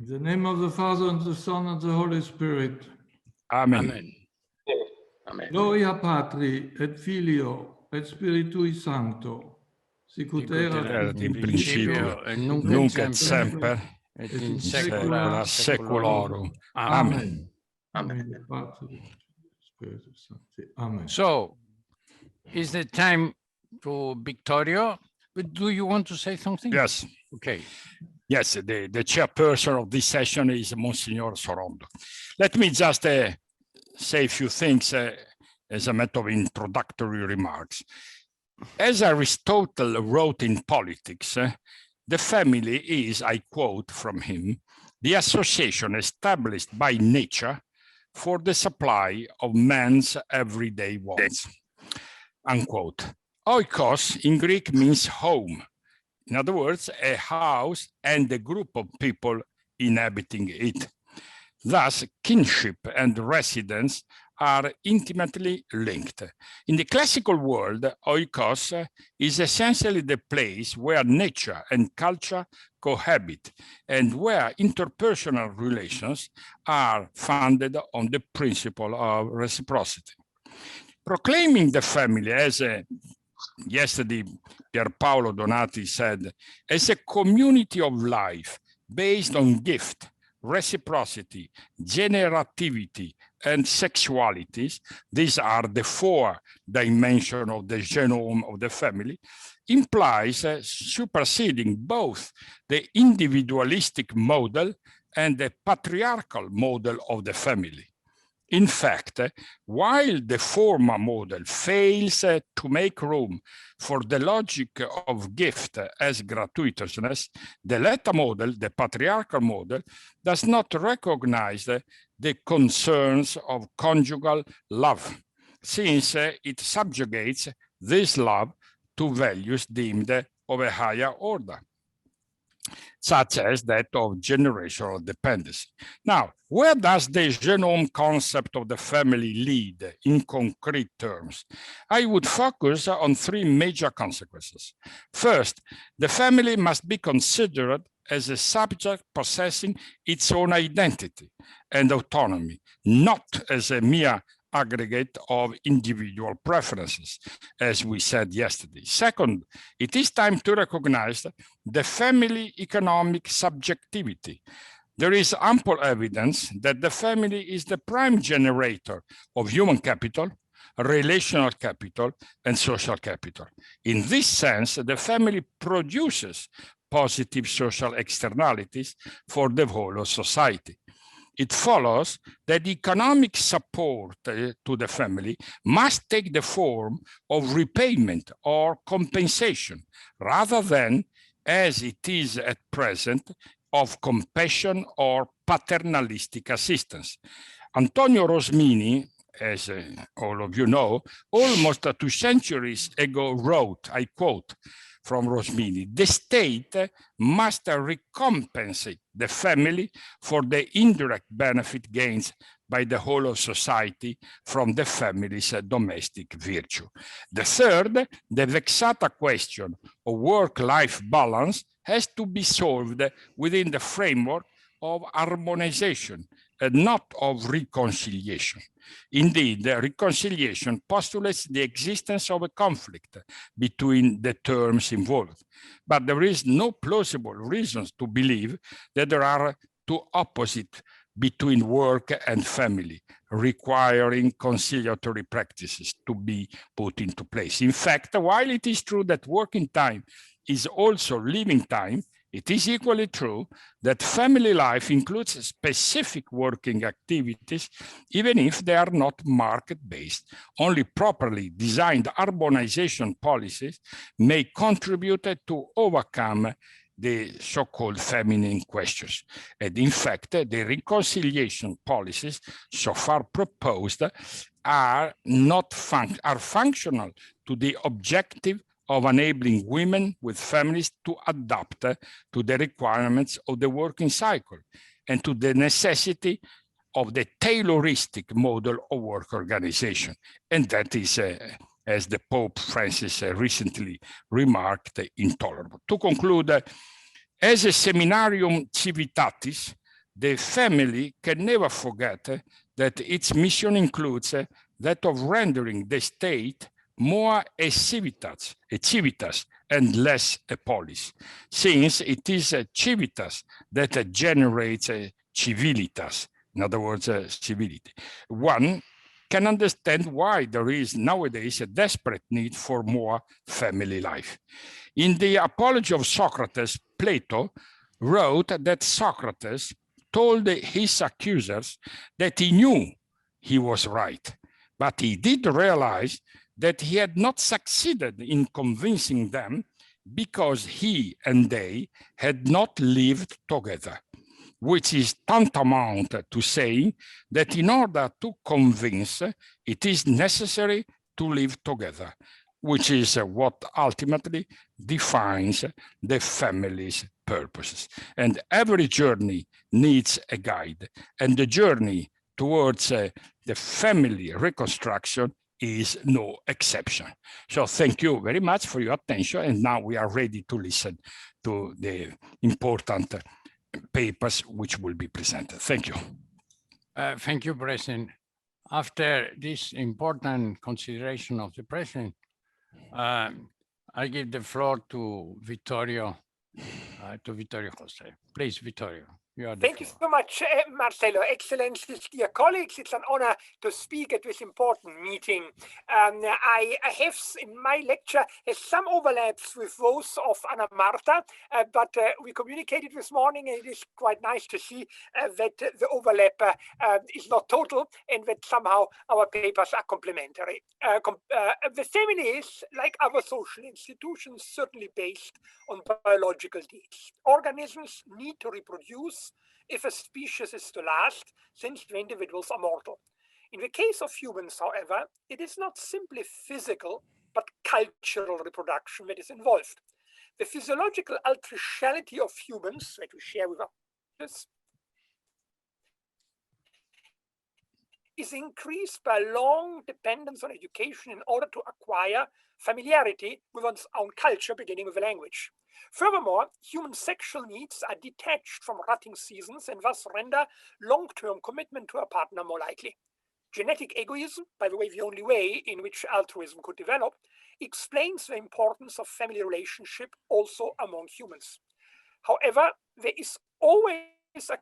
In the name of the Father, and the Son, and the Holy Spirit. Amen. Amen. Amen. Gloria Patri, et Filio, et Spiritui Sancto, sicut erat In principio, et nunc nunc et et semper, semper, et in in saecula saecula seculorum. Amen. Amen. Patri, Spiritus Sancti. Amen. So, is the time to Vittorio? But do you want to say something? Yes. Okay. Yes, the chairperson of this session is Monsignor Sorondo. Let me just say a few things as a matter of introductory remarks. As Aristotle wrote in Politics, the family is, I quote from him, the association established by nature for the supply of man's everyday wants, unquote. Oikos in Greek means home. In other words, a house and a group of people inhabiting it. Thus, kinship and residence are intimately linked. In the classical world, oikos is essentially the place where nature and culture cohabit and where interpersonal relations are founded on the principle of reciprocity. Proclaiming the family as yesterday, Pierpaolo Donati said, as a community of life based on gift, reciprocity, generativity, and sexualities, these are the four dimensions of the genome of the family, implies superseding both the individualistic model and the patriarchal model of the family. In fact, while the former model fails to make room for the logic of gift as gratuitousness, the latter model, the patriarchal model, does not recognize the concerns of conjugal love, since it subjugates this love to values deemed of a higher order, such as that of generational dependency. Now, where does the genome concept of the family lead in concrete terms? I would focus on three major consequences. First, the family must be considered as a subject possessing its own identity and autonomy, not as a mere aggregate of individual preferences, as we said yesterday. Second, it is time to recognize the family economic subjectivity. There is ample evidence that the family is the prime generator of human capital, relational capital, and social capital. In this sense, the family produces positive social externalities for the whole of society. It follows that economic support to the family must take the form of repayment or compensation, rather than, as it is at present, of compassion or paternalistic assistance. Antonio Rosmini, as all of you know, almost 2 centuries ago wrote, I quote from Rosmini, the state must recompensate the family for the indirect benefit gains by the whole of society from the family's domestic virtue. The third, the vexata question of work-life balance has to be solved within the framework of harmonization and not of reconciliation. Indeed, reconciliation postulates the existence of a conflict between the terms involved, but there is no plausible reasons to believe that there are two opposites between work and family, requiring conciliatory practices to be put into place. In fact, while it is true that working time is also living time, it is equally true that family life includes specific working activities, even if they are not market-based. Only properly designed urbanization policies may contribute to overcome the so-called feminine questions. And in fact, the reconciliation policies so far proposed are functional to the objective of enabling women with families to adapt to the requirements of the working cycle and to the necessity of the Tayloristic model of work organization. And that is, as the Pope Francis recently remarked, intolerable. To conclude, as a Seminarium Civitatis, the family can never forget that its mission includes that of rendering the state more a civitas and less a polis, since it is a civitas that generates a civilitas, in other words, civility. One can understand why there is nowadays a desperate need for more family life. In the Apology of Socrates, Plato wrote that Socrates told his accusers that he knew he was right, but he did realize that he had not succeeded in convincing them because he and they had not lived together, which is tantamount to saying that in order to convince, it is necessary to live together, which is what ultimately defines the family's purposes. And every journey needs a guide, and the journey towards the family reconstruction is no exception. So thank you very much for your attention, and now we are ready to listen to the important papers which will be presented. Thank you. Thank you, President. After this important consideration of the President, I give the floor to Vittorio, Hösle. Please, Vittorio. Thank you so much, Marcello. Excellencies, dear colleagues, it's an honor to speak at this important meeting. I have in my lecture some overlaps with those of Anna Marta, but we communicated this morning, and it is quite nice to see that the overlap is not total and that somehow our papers are complementary. The family is, like other social institutions, certainly based on biological needs. Organisms need to reproduce if a species is to last, since the individuals are mortal. In the case of humans, however, it is not simply physical, but cultural reproduction that is involved. The physiological altriciality of humans that we share with others is increased by long dependence on education in order to acquire familiarity with one's own culture, beginning with the language. Furthermore, human sexual needs are detached from rutting seasons and thus render long-term commitment to a partner more likely. Genetic egoism, by the way, the only way in which altruism could develop, explains the importance of family relationship also among humans. However, there is always a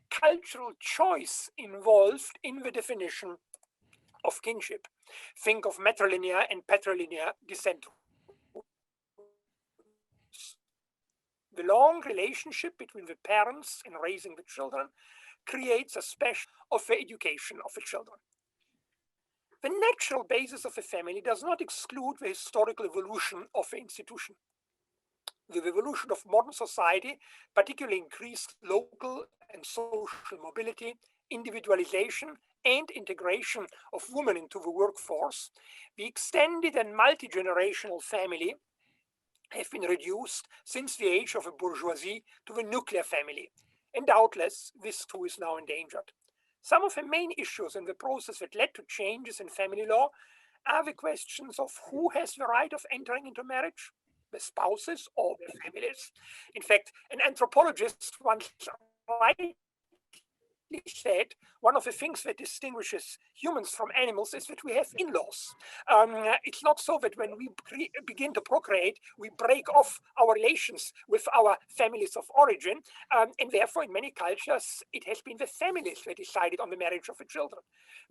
cultural choice involved in the definition of kinship. Think of matrilinear and patrilinear descent. The long relationship between the parents in raising the children creates a special of the education of the children. The natural basis of a family does not exclude the historical evolution of the institution. The evolution of modern society, particularly increased local and social mobility, individualization, and integration of women into the workforce, the extended and multi-generational family have been reduced since the age of the bourgeoisie to the nuclear family, and doubtless this too is now endangered. Some of the main issues in the process that led to changes in family law are the questions of who has the right of entering into marriage, the spouses or the families. In fact, an anthropologist once rightly said, one of the things that distinguishes humans from animals is that we have in-laws. It's not so that when we begin to procreate, we break off our relations with our families of origin. And therefore, in many cultures, it has been the families that decided on the marriage of the children.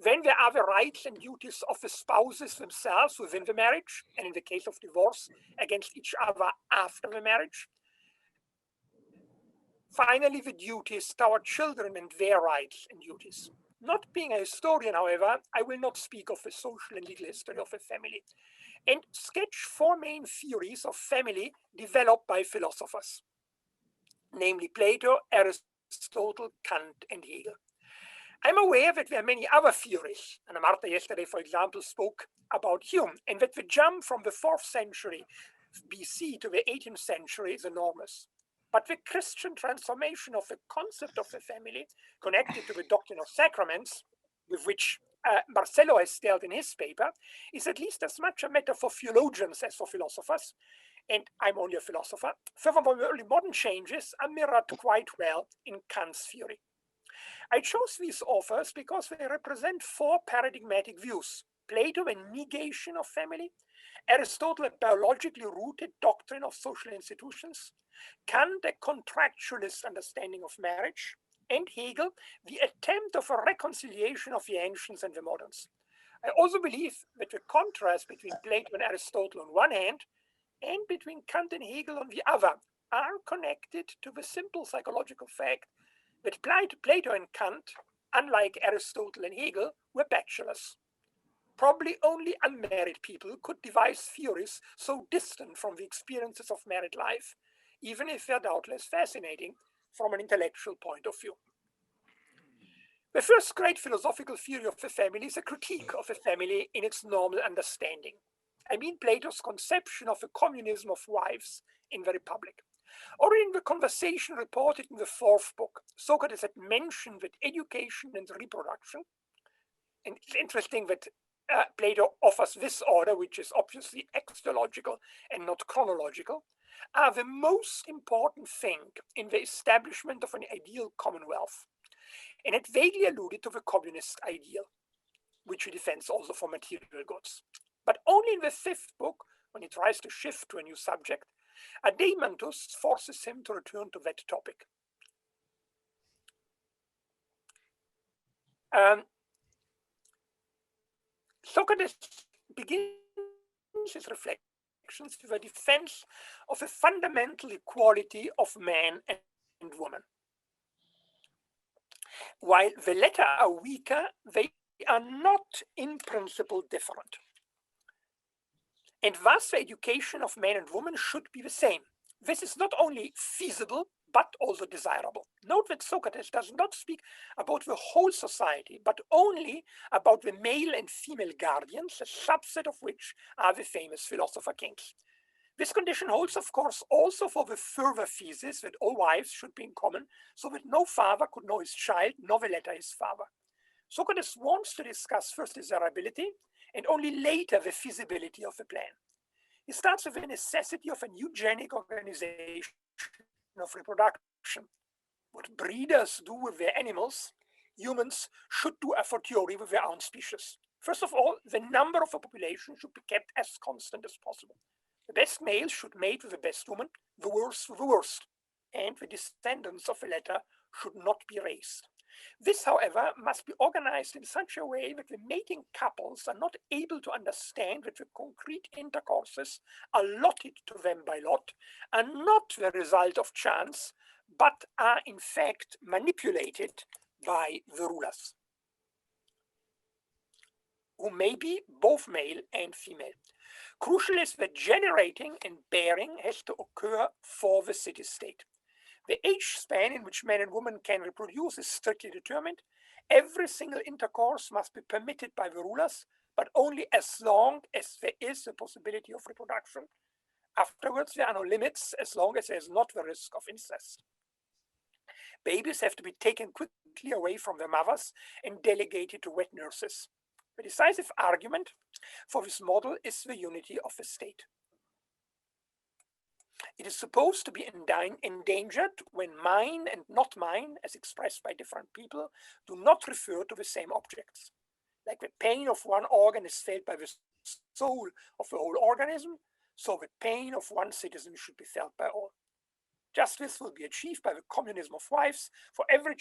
Then there are the rights and duties of the spouses themselves within the marriage, and in the case of divorce, against each other after the marriage. Finally, the duties to our children and their rights and duties. Not being a historian, however, I will not speak of the social and legal history of a family, and sketch four main theories of family developed by philosophers, namely Plato, Aristotle, Kant, and Hegel. I'm aware that there are many other theories. Anna Marta yesterday, for example, spoke about Hume, and that the jump from the 4th century BC to the 18th century is enormous. But the Christian transformation of the concept of the family, connected to the doctrine of sacraments, with which Marcello has dealt in his paper, is at least as much a matter for theologians as for philosophers, and I'm only a philosopher. Furthermore, the early modern changes are mirrored quite well in Kant's theory. I chose these authors because they represent four paradigmatic views: Plato, a negation of family; Aristotle, a biologically rooted doctrine of social institutions; Kant, a contractualist understanding of marriage; and Hegel, the attempt of a reconciliation of the ancients and the moderns. I also believe that the contrast between Plato and Aristotle on one hand, and between Kant and Hegel on the other, are connected to the simple psychological fact that Plato and Kant, unlike Aristotle and Hegel, were bachelors. Probably only unmarried people could devise theories so distant from the experiences of married life, even if they're doubtless fascinating from an intellectual point of view. The first great philosophical theory of the family is a critique of the family in its normal understanding. I mean Plato's conception of the communism of wives in the Republic. Already in the conversation reported in the fourth book, Socrates had mentioned that education and reproduction, and it's interesting that Plato offers this order, which is obviously axiological and not chronological, are the most important thing in the establishment of an ideal commonwealth. And it vaguely alluded to the communist ideal, which he defends also for material goods. But only in the fifth book, when he tries to shift to a new subject, Adeimantus forces him to return to that topic. Socrates begins his reflections with a defense of a fundamental equality of man and woman. While the latter are weaker, they are not in principle different. And thus the education of man and woman should be the same. This is not only feasible, but also desirable. Note that Socrates does not speak about the whole society, but only about the male and female guardians, a subset of which are the famous philosopher kings. This condition holds, of course, also for the further thesis that all wives should be in common, so that no father could know his child, nor the latter his father. Socrates wants to discuss first desirability and only later the feasibility of the plan. He starts with the necessity of an eugenic organization of reproduction. What breeders do with their animals, humans should do a fortiori with their own species. First of all, the number of a population should be kept as constant as possible. The best male should mate with the best woman, the worst with the worst, and the descendants of the latter should not be raised. This, however, must be organized in such a way that the mating couples are not able to understand that the concrete intercourses allotted to them by lot are not the result of chance, but are in fact manipulated by the rulers, who may be both male and female. Crucial is that generating and bearing has to occur for the city-state. The age span in which men and women can reproduce is strictly determined. Every single intercourse must be permitted by the rulers, but only as long as there is a possibility of reproduction. Afterwards, there are no limits as long as there is not the risk of incest. Babies have to be taken quickly away from their mothers and delegated to wet nurses. The decisive argument for this model is the unity of the state. It is supposed to be endangered when mine and not mine, as expressed by different people, do not refer to the same objects. Like the pain of one organ is felt by the soul of the whole organism, so the pain of one citizen should be felt by all. Justice will be achieved by the communism of wives, for every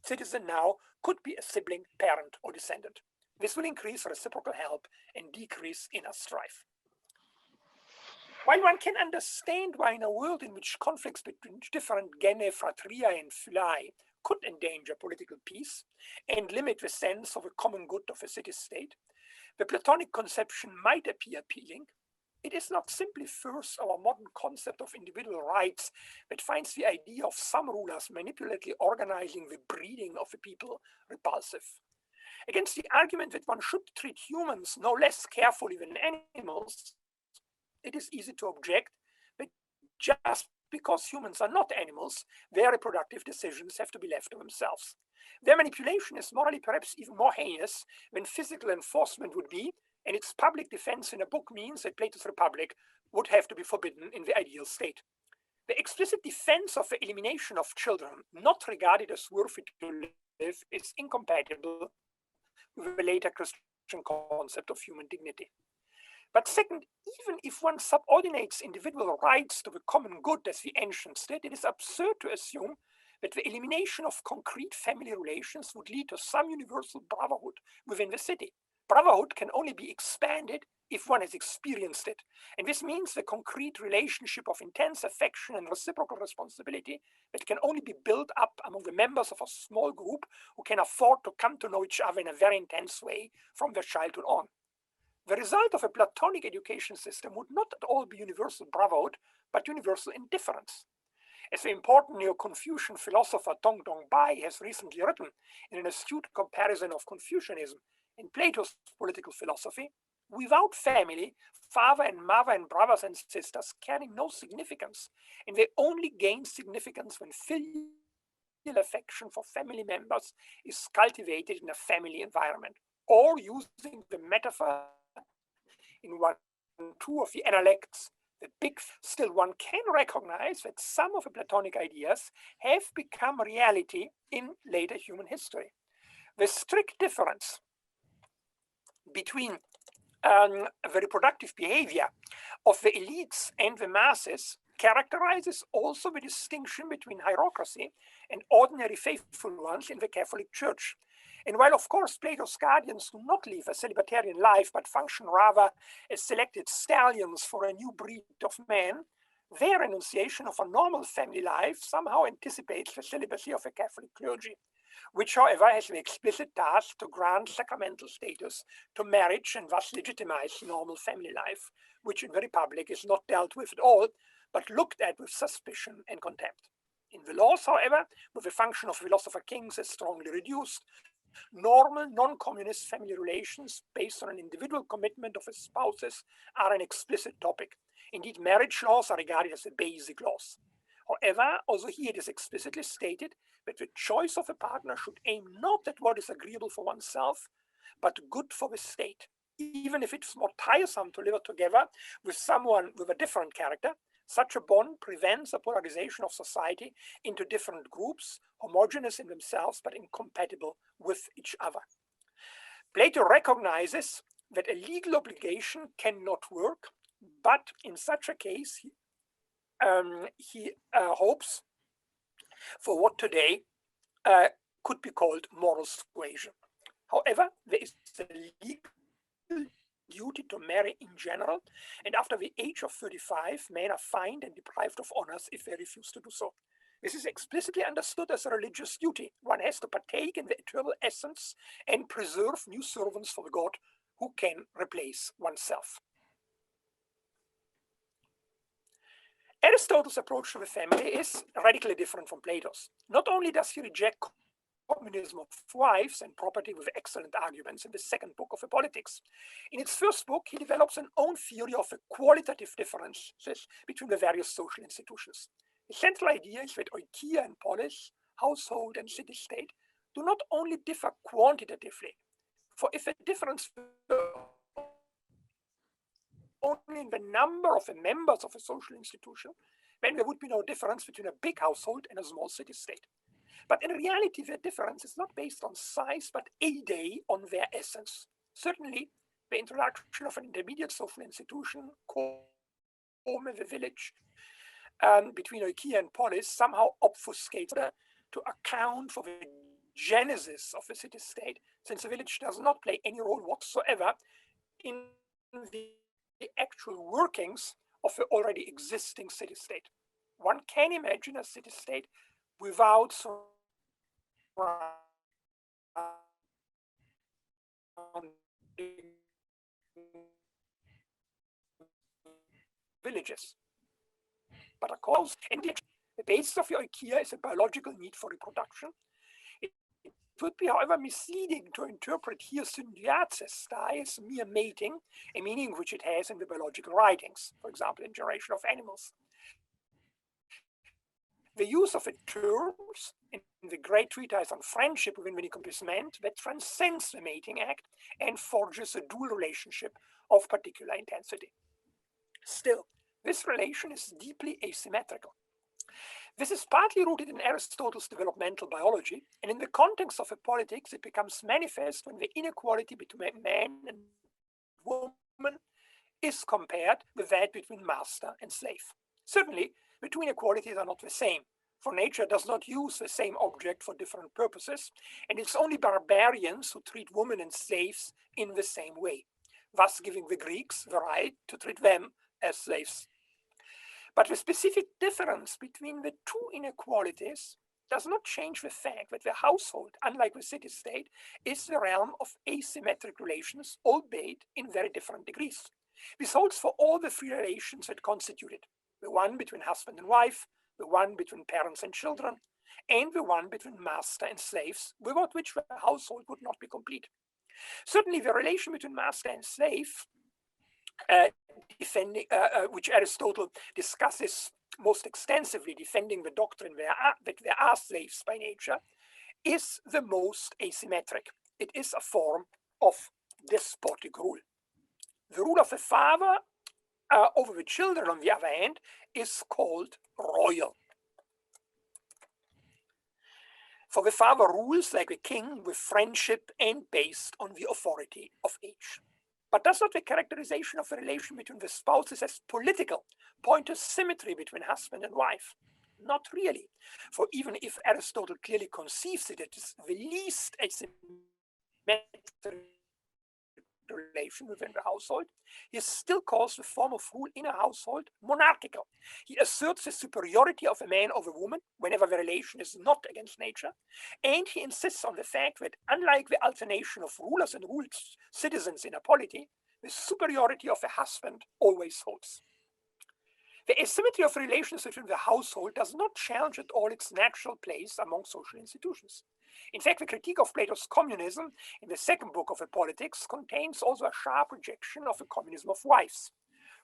citizen now could be a sibling, parent, or descendant. This will increase reciprocal help and decrease inner strife. While one can understand why in a world in which conflicts between different gene, fratria, and phylae could endanger political peace and limit the sense of a common good of a city-state, the Platonic conception might appear appealing. It is not simply first our modern concept of individual rights that finds the idea of some rulers manipulately organizing the breeding of the people repulsive. Against the argument that one should treat humans no less carefully than animals, it is easy to object that just because humans are not animals, their reproductive decisions have to be left to themselves. Their manipulation is morally perhaps even more heinous than physical enforcement would be, and its public defense in a book means that Plato's Republic would have to be forbidden in the ideal state. The explicit defense of the elimination of children, not regarded as worthy to is incompatible with the later Christian concept of human dignity. But second, even if one subordinates individual rights to the common good as the ancients did, it is absurd to assume that the elimination of concrete family relations would lead to some universal brotherhood within the city. Brotherhood can only be expanded if one has experienced it. And this means the concrete relationship of intense affection and reciprocal responsibility that can only be built up among the members of a small group who can afford to come to know each other in a very intense way from their childhood on. The result of a Platonic education system would not at all be universal brotherhood, but universal indifference. As the important Neo-Confucian philosopher Dong Bai has recently written in an astute comparison of Confucianism and Plato's political philosophy, without family, father and mother and brothers and sisters carry no significance, and they only gain significance when filial affection for family members is cultivated in a family environment. Or using the metaphor in 1-2 of the Analects, the big, still one can recognize that some of the Platonic ideas have become reality in later human history. The strict difference between the reproductive behavior of the elites and the masses characterizes also the distinction between hierarchy and ordinary faithful ones in the Catholic Church. And while, of course, Plato's guardians do not live a celibatarian life, but function rather as selected stallions for a new breed of men, their enunciation of a normal family life somehow anticipates the celibacy of the Catholic clergy, which, however, has the explicit task to grant sacramental status to marriage and thus legitimize normal family life, which in the Republic is not dealt with at all, but looked at with suspicion and contempt. In the laws, however, where the function of philosopher kings is strongly reduced, normal, non-communist family relations based on an individual commitment of his spouses are an explicit topic. Indeed, marriage laws are regarded as the basic laws. However, also here it is explicitly stated that the choice of a partner should aim not at what is agreeable for oneself, but good for the state. Even if it's more tiresome to live together with someone with a different character, such a bond prevents a polarization of society into different groups, homogeneous in themselves, but incompatible with each other. Plato recognizes that a legal obligation cannot work, but in such a case, he hopes for what today could be called moral suasion. However, there is a legal duty to marry in general, and after the age of 35, men are fined and deprived of honors if they refuse to do so. This is explicitly understood as a religious duty. One has to partake in the eternal essence and preserve new servants for the God who can replace oneself. Aristotle's approach to the family is radically different from Plato's. Not only does he reject communism of wives and property with excellent arguments in the second book of the Politics. In its first book, he develops an own theory of the qualitative differences between the various social institutions. The central idea is that oikia and polis, household and city-state, do not only differ quantitatively, for if a difference only in the number of the members of a social institution, then there would be no difference between a big household and a small city-state. But in reality, their difference is not based on size, but on their essence. Certainly, the introduction of an intermediate social institution, the village, between oikia and polis, somehow obfuscates to account for the genesis of the city-state, since the village does not play any role whatsoever in the actual workings of the already existing city-state. One can imagine a city-state without villages. But of course, the basis of the oikia is a biological need for reproduction. It would be, however, misleading to interpret here symbiosis as mere mating, a meaning which it has in the biological writings, for example, in Generation of Animals. The use of the terms in the great treatise on friendship within the accomplishment that transcends the mating act and forges a dual relationship of particular intensity. Still, this relation is deeply asymmetrical. This is partly rooted in Aristotle's developmental biology, and in the context of a politics, it becomes manifest when the inequality between man and woman is compared with that between master and slave. Certainly, the two inequalities are not the same, for nature does not use the same object for different purposes, and it's only barbarians who treat women and slaves in the same way, thus giving the Greeks the right to treat them as slaves. But the specific difference between the two inequalities does not change the fact that the household, unlike the city-state, is the realm of asymmetric relations, albeit in very different degrees. This holds for all the three relations that constitute it: the one between husband and wife, the one between parents and children, and the one between master and slaves, without which the household would not be complete. Certainly, the relation between master and slave, which Aristotle discusses most extensively, defending the doctrine that there are slaves by nature, is the most asymmetric. It is a form of despotic rule. The rule of the father over the children, on the other hand, is called royal. For the father rules like a king with friendship and based on the authority of age. But does not the characterization of the relation between the spouses as political point to symmetry between husband and wife? Not really. For even if Aristotle clearly conceives it as the least asymmetric relation within the household, he still calls the form of rule in a household monarchical. He asserts the superiority of a man over a woman whenever the relation is not against nature, and he insists on the fact that unlike the alternation of rulers and ruled citizens in a polity, the superiority of the husband always holds. The asymmetry of relations within the household does not challenge at all its natural place among social institutions. In fact, the critique of Plato's communism in the second book of the Politics contains also a sharp rejection of the communism of wives.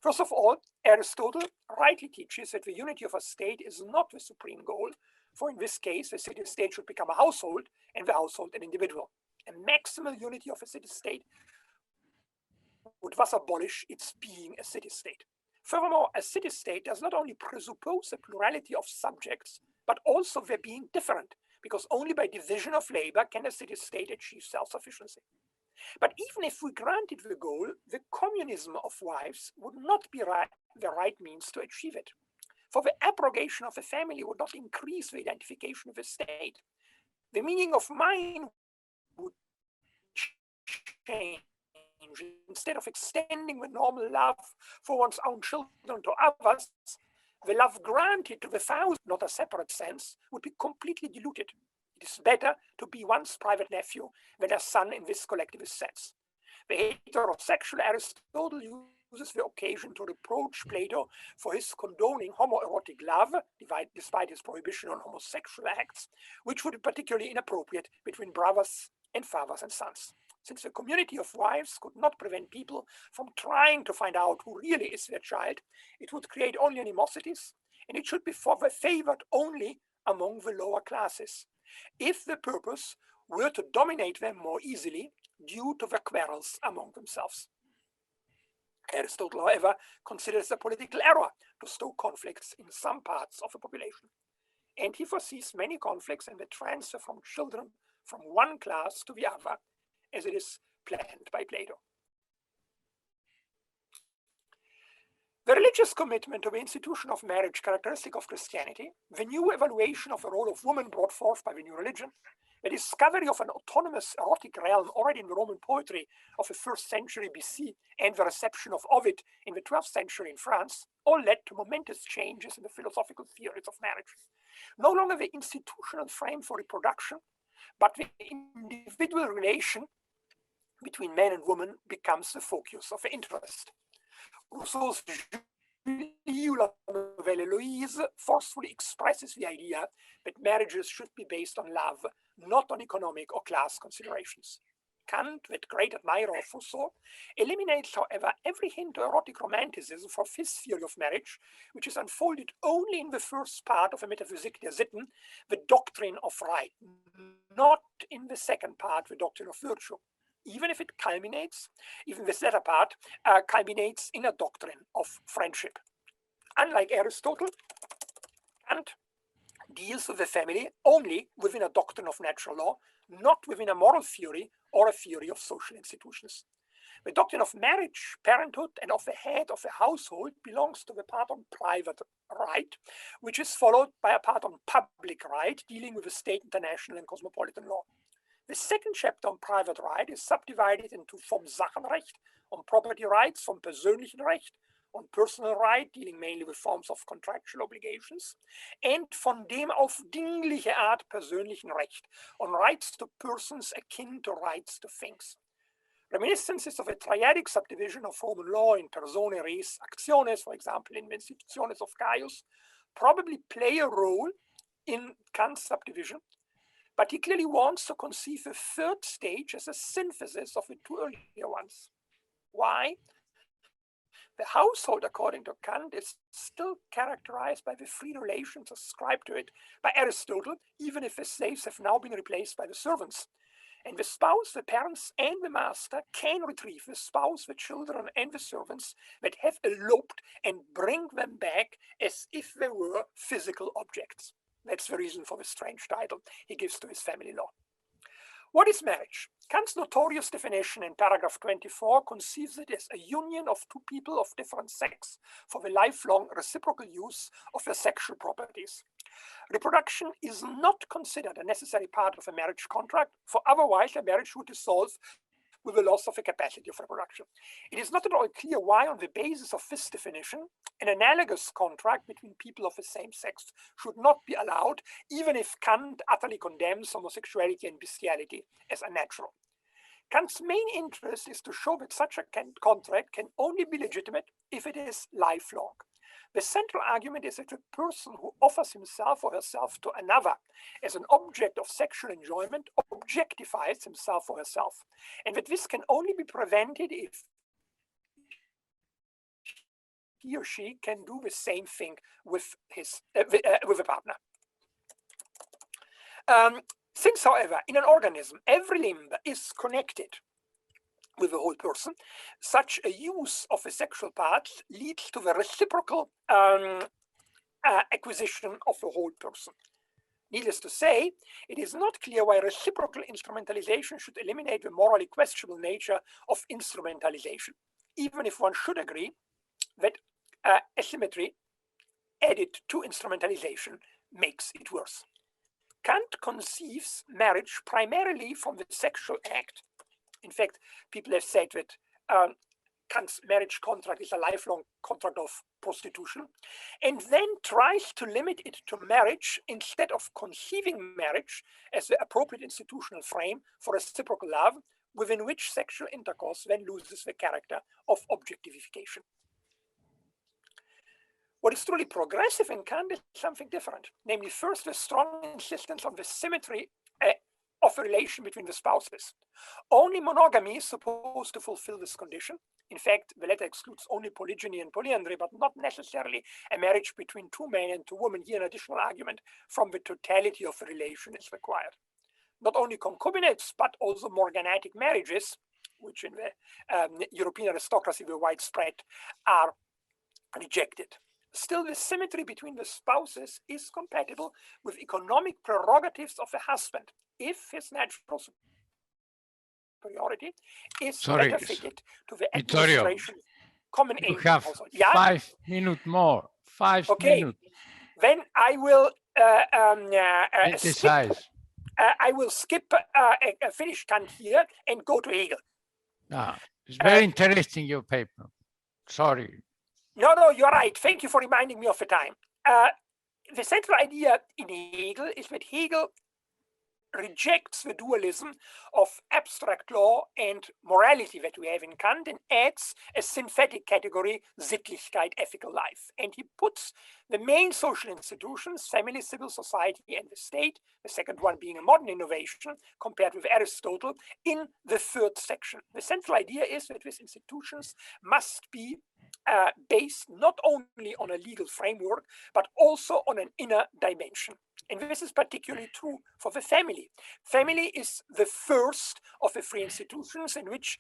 First of all, Aristotle rightly teaches that the unity of a state is not the supreme goal, for in this case, the city-state should become a household and the household an individual. A maximal unity of a city-state would thus abolish its being a city-state. Furthermore, a city-state does not only presuppose a plurality of subjects, but also their being different, because only by division of labor can a city-state achieve self-sufficiency. But even if we granted the goal, the communism of wives would not be the right means to achieve it. For the abrogation of the family would not increase the identification of the state. The meaning of mine would change. Instead of extending the normal love for one's own children to others, the love granted to the thousand, not a separate sense, would be completely diluted. It is better to be one's private nephew than a son in this collectivist sense. The heterosexual Aristotle uses the occasion to reproach Plato for his condoning homoerotic love, despite his prohibition on homosexual acts, which would be particularly inappropriate between brothers and fathers and sons. Since the community of wives could not prevent people from trying to find out who really is their child, it would create only animosities, and it should be favored only among the lower classes, if the purpose were to dominate them more easily due to the quarrels among themselves. Aristotle, however, considers a political error to stoke conflicts in some parts of the population, and he foresees many conflicts in the transfer from children from one class to the other, as it is planned by Plato. The religious commitment to the institution of marriage characteristic of Christianity, the new evaluation of the role of woman brought forth by the new religion, the discovery of an autonomous erotic realm already in the Roman poetry of the 1st century BC and the reception of Ovid in the 12th century in France, all led to momentous changes in the philosophical theories of marriage. No longer the institutional frame for reproduction, but the individual relation between man and woman becomes the focus of interest. Rousseau's Julie Nouvelle Héloïse forcefully expresses the idea that marriages should be based on love, not on economic or class considerations. Kant, that great admirer of Rousseau, eliminates, however, every hint to erotic romanticism from his theory of marriage, which is unfolded only in the first part of the Metaphysik der Sitten, the doctrine of right, not in the second part, the doctrine of virtue. Even if it culminates, even this latter part culminates in a doctrine of friendship. Unlike Aristotle, Kant deals with the family only within a doctrine of natural law, not within a moral theory or a theory of social institutions. The doctrine of marriage, parenthood, and of the head of the household belongs to the part on private right, which is followed by a part on public right, dealing with the state, international, and cosmopolitan law. The second chapter on private right is subdivided into vom Sachenrecht, on property rights, vom persönlichen Recht, on personal right, dealing mainly with forms of contractual obligations, and von dem auf dingliche Art persönlichen Recht, on rights to persons akin to rights to things. Reminiscences of a triadic subdivision of Roman law in persone, res, actiones, for example, in the institutiones of Gaius, probably play a role in Kant's subdivision, but he clearly wants to conceive a third stage as a synthesis of the two earlier ones. Why? The household, according to Kant, is still characterized by the free relations ascribed to it by Aristotle, even if the slaves have now been replaced by the servants. And the spouse, the parents, and the master can retrieve the spouse, the children, and the servants that have eloped and bring them back as if they were physical objects. That's the reason for the strange title he gives to his family law. What is marriage? Kant's notorious definition in paragraph 24 conceives it as a union of two people of different sex for the lifelong reciprocal use of their sexual properties. Reproduction is not considered a necessary part of a marriage contract, for otherwise a marriage would dissolve with the loss of the capacity of reproduction. It is not at all clear why, on the basis of this definition, an analogous contract between people of the same sex should not be allowed, even if Kant utterly condemns homosexuality and bestiality as unnatural. Kant's main interest is to show that such a contract can only be legitimate if it is lifelong. The central argument is that a person who offers himself or herself to another as an object of sexual enjoyment objectifies himself or herself, and that this can only be prevented if he or she can do the same thing with a partner. Since, however, in an organism, every limb is connected with the whole person, such a use of the sexual parts leads to the reciprocal acquisition of the whole person. Needless to say, it is not clear why reciprocal instrumentalization should eliminate the morally questionable nature of instrumentalization, even if one should agree that asymmetry added to instrumentalization makes it worse. Kant conceives marriage primarily from the sexual act. In fact, people have said that Kant's marriage contract is a lifelong contract of prostitution, and then tries to limit it to marriage instead of conceiving marriage as the appropriate institutional frame for reciprocal love, within which sexual intercourse then loses the character of objectification. What is truly progressive in Kant is something different, namely, first, the strong insistence on the symmetry of a relation between the spouses. Only monogamy is supposed to fulfill this condition. In fact, the letter excludes only polygyny and polyandry, but not necessarily a marriage between two men and two women. Here, an additional argument from the totality of the relation is required. Not only concubinates, but also morganatic marriages, which in the European aristocracy were widespread, are rejected. Still, the symmetry between the spouses is compatible with economic prerogatives of the husband, if his natural superiority is better fitted to the administration of common aim. You have 5 minutes more. 5 minutes. Then I will skip finish Kant here and go to Hegel. It's very interesting, your paper. Sorry. No, you're right. Thank you for reminding me of the time. The central idea in Hegel is that Hegel rejects the dualism of abstract law and morality that we have in Kant and adds a synthetic category, Sittlichkeit, ethical life. And he puts the main social institutions, family, civil society, and the state, the second one being a modern innovation compared with Aristotle, in the third section. The central idea is that these institutions must be based not only on a legal framework, but also on an inner dimension. And this is particularly true for the family. Family is the first of the three institutions in which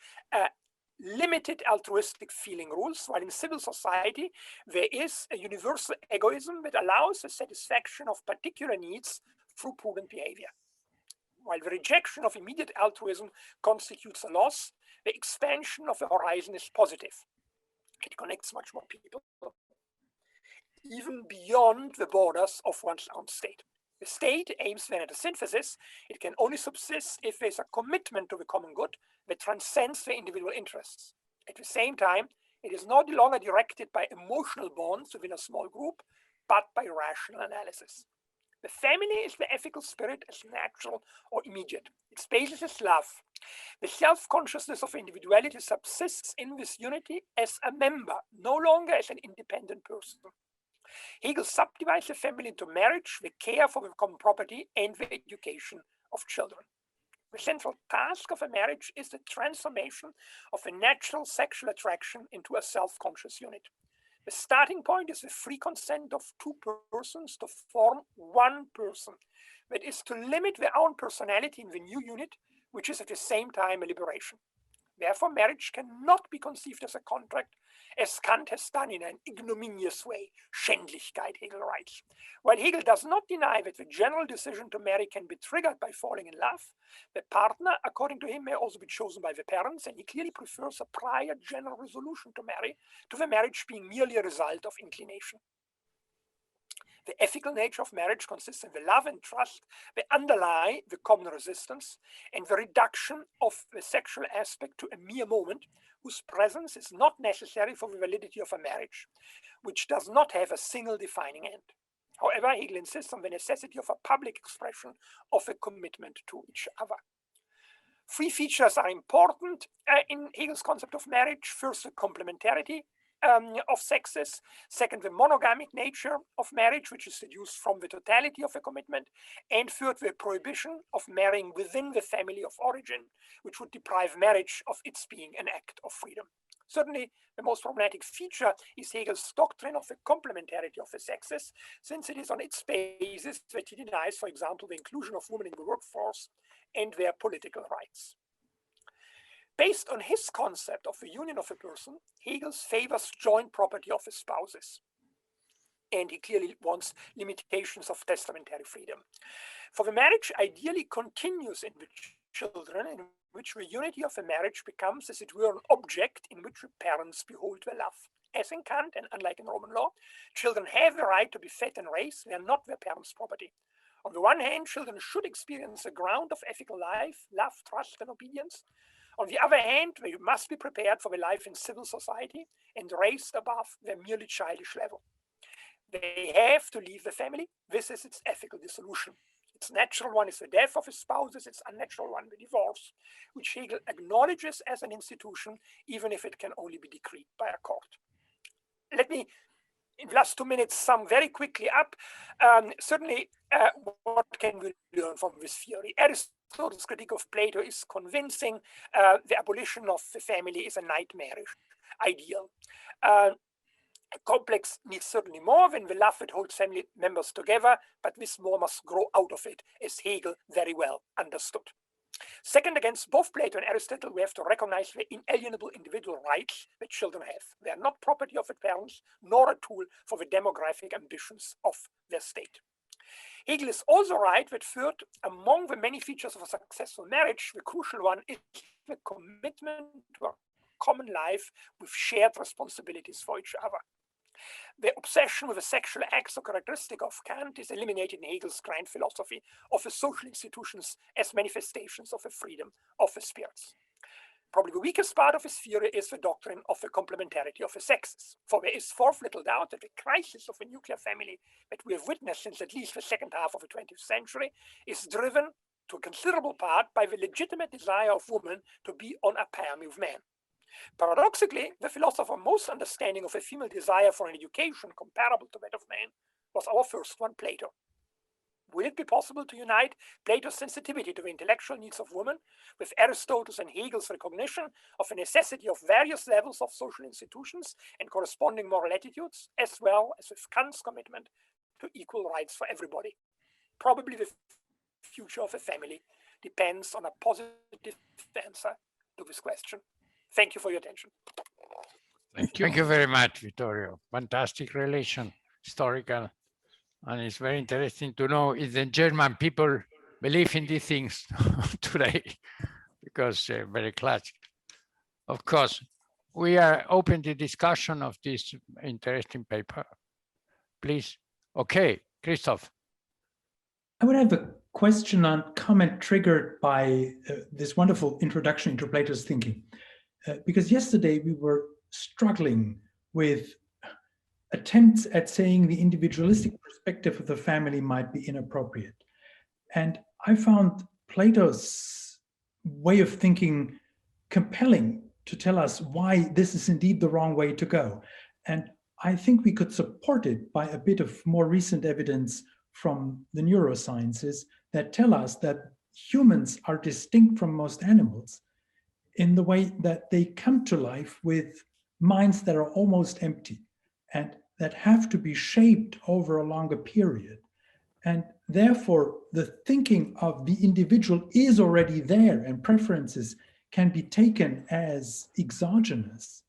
limited altruistic feeling rules, while in civil society, there is a universal egoism that allows the satisfaction of particular needs through prudent behavior. While the rejection of immediate altruism constitutes a loss, the expansion of the horizon is positive. It connects much more people, even beyond the borders of one's own state. The state aims then at a synthesis. It can only subsist if there's a commitment to the common good that transcends the individual interests. At the same time, it is no longer directed by emotional bonds within a small group, but by rational analysis. The family is the ethical spirit as natural or immediate. Its basis is love. The self-consciousness of individuality subsists in this unity as a member, no longer as an independent person. Hegel subdivides the family into marriage, the care for the common property, and the education of children. The central task of a marriage is the transformation of a natural sexual attraction into a self-conscious unit. The starting point is the free consent of two persons to form one person, that is to limit their own personality in the new unit, which is at the same time a liberation. Therefore, marriage cannot be conceived as a contract, as Kant has done in an ignominious way, Schändlichkeit, Hegel writes. While Hegel does not deny that the general decision to marry can be triggered by falling in love, the partner, according to him, may also be chosen by the parents, and he clearly prefers a prior general resolution to marry to the marriage being merely a result of inclination. The ethical nature of marriage consists in the love and trust that underlie the common resistance and the reduction of the sexual aspect to a mere moment whose presence is not necessary for the validity of a marriage, which does not have a single defining end. However, Hegel insists on the necessity of a public expression of a commitment to each other. Three features are important in Hegel's concept of marriage. First, the complementarity of sexes. Second, the monogamic nature of marriage, which is deduced from the totality of a commitment. And third, the prohibition of marrying within the family of origin, which would deprive marriage of its being an act of freedom. Certainly, the most problematic feature is Hegel's doctrine of the complementarity of the sexes, since it is on its basis that he denies, for example, the inclusion of women in the workforce and their political rights. Based on his concept of the union of a person, Hegel favors joint property of the spouses. And he clearly wants limitations of testamentary freedom. For the marriage ideally continues in the children, in which the unity of the marriage becomes, as it were, an object in which the parents behold their love. As in Kant, and unlike in Roman law, children have the right to be fed and raised. They are not their parents' property. On the one hand, children should experience a ground of ethical life, love, trust, and obedience. On the other hand, they must be prepared for the life in civil society and raised above their merely childish level. They have to leave the family. This is its ethical dissolution. Its natural one is the death of his spouses, its unnatural one, the divorce, which Hegel acknowledges as an institution, even if it can only be decreed by a court. Let me, in the last 2 minutes, sum very quickly up. Certainly, what can we learn from this theory? Aristotle's critique of Plato is convincing. The abolition of the family is a nightmarish ideal. A complex needs certainly more than the love that holds family members together, but this more must grow out of it, as Hegel very well understood. Second, against both Plato and Aristotle, we have to recognize the inalienable individual rights that children have. They are not property of the parents, nor a tool for the demographic ambitions of their state. Hegel is also right that third, among the many features of a successful marriage, the crucial one is the commitment to a common life with shared responsibilities for each other. The obsession with the sexual acts or characteristic of Kant is eliminated in Hegel's grand philosophy of the social institutions as manifestations of the freedom of the spirits. Probably the weakest part of his theory is the doctrine of the complementarity of the sexes. For there is forth little doubt that the crisis of the nuclear family that we have witnessed since at least the second half of the 20th century is driven to a considerable part by the legitimate desire of women to be on a par with men. Paradoxically, the philosopher most understanding of a female desire for an education comparable to that of man was our first one, Plato. Will it be possible to unite Plato's sensitivity to the intellectual needs of women with Aristotle's and Hegel's recognition of the necessity of various levels of social institutions and corresponding moral attitudes, as well as with Kant's commitment to equal rights for everybody? Probably the future of a family depends on a positive answer to this question. Thank you for your attention. Thank you. Thank you very much, Vittorio. Fantastic relation, historical. And it's very interesting to know if the German people believe in these things today, because very classic. Of course, we are open to discussion of this interesting paper. Please. Okay, Christoph. I would have a question on comment triggered by this wonderful introduction into Plato's thinking. Because yesterday we were struggling with attempts at saying the individualistic perspective of the family might be inappropriate. And I found Plato's way of thinking compelling to tell us why this is indeed the wrong way to go. And I think we could support it by a bit of more recent evidence from the neurosciences that tell us that humans are distinct from most animals in the way that they come to life with minds that are almost empty and that have to be shaped over a longer period. And therefore, the thinking of the individual is already there and preferences can be taken as exogenous,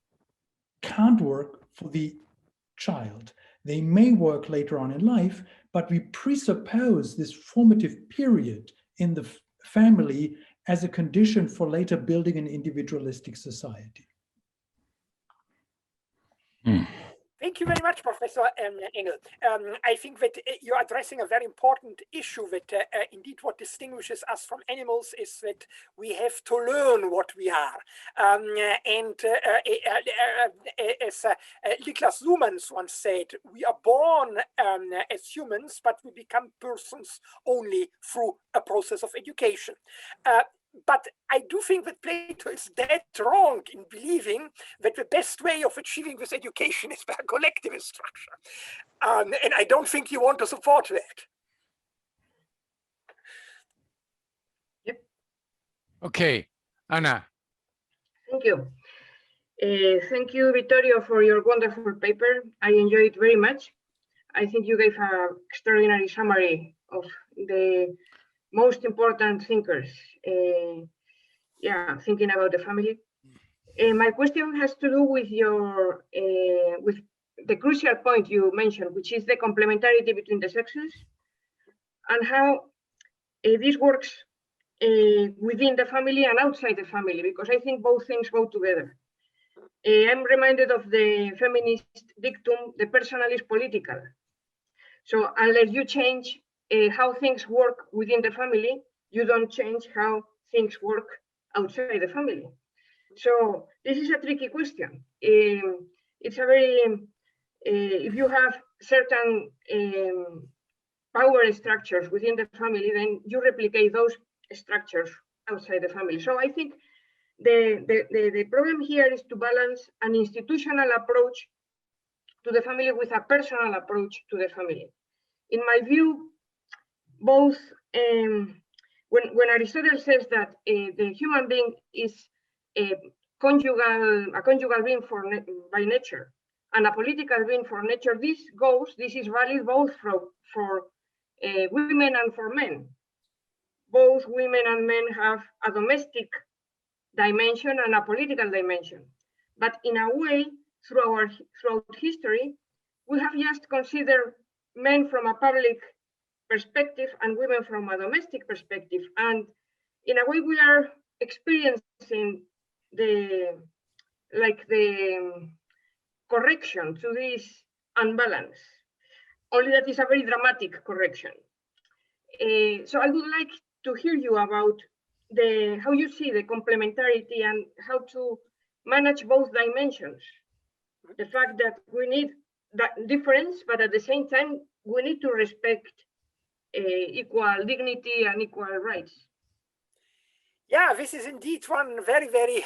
can't work for the child. They may work later on in life, but we presuppose this formative period in the family as a condition for later building an individualistic society. Thank you very much, Professor Engel. I think that you're addressing a very important issue that indeed what distinguishes us from animals is that we have to learn what we are. As Niklas Luhmann once said, we are born as humans, but we become persons only through a process of education. But I do think that Plato is dead wrong in believing that the best way of achieving this education is by a collectivist structure. And I don't think you want to support that. Yep. Okay, Anna. Thank you. Thank you, Vittorio, for your wonderful paper. I enjoyed it very much. I think you gave an extraordinary summary of the most important thinkers, thinking about the family. My question has to do with your with the crucial point you mentioned, which is the complementarity between the sexes and how this works within the family and outside the family, because I think both things go together. I'm reminded of the feminist dictum, the personal is political. So unless you change how things work within the family, you don't change how things work outside the family. So this is a tricky question. It's a very, if you have certain power structures within the family, then you replicate those structures outside the family. So I think the problem here is to balance an institutional approach to the family with a personal approach to the family. In my view, both, when Aristotle says that the human being is a conjugal being by nature and a political being for nature, this is valid both for women and for men. Both women and men have a domestic dimension and a political dimension. But in a way, throughout history, we have just considered men from a public perspective and women from a domestic perspective. And in a way, we are experiencing the correction to this unbalance, only that is a very dramatic correction. So I would like to hear you about how you see the complementarity and how to manage both dimensions. The fact that we need that difference, but at the same time, we need to respect equal dignity and equal rights. Yeah, this is indeed one very, very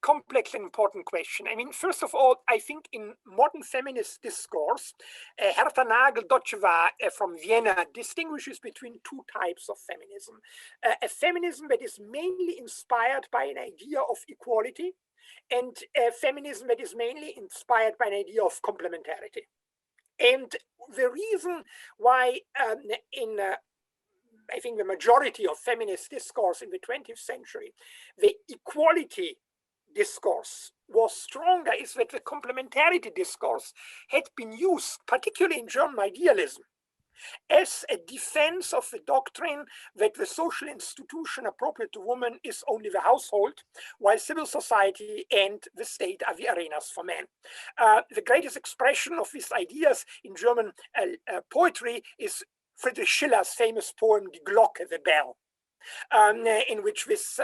complex and important question. I mean, first of all, I think in modern feminist discourse, Hertha Nagel-Docheva from Vienna distinguishes between two types of feminism. A feminism that is mainly inspired by an idea of equality, and a feminism that is mainly inspired by an idea of complementarity. And the reason why I think the majority of feminist discourse in the 20th century, the equality discourse was stronger is that the complementarity discourse had been used, particularly in German idealism, as a defense of the doctrine that the social institution appropriate to women is only the household, while civil society and the state are the arenas for men. The greatest expression of these ideas in German poetry is Friedrich Schiller's famous poem, Die Glocke, the Bell, in which these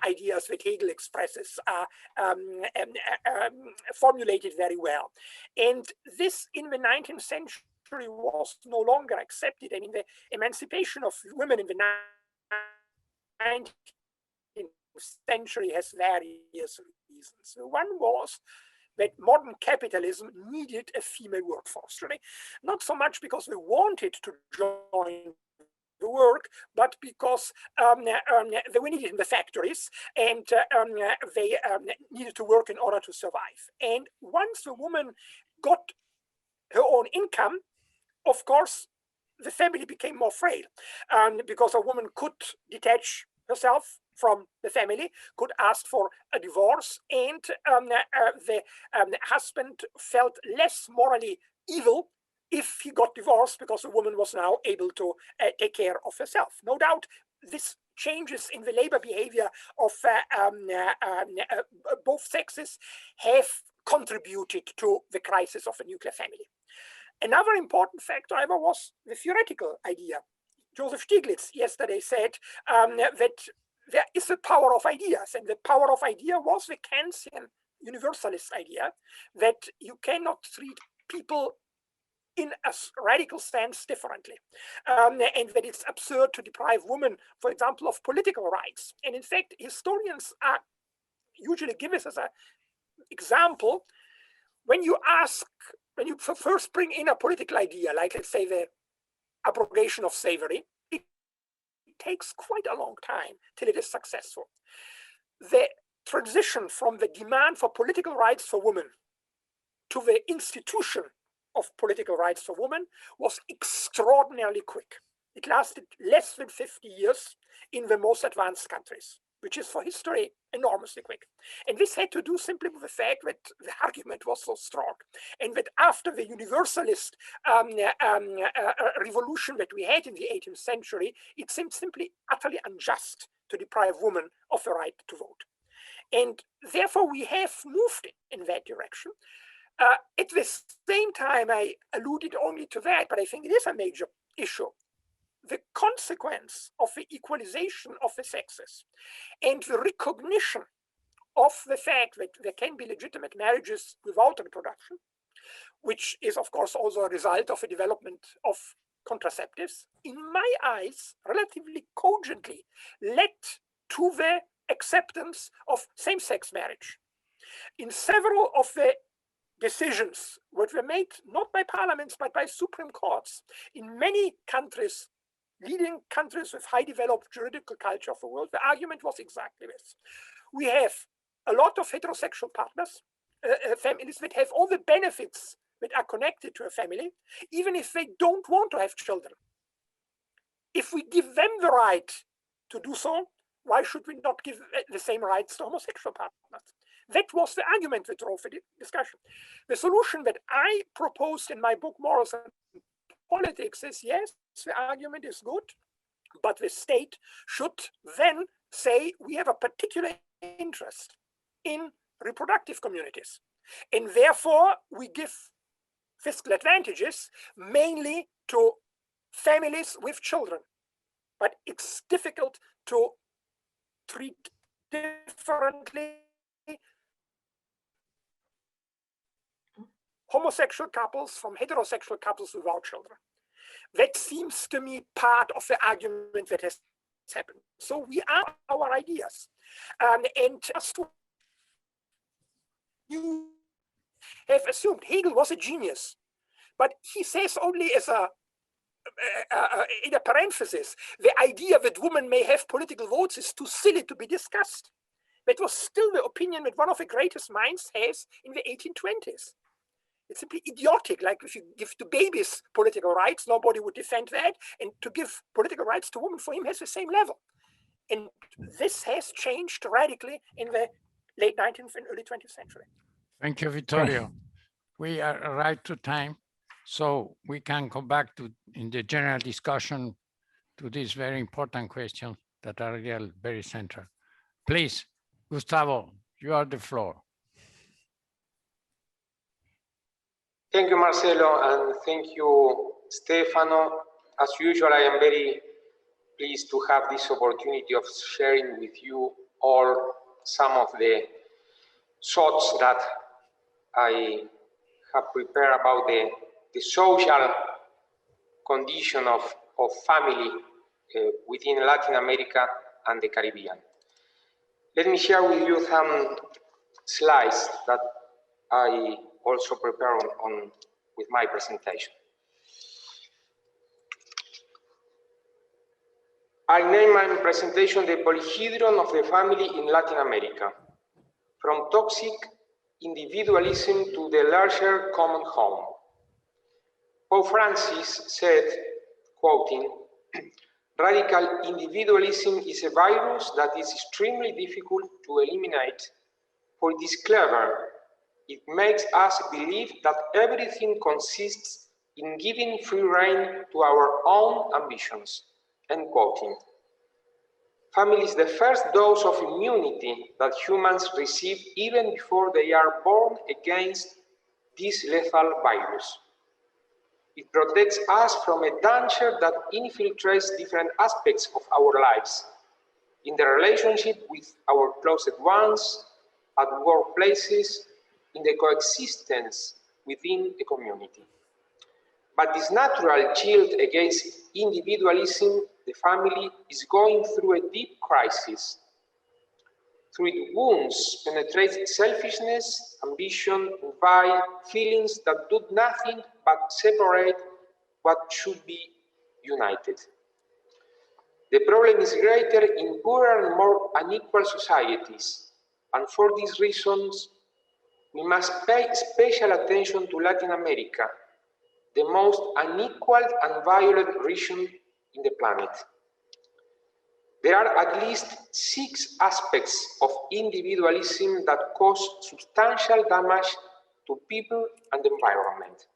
ideas that Hegel expresses are formulated very well. And this in the 19th century was no longer accepted. I mean, the emancipation of women in the 19th century has various reasons. One was that modern capitalism needed a female workforce, really. Not so much because they wanted to join the work, but because they were needed in the factories, and they needed to work in order to survive. And once the woman got her own income, of course, the family became more frail, because a woman could detach herself from the family, could ask for a divorce, and the husband felt less morally evil if he got divorced, because the woman was now able to take care of herself. No doubt, this changes in the labor behavior of both sexes have contributed to the crisis of the nuclear family. Another important factor, however, was the theoretical idea. Joseph Stiglitz yesterday said that there is a power of ideas, and the power of idea was the Kantian universalist idea that you cannot treat people in a radical sense differently, and that it's absurd to deprive women, for example, of political rights. And in fact, historians are usually give us as an example, when you first bring in a political idea, like let's say the abrogation of slavery, it takes quite a long time till it is successful. The transition from the demand for political rights for women to the institution of political rights for women was extraordinarily quick. It lasted less than 50 years in the most advanced countries, which is for history enormously quick. And this had to do simply with the fact that the argument was so strong, and that after the universalist revolution that we had in the 18th century, it seemed simply utterly unjust to deprive women of the right to vote. And therefore, we have moved in that direction. At the same time, I alluded only to that, but I think it is a major issue. The consequence of the equalization of the sexes and the recognition of the fact that there can be legitimate marriages without reproduction, which is, of course, also a result of the development of contraceptives, in my eyes, relatively cogently led to the acceptance of same-sex marriage. In several of the decisions which were made not by parliaments but by Supreme Courts in many countries, leading countries with high developed juridical culture of the world, the argument was exactly this. We have a lot of heterosexual partners, families that have all the benefits that are connected to a family, even if they don't want to have children. If we give them the right to do so, why should we not give the same rights to homosexual partners? That was the argument that drove the discussion. The solution that I proposed in my book, Morals and Politics, is yes, the argument is good, but the state should then say we have a particular interest in reproductive communities. And therefore, we give fiscal advantages mainly to families with children. But it's difficult to treat differently homosexual couples from heterosexual couples without children. That seems to me part of the argument that has happened. So we are our ideas. And just you have assumed Hegel was a genius, but he says only as a in a parenthesis, the idea that women may have political votes is too silly to be discussed. That was still the opinion that one of the greatest minds has in the 1820s. It's simply idiotic. Like if you give to babies political rights, nobody would defend that. And to give political rights to women for him has the same level. And this has changed radically in the late 19th and early 20th century. Thank you, Vittorio. We are right to time, so we can come back to in the general discussion to these very important questions that are real, very central. Please, Gustavo, you are the floor. Thank you, Marcelo, and thank you, Stefano. As usual, I am very pleased to have this opportunity of sharing with you all some of the thoughts that I have prepared about the social condition of family within Latin America and the Caribbean. Let me share with you some slides that I also prepared with my presentation. I name my presentation the Polyhedron of the family in Latin America, from toxic individualism to the larger common home. Pope Francis said, quoting, "Radical individualism is a virus that is extremely difficult to eliminate, for it is clever. It makes us believe that everything consists in giving free rein to our own ambitions." End quoting. Family is the first dose of immunity that humans receive even before they are born against this lethal virus. It protects us from a danger that infiltrates different aspects of our lives, in the relationship with our closest ones, at workplaces, in the coexistence within a community. But this natural shield against individualism, the family is going through a deep crisis. Through its wounds penetrate selfishness, ambition, and vile feelings that do nothing but separate what should be united. The problem is greater in poorer and more unequal societies, and for these reasons, we must pay special attention to Latin America, the most unequal and violent region in the planet. There are at least 6 aspects of individualism that cause substantial damage to people and the environment.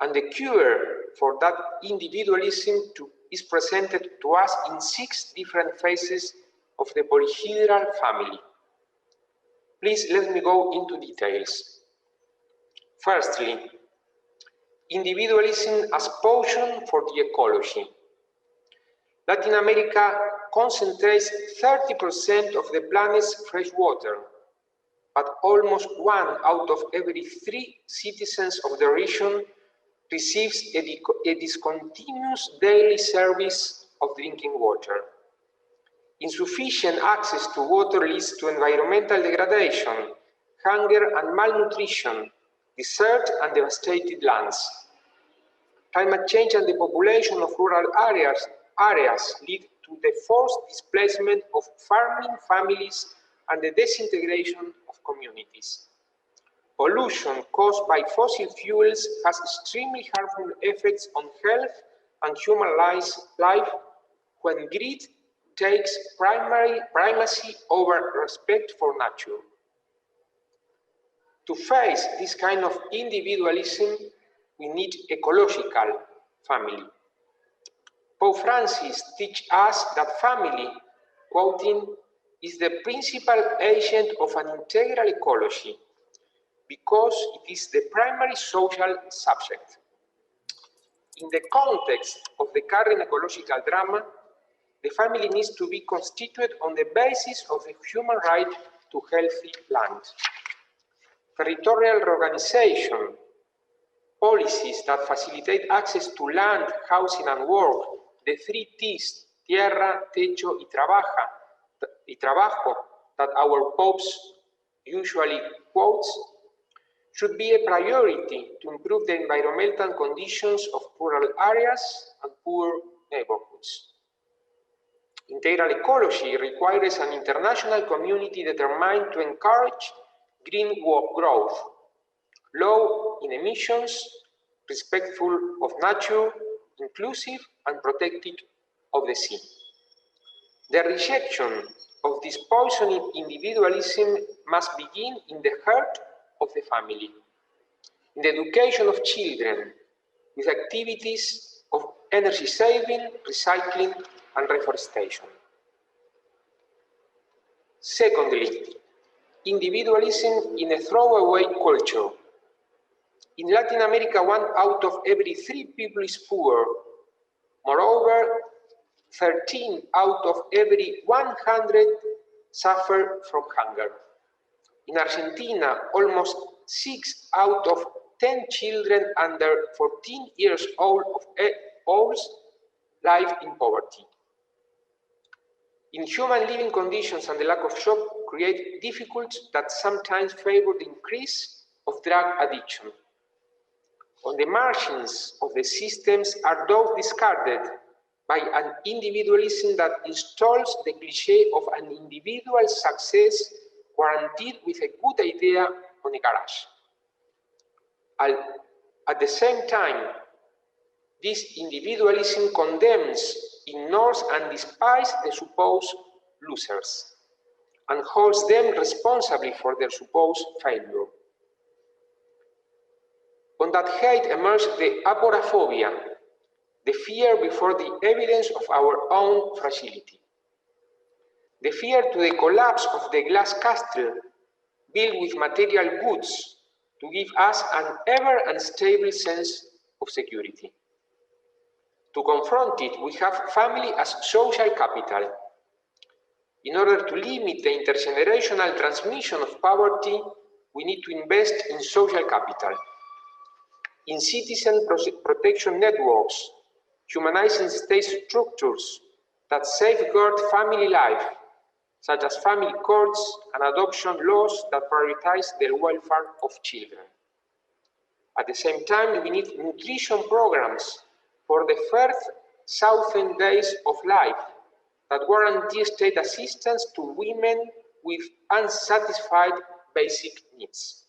And the cure for that individualism is presented to us in 6 different phases of the polyhedral family. Please let me go into details. Firstly, individualism as potion for the ecology. Latin America concentrates 30% of the planet's fresh water, but almost 1 out of every 3 citizens of the region receives a discontinuous daily service of drinking water. Insufficient access to water leads to environmental degradation, hunger and malnutrition, desert and devastated lands. Climate change and the population of rural areas lead to the forced displacement of farming families and the disintegration of communities. Pollution caused by fossil fuels has extremely harmful effects on health and human life when greed takes primacy over respect for nature. To face this kind of individualism, we need ecological family. Pope Francis teaches us that family, quoting, is the principal agent of an integral ecology because it is the primary social subject. In the context of the current ecological drama, the family needs to be constituted on the basis of the human right to healthy land. Territorial reorganization, policies that facilitate access to land, housing and work, the 3 T's, tierra, techo y trabajo, that our popes usually quotes, should be a priority to improve the environmental conditions of rural areas and poor neighborhoods. Integral ecology requires an international community determined to encourage green growth, low in emissions, respectful of nature, inclusive and protective of the sea. The rejection of this poisoning individualism must begin in the heart of the family, in the education of children, with activities of energy saving, recycling, and reforestation. Secondly, individualism in a throwaway culture. In Latin America, 1 out of every 3 people is poor. Moreover, 13 out of every 100 suffer from hunger. In Argentina, almost 6 out of 10 children under 14 years old live in poverty. Inhuman living conditions and the lack of job create difficulties that sometimes favor the increase of drug addiction. On the margins of the systems are those discarded by an individualism that installs the cliché of an individual success guaranteed with a good idea on a garage. At the same time, this individualism condemns, ignores, and despises the supposed losers and holds them responsible for their supposed failure. On that hate emerged the agoraphobia, the fear before the evidence of our own fragility. The fear to the collapse of the glass castle built with material goods to give us an ever unstable sense of security. To confront it, we have family as social capital. In order to limit the intergenerational transmission of poverty, we need to invest in social capital, in citizen protection networks, humanizing state structures that safeguard family life, such as family courts and adoption laws that prioritize the welfare of children. At the same time, we need nutrition programs for the first 1,000 days of life that guarantee state assistance to women with unsatisfied basic needs.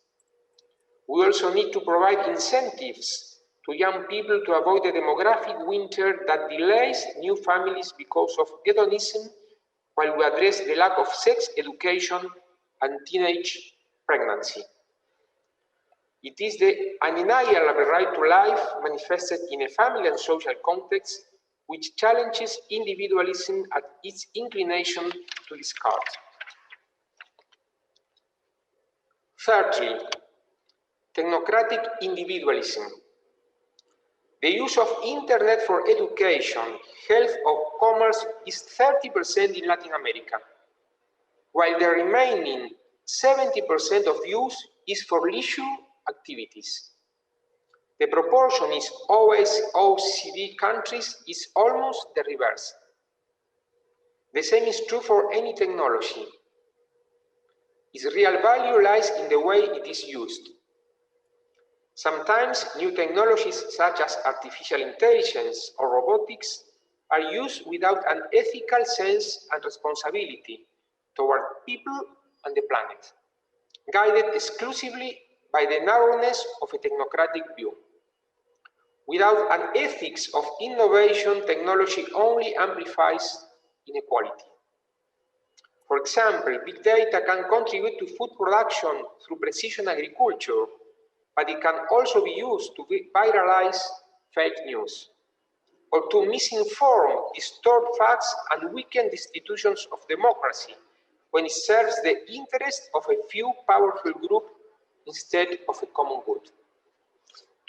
We also need to provide incentives to young people to avoid the demographic winter that delays new families because of hedonism, while we address the lack of sex education and teenage pregnancy. It is the undeniable right to life manifested in a family and social context which challenges individualism at its inclination to discard. Thirdly, technocratic individualism. The use of internet for education, health, or commerce is 30% in Latin America, while the remaining 70% of use is for leisure activities. The proportion in OECD countries is almost the reverse. The same is true for any technology. Its real value lies in the way it is used. Sometimes new technologies such as artificial intelligence or robotics are used without an ethical sense and responsibility toward people and the planet, guided exclusively by the narrowness of a technocratic view. Without an ethics of innovation, technology only amplifies inequality. For example, big data can contribute to food production through precision agriculture, but it can also be used to viralize fake news, or to misinform, distort facts, and weaken the institutions of democracy when it serves the interest of a few powerful groups instead of a common good.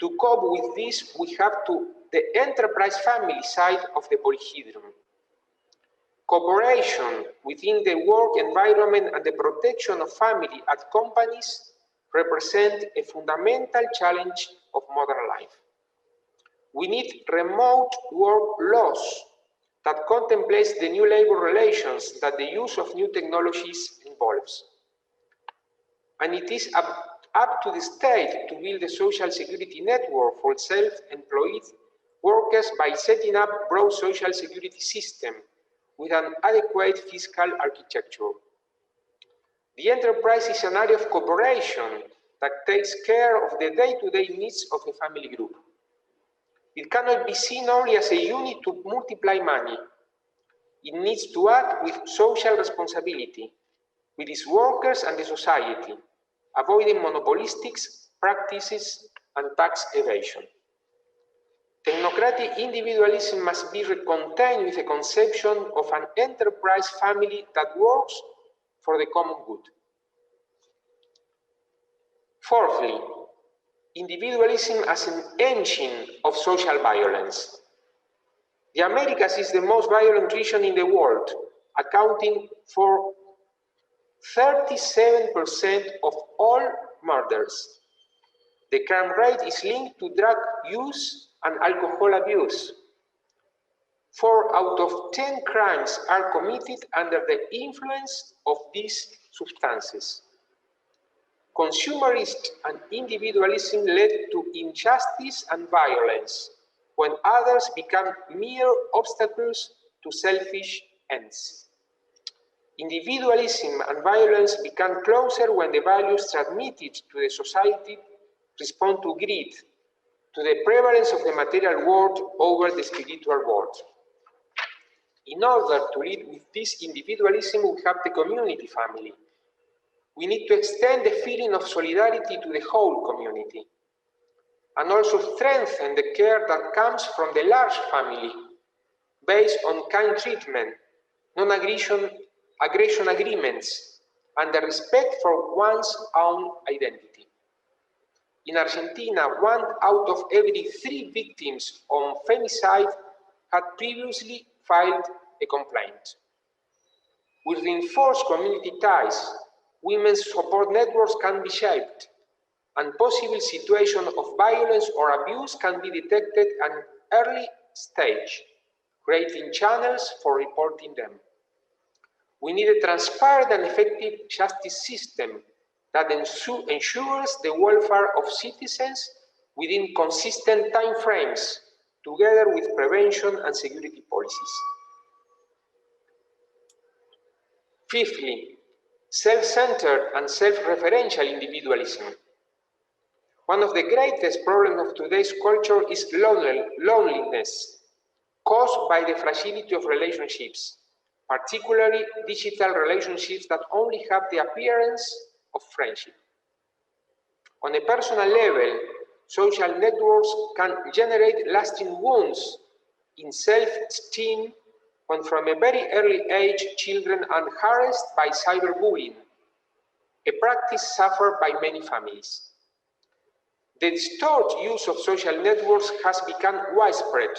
To cope with this, we have to the enterprise family side of the polyhedron. Cooperation within the work environment and the protection of family at companies represent a fundamental challenge of modern life. We need remote work laws that contemplate the new labor relations that the use of new technologies involves. And it is up to the state to build a social security network for self-employed workers by setting up a broad social security system with an adequate fiscal architecture. The enterprise is an area of cooperation that takes care of the day-to-day needs of a family group. It cannot be seen only as a unit to multiply money. It needs to act with social responsibility, with its workers and the society, avoiding monopolistic practices and tax evasion. Technocratic individualism must be recontained with a conception of an enterprise family that works for the common good. Fourthly, individualism as an engine of social violence. The Americas is the most violent region in the world, accounting for 37% of all murders. The crime rate is linked to drug use and alcohol abuse. 4 out of 10 crimes are committed under the influence of these substances. Consumerism and individualism led to injustice and violence when others become mere obstacles to selfish ends. Individualism and violence become closer when the values transmitted to the society respond to greed, to the prevalence of the material world over the spiritual world. In order to lead with this individualism, we have the community family. We need to extend the feeling of solidarity to the whole community, and also strengthen the care that comes from the large family, based on kind treatment, non-aggression agreements, and the respect for one's own identity. In Argentina, 1 out of every 3 victims of femicide had previously filed a complaint. With reinforced community ties, women's support networks can be shaped, and possible situations of violence or abuse can be detected at an early stage, creating channels for reporting them. We need a transparent and effective justice system that ensures the welfare of citizens within consistent time frames, together with prevention and security policies. Fifthly, self-centered and self-referential individualism. One of the greatest problems of today's culture is loneliness, caused by the fragility of relationships, particularly digital relationships that only have the appearance of friendship. On a personal level, social networks can generate lasting wounds in self-esteem when from a very early age children are harassed by cyberbullying, a practice suffered by many families. The distorted use of social networks has become widespread,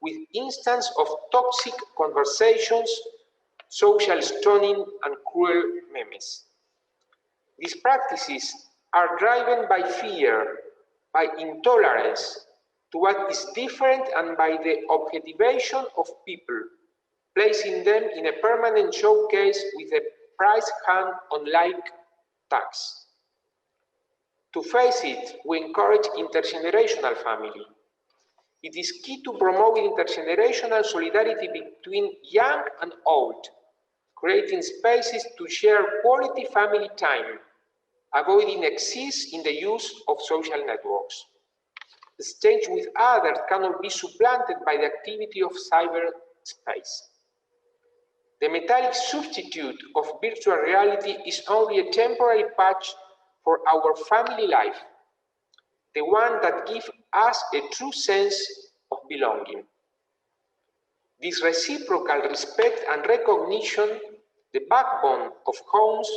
with instances of toxic conversations, social stoning, and cruel memes. These practices are driven by fear, by intolerance to what is different, and by the objectivation of people, placing them in a permanent showcase with a price hand on like tags. To face it, we encourage intergenerational family. It is key to promote intergenerational solidarity between young and old, creating spaces to share quality family time, avoiding excess in the use of social networks. The stage with others cannot be supplanted by the activity of cyberspace. The metallic substitute of virtual reality is only a temporary patch for our family life, the one that gives us a true sense of belonging. This reciprocal respect and recognition, the backbone of homes,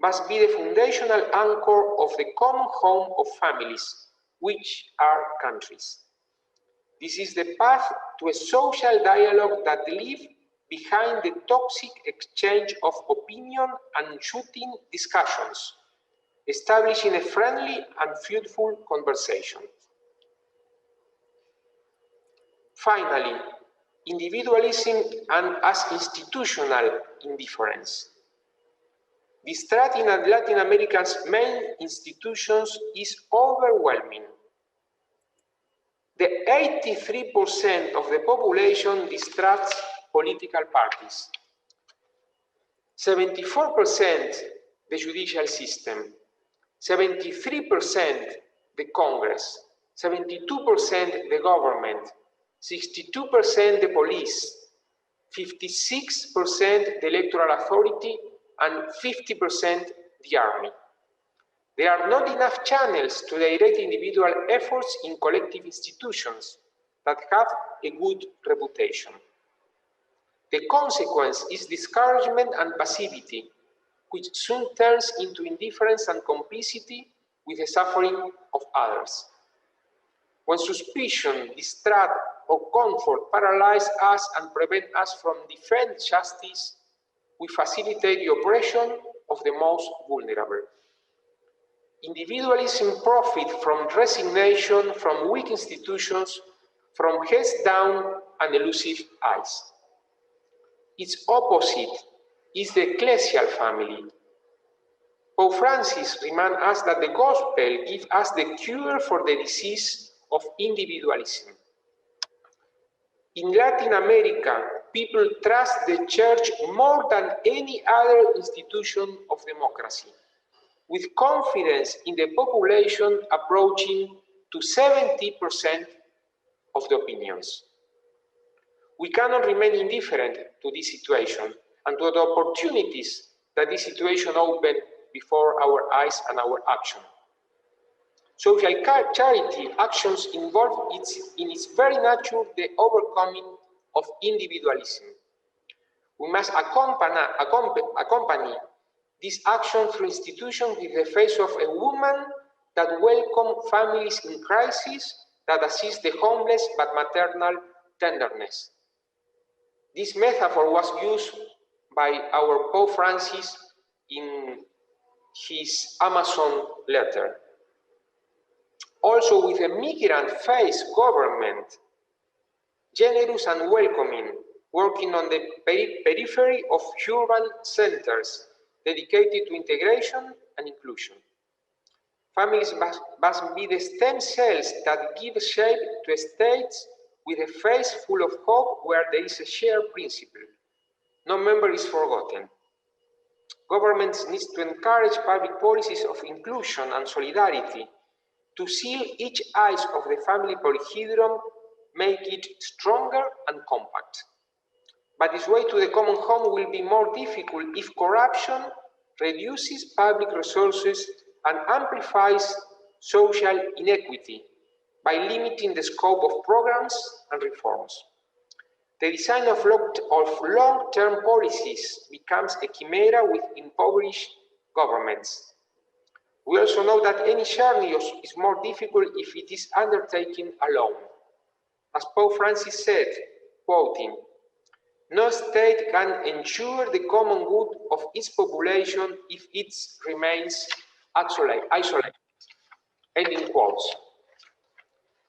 must be the foundational anchor of the common home of families, which are countries. This is the path to a social dialogue that leaves behind the toxic exchange of opinion and shooting discussions, establishing a friendly and fruitful conversation. Finally, individualism and as institutional indifference. The threat in Latin America's main institutions is overwhelming. The 83% of the population distrusts political parties, 74% the judicial system, 73% the Congress, 72% the government, 62% the police, 56% the electoral authority, and 50% the army. There are not enough channels to direct individual efforts in collective institutions that have a good reputation. The consequence is discouragement and passivity, which soon turns into indifference and complicity with the suffering of others. When suspicion, distrust, or comfort paralyze us and prevent us from defending justice, we facilitate the oppression of the most vulnerable. Individualism profits from resignation, from weak institutions, from heads down and elusive eyes. Its opposite is the ecclesial family. Pope Francis reminds us that the gospel gives us the cure for the disease of individualism. In Latin America, people trust the church more than any other institution of democracy, with confidence in the population approaching to 70% of the opinions. We cannot remain indifferent to this situation and to the opportunities that this situation opens before our eyes and our action. Social charity actions involve in its very nature the overcoming of individualism. We must accompany this action through institutions with the face of a woman that welcome families in crisis, that assist the homeless but maternal tenderness. This metaphor was used by our Pope Francis in his Amazon letter. Also with a migrant-faced government, generous and welcoming, working on the periphery of urban centers, dedicated to integration and inclusion. Families must be the stem cells that give shape to states with a face full of hope where there is a shared principle. No member is forgotten. Governments need to encourage public policies of inclusion and solidarity to seal each edge of the family polyhedron, make it stronger and compact. But this way to the common home will be more difficult if corruption reduces public resources and amplifies social inequity by limiting the scope of programs and reforms. The design of long-term policies becomes a chimera with impoverished governments. We also know that any journey is more difficult if it is undertaken alone. As Pope Francis said, quoting, "No state can ensure the common good of its population if it remains isolated." Ending quotes.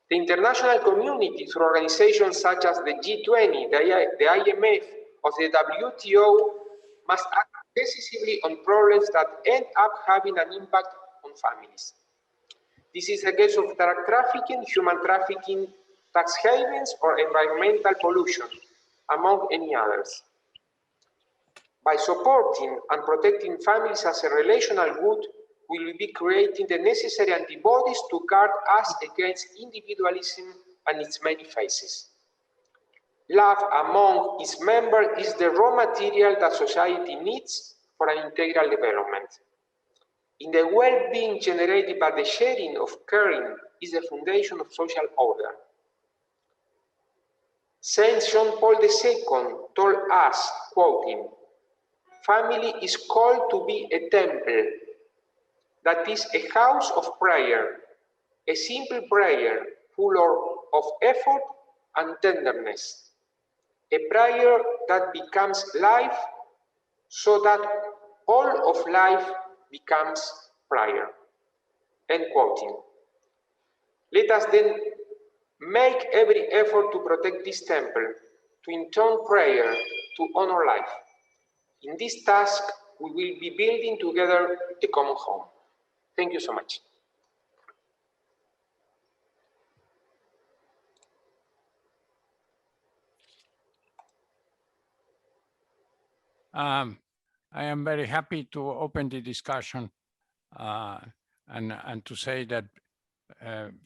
The international community, through organizations such as the G20, the IMF, or the WTO, must act decisively on problems that end up having an impact on families. This is the case of drug trafficking, human trafficking, tax havens, or environmental pollution, among any others. By supporting and protecting families as a relational good, we will be creating the necessary antibodies to guard us against individualism and its many faces. Love among its members is the raw material that society needs for an integral development. In the well-being generated by the sharing of caring is the foundation of social order. Saint John Paul II told us, quoting, "Family is called to be a temple, that is a house of prayer, a simple prayer full of effort and tenderness, a prayer that becomes life so that all of life becomes prayer." End quoting. Let us then make every effort to protect this temple, to intone prayer, to honor life. In this task, we will be building together a common home. Thank you so much. I am very happy to open the discussion and to say that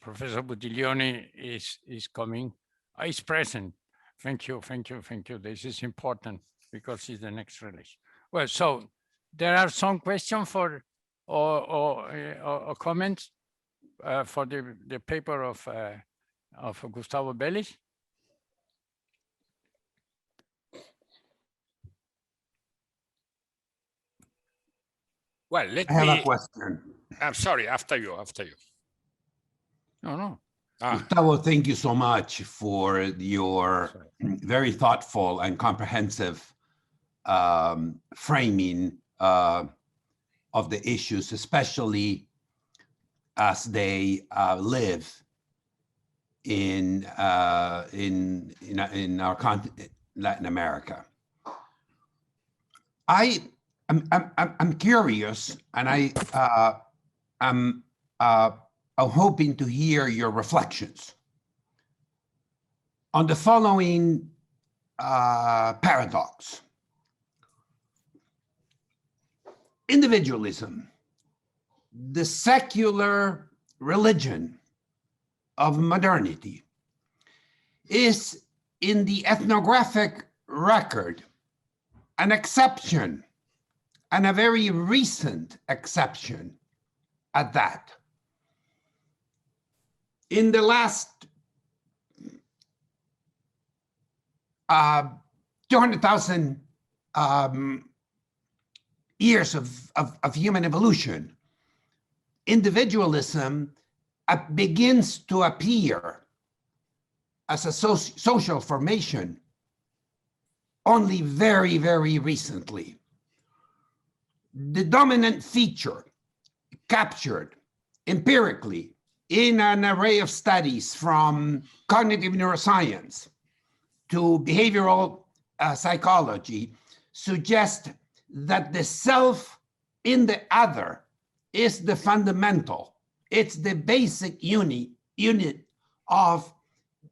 Professor Buttiglione is coming, is present, Thank you, thank you, thank you. This is important because it's the next relation. Well, so there are some questions for or comments for the paper of Gustavo Beliz. Well, let I have me. a question. I'm sorry. After you. No, no. Gustavo, thank you so much for your very thoughtful and comprehensive framing of the issues, especially as they live in our continent, Latin America. I'm curious, and I'm hoping to hear your reflections on the following paradox. Individualism, the secular religion of modernity, is in the ethnographic record an exception, and a very recent exception at that. In the last 200,000 years of human evolution, individualism begins to appear as a social formation only very, very recently. The dominant feature captured empirically in an array of studies from cognitive neuroscience to behavioral psychology suggests that the self in the other is the fundamental. It's the basic unit of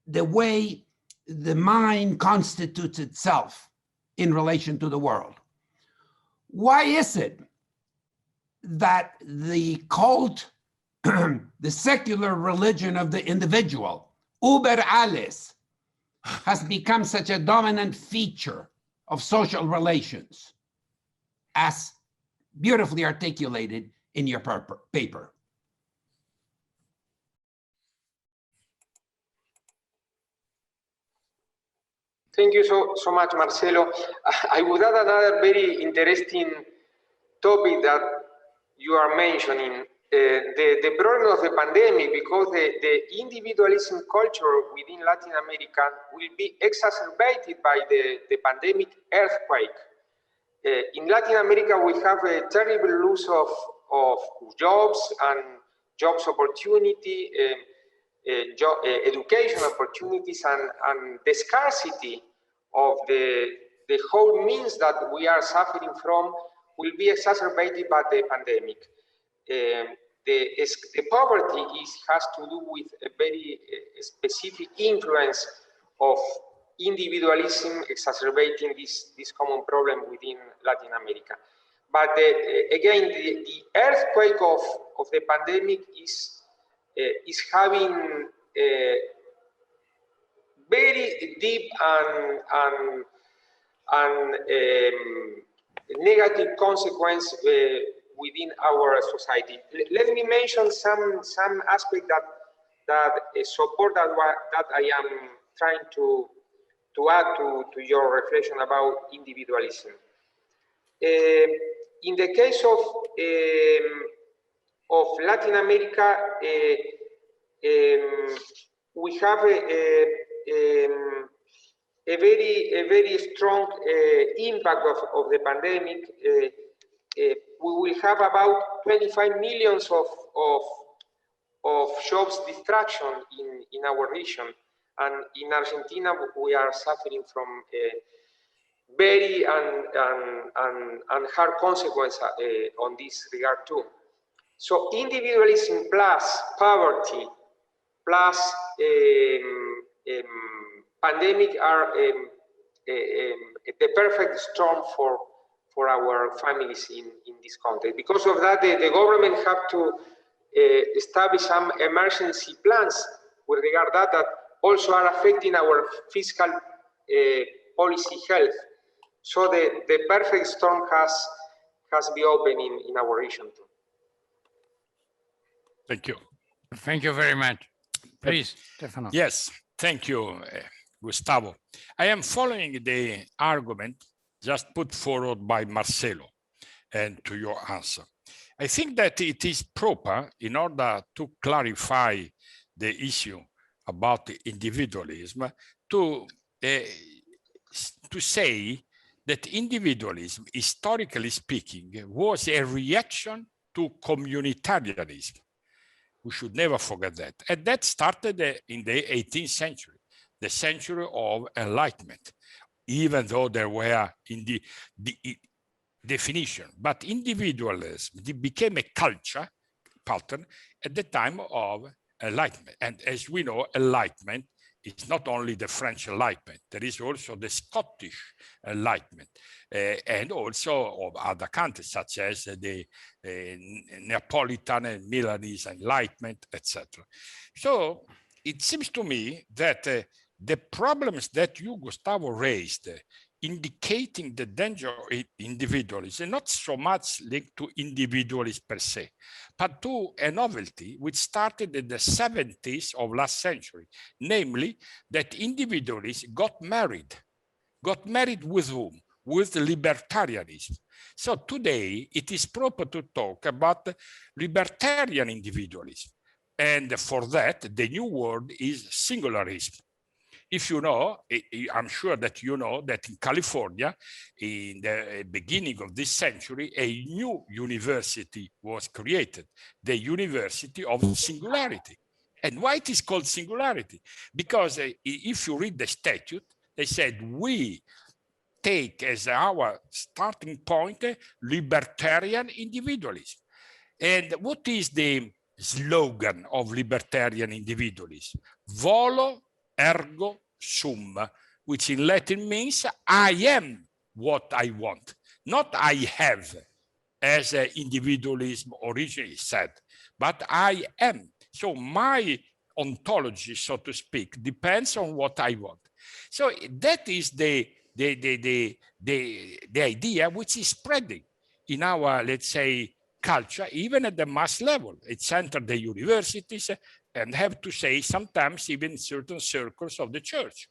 the way the mind constitutes itself in relation to the world. Why is it that the cult, the secular religion of the individual, Uber alles, has become such a dominant feature of social relations, as beautifully articulated in your paper? Thank you so much, Marcelo. I would add another very interesting topic that you are mentioning, the problem of the pandemic, because the individualism culture within Latin America will be exacerbated by the pandemic earthquake. In Latin America, we have a terrible loss of jobs and jobs opportunity, education opportunities, and the scarcity of the whole means that we are suffering from will be exacerbated by the pandemic. The poverty has to do with a very specific influence of individualism exacerbating this common problem within Latin America. But again, the earthquake of the pandemic is having very deep and negative consequence within our society. Let me mention some aspect that support that I am trying to add to your reflection about individualism. In the case of Latin America, we have a very strong impact of the pandemic. We will have about 25 millions of jobs destruction in our region, and in Argentina we are suffering from very and hard consequence on this regard too. So individualism plus poverty plus pandemic are the perfect storm for our families in this context. Because of that, the government have to establish some emergency plans with regard that also are affecting our fiscal policy health. So the perfect storm has been opened in our region too. Thank you. Thank you very much. Please, Stefano. Yes, thank you, Gustavo. I am following the argument just put forward by Marcelo and to your answer. I think that it is proper in order to clarify the issue about the individualism to say that individualism, historically speaking, was a reaction to communitarianism. We should never forget that. And that started in the 18th century, the century of enlightenment, even though there were in the definition, but individualism became a culture pattern at the time of enlightenment. And as we know, enlightenment is not only the French enlightenment, there is also the Scottish enlightenment, and also of other countries such as the Neapolitan and Milanese enlightenment, etc. So it seems to me that the problems that you, Gustavo, raised, indicating the danger of individualism, not so much linked to individualism per se, but to a novelty which started in the 70s of last century, namely that individualists got married. Got married with whom? With libertarianism. So today it is proper to talk about libertarian individualism. And for that, the new word is singularism. If you know, I'm sure that you know that in California, in the beginning of this century, a new university was created, the University of Singularity. And why it is called Singularity? Because if you read the statute, they said, we take as our starting point libertarian individualism. And what is the slogan of libertarian individualism? Volo ergo sum, which in Latin means I am what I want, not I have, as individualism originally said, but I am. So my ontology, so to speak, depends on what I want. So that is the idea which is spreading in our, let's say, culture, even at the mass level. It's entered the universities and have to say sometimes even certain circles of the church,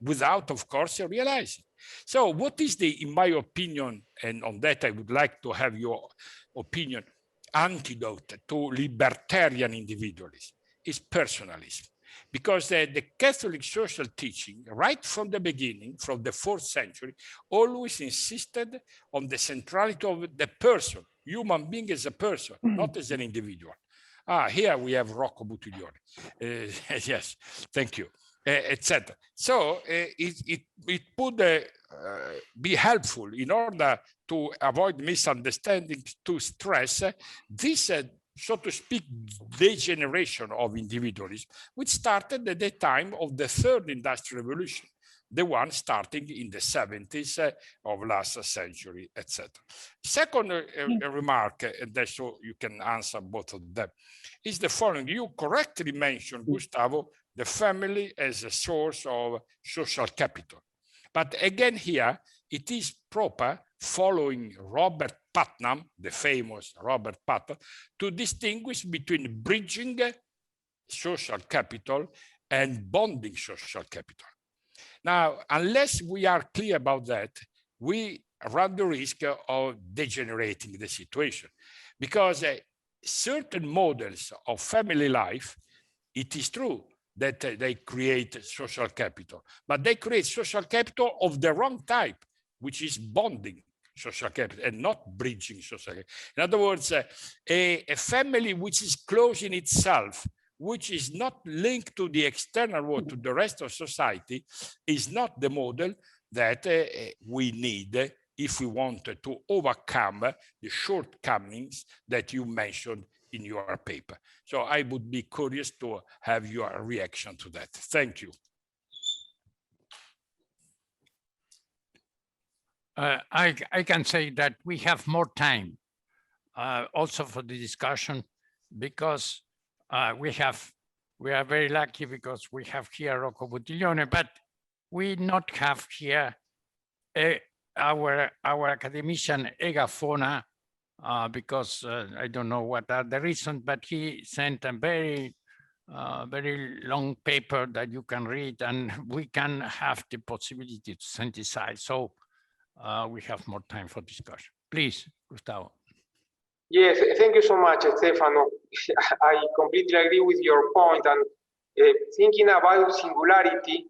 without, of course, realizing. So what is the, in my opinion, and on that I would like to have your opinion, antidote to libertarian individualism is personalism. Because the Catholic social teaching, right from the beginning, from the 4th century, always insisted on the centrality of the person, human being as a person, not as an individual. Here we have Rocco Buttiglione. Yes, thank you, etc. So it would be helpful in order to avoid misunderstandings to stress this, so to speak, degeneration of individualism, which started at the time of the 3rd Industrial Revolution, the one starting in the 70s of last century, etc. Second remark, and that's so you can answer both of them, is the following. You correctly mentioned, Gustavo, the family as a source of social capital. But again here, it is proper, following Robert Putnam, the famous Robert Putnam, to distinguish between bridging social capital and bonding social capital. Now, unless we are clear about that, we run the risk of degenerating the situation, because certain models of family life, it is true that they create social capital, but they create social capital of the wrong type, which is bonding social capital and not bridging social capital. In other words, a family which is closed in itself, which is not linked to the external world, to the rest of society, is not the model that we need if we want to overcome the shortcomings that you mentioned in your paper. So I would be curious to have your reaction to that. Thank you. I can say that we have more time also for the discussion, because we are very lucky because we have here Rocco Buttiglione, but we not have here our academician Egafona, because I don't know what are the reasons, but he sent a very long paper that you can read, and we can have the possibility to synthesize. So we have more time for discussion. Please, Gustavo. Yes, thank you so much, Stefano. I completely agree with your point. And thinking about singularity,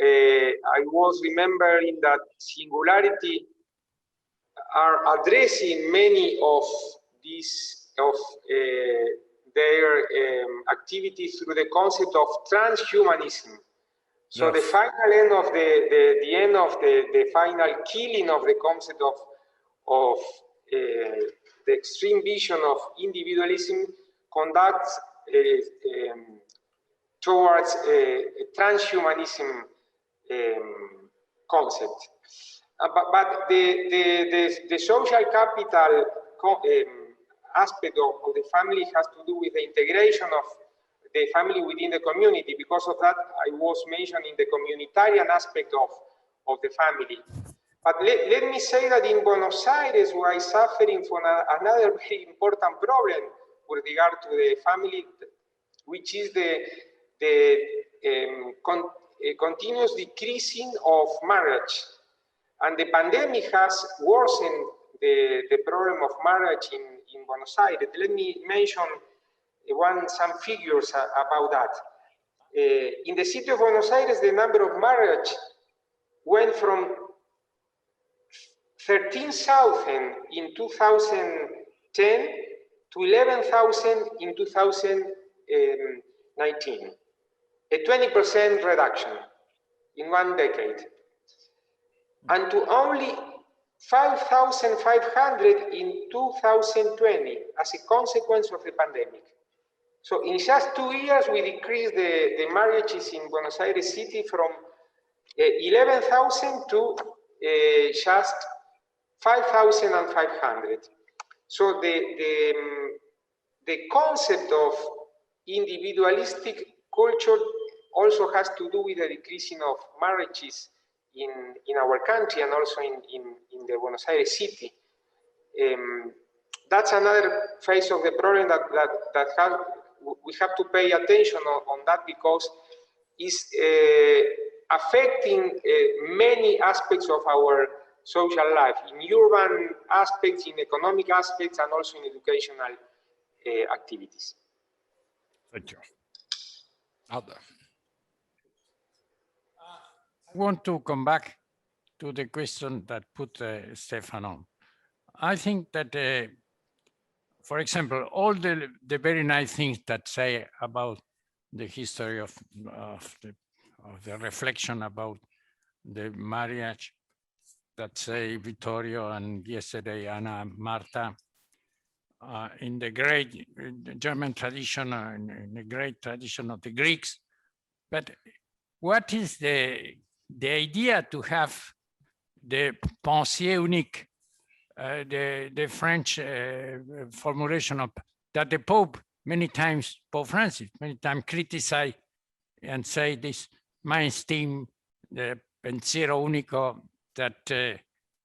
I was remembering that singularity are addressing many of these their activities through the concept of transhumanism. So yes. The final end of the end of the final killing of the concept of the extreme vision of individualism conducts towards a transhumanism concept. But the social capital aspect of the family has to do with the integration of the family within the community. Because of that, I was mentioning the communitarian aspect of the family. But let me say that in Buenos Aires, we are suffering from another very important problem with regard to the family, which is the continuous decreasing of marriage. And the pandemic has worsened the problem of marriage in Buenos Aires. Let me mention some figures about that. In the city of Buenos Aires, the number of marriage went from 13,000 in 2010 to 11,000 in 2019. A 20% reduction in one decade. And to only 5,500 in 2020 as a consequence of the pandemic. So in just 2 years, we decreased the marriages in Buenos Aires city from 11,000 to just 5,500. So the concept of individualistic culture also has to do with the decreasing of marriages in our country and also in the Buenos Aires city. That's another phase of the problem that we have to pay attention on that, because it's affecting many aspects of our social life, in urban aspects, in economic aspects, and also in educational activities. Thank you. I want to come back to the question that put Stefano. I think that, for example, all the very nice things that say about the history of the reflection about the marriage that say Vittorio and yesterday Anna and Marta, in the great German tradition, in the great tradition of the Greeks. But what is the idea to have the pensée unique, the French formulation of that the Pope many times, Pope Francis, many times criticize and say this mainstream, the pensiero unico, that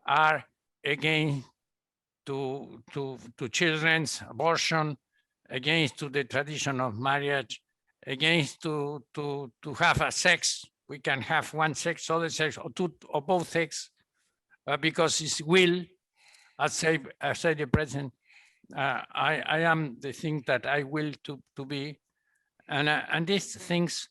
are against to children's abortion, against to the tradition of marriage, against to have a sex. We can have one sex, other sex, or two or both sex, because it's will. I say the President, I am the thing that I will to be, and these things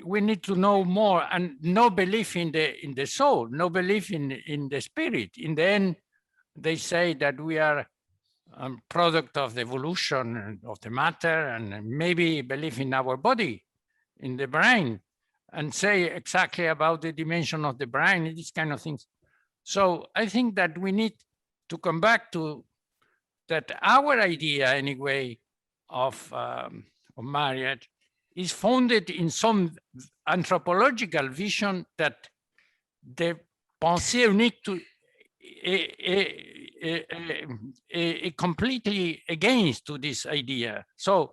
we need to know more, and no belief in the soul, no belief in the spirit. In the end, they say that we are a product of the evolution of the matter, and maybe believe in our body, in the brain, and say exactly about the dimension of the brain, these kind of things. So I think that we need to come back to that our idea, anyway, of marriage is founded in some anthropological vision that the pensée unique to completely against to this idea. So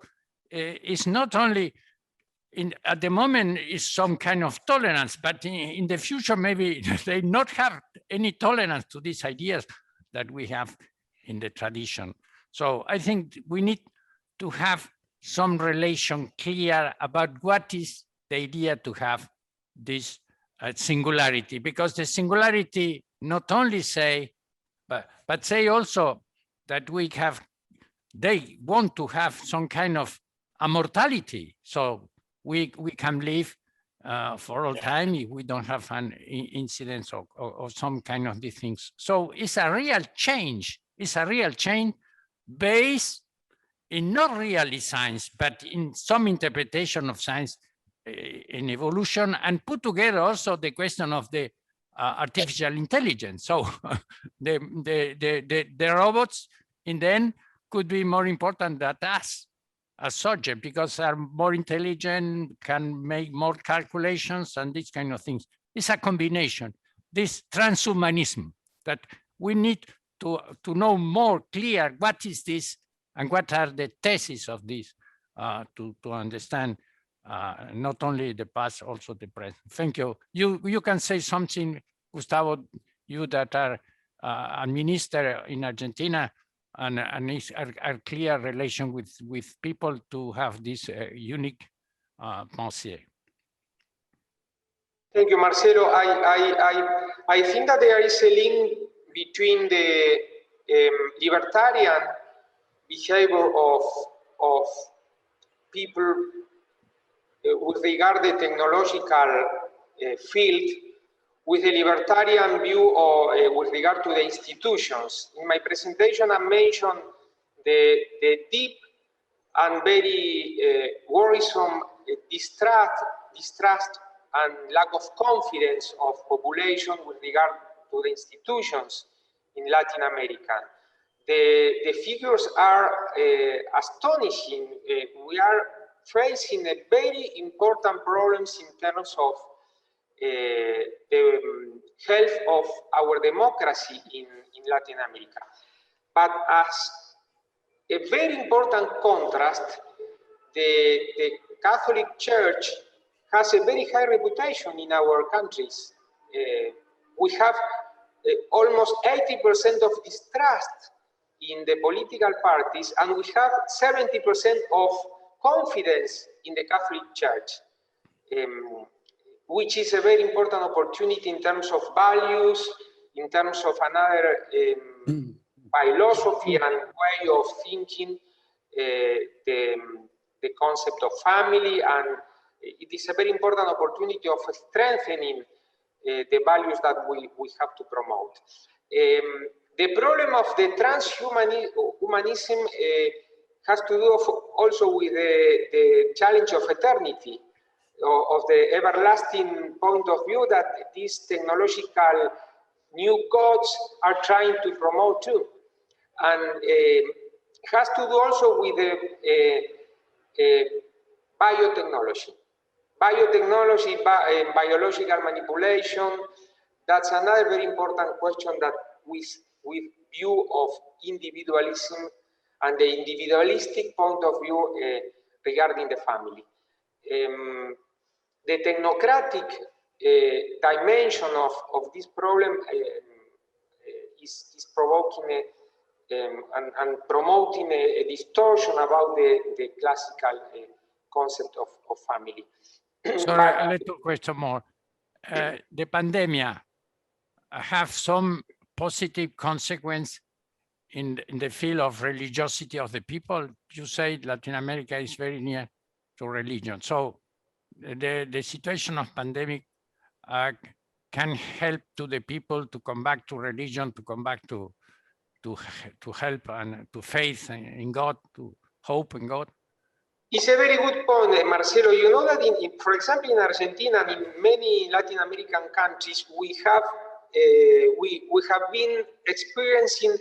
it's not only at the moment is some kind of tolerance, but in the future, maybe they not have any tolerance to these ideas that we have in the tradition. So I think we need to have some relation clear about what is the idea to have this singularity, because the singularity not only say, but say also that they want to have some kind of immortality. So we can live for all time if we don't have an incidence or some kind of these things. So it's a real change. It's a real change based in not really science, but in some interpretation of science in evolution, and put together also the question of the artificial intelligence. So the robots in the end could be more important than us as subject, because they are more intelligent, can make more calculations and these kind of things. It's a combination, this transhumanism, that we need to know more clear what is this and what are the theses of this to understand not only the past, also the present. Thank you. You can say something, Gustavo, you that are a minister in Argentina, and is a clear relation with people to have this unique pensée. Thank you, Marcelo. I think that there is a link between the libertarian behavior of people with regard to the technological field with the libertarian view with regard to the institutions. In my presentation, I mentioned the deep and very worrisome distrust and lack of confidence of population with regard to the institutions in Latin America. The figures are astonishing. We are facing a very important problems in terms of the health of our democracy in Latin America. But as a very important contrast, the Catholic Church has a very high reputation in our countries. We have almost 80% of distrust in the political parties, and we have 70% of confidence in the Catholic Church, which is a very important opportunity in terms of values, in terms of another philosophy and way of thinking the concept of family, and it is a very important opportunity of strengthening the values that we have to promote. The problem of the transhumanism has to do also with the challenge of eternity, of the everlasting point of view that these technological new gods are trying to promote too. And has to do also with the biotechnology. Biotechnology, biological manipulation, that's another very important question that with view of individualism and the individualistic point of view regarding the family. The technocratic dimension of this problem is provoking and promoting a distortion about the classical concept of family. Sorry, a little question more. The pandemic have some positive consequence in the field of religiosity of the people. You say Latin America is very near to religion. So the situation of pandemic can help to the people to come back to religion, to come back to help and to faith in God, to hope in God. It's a very good point, Marcelo. You know that, for example, in Argentina and in many Latin American countries, we have been experiencing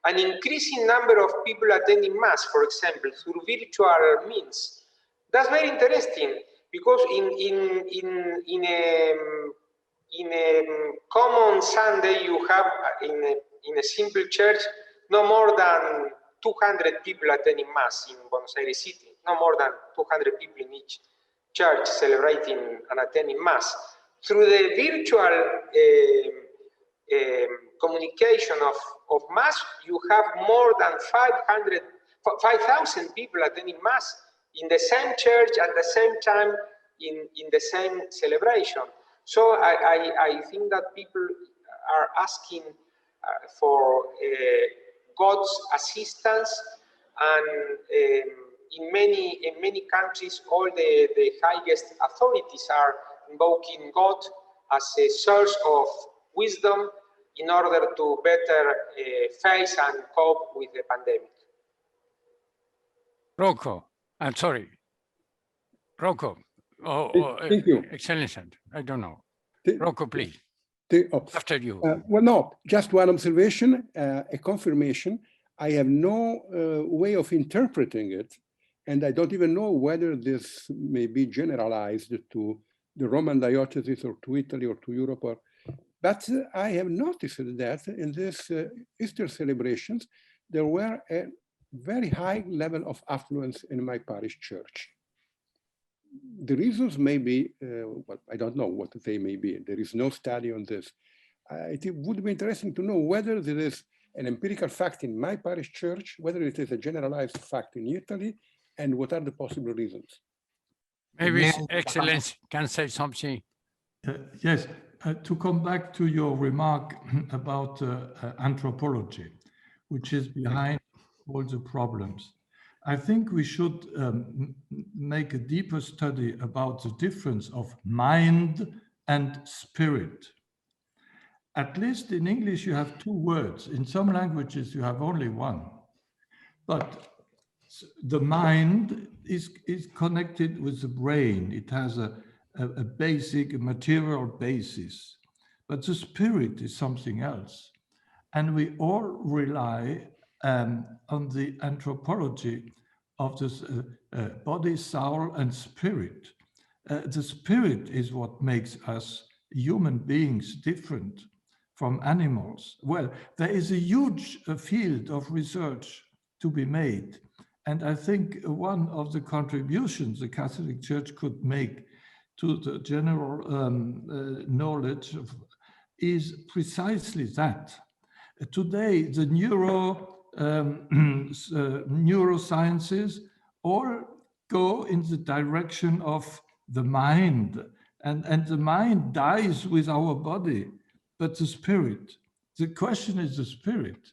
an increasing number of people attending Mass, for example, through virtual means. That's very interesting because in a common Sunday, you have in a simple church no more than 200 people attending Mass in Buenos Aires City, no more than 200 people in each church celebrating and attending Mass. Through the virtual communication of Mass, you have more than 5,000 people attending Mass in the same church at the same time in the same celebration. So I think that people are asking for God's assistance, and in many countries, all the highest authorities are invoking God as a source of wisdom in order to better face and cope with the pandemic. Rocco, I'm sorry. Rocco. Thank you. Excellency, I don't know. Rocco, please. After you. Well, no, just one observation, a confirmation. I have no way of interpreting it, and I don't even know whether this may be generalized to the Roman diocese or to Italy or to Europe. But I have noticed that in this Easter celebrations, there were a very high level of affluence in my parish church. The reasons may be, well, I don't know what they may be. There is no study on this. It would be interesting to know whether there is an empirical fact in my parish church, whether it is a generalized fact in Italy, and what are the possible reasons. Maybe His Excellency can say something. Yes, to come back to your remark about anthropology, which is behind all the problems. I think we should make a deeper study about the difference of mind and spirit. At least in English, you have two words. In some languages, you have only one. But the mind is connected with the brain. It has a basic material basis. But the spirit is something else. And we all rely on the anthropology of this body, soul, and spirit. The spirit is what makes us human beings different from animals. Well, there is a huge field of research to be made. And I think one of the contributions the Catholic Church could make to the general knowledge is precisely that. Today, the neurosciences all go in the direction of the mind, and the mind dies with our body, but the spirit, the question is the spirit.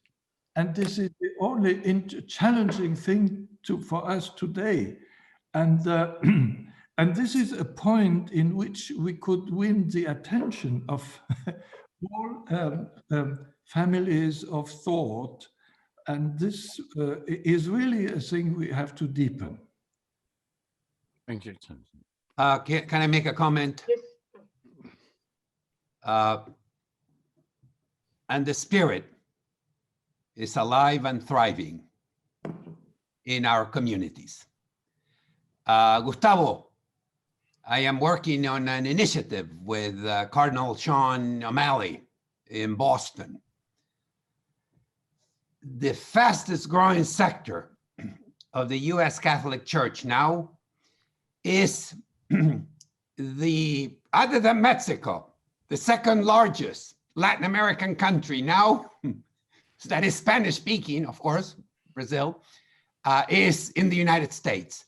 And this is the only challenging thing for us today. And, and this is a point in which we could win the attention of all families of thought. And this is really a thing we have to deepen. Thank you. Can I make a comment? Yes. And the spirit is alive and thriving in our communities. Gustavo, I am working on an initiative with Cardinal Sean O'Malley in Boston. The fastest growing sector of the US Catholic Church now is other than Mexico, the second largest Latin American country now, that is Spanish speaking, of course, Brazil, is in the United States.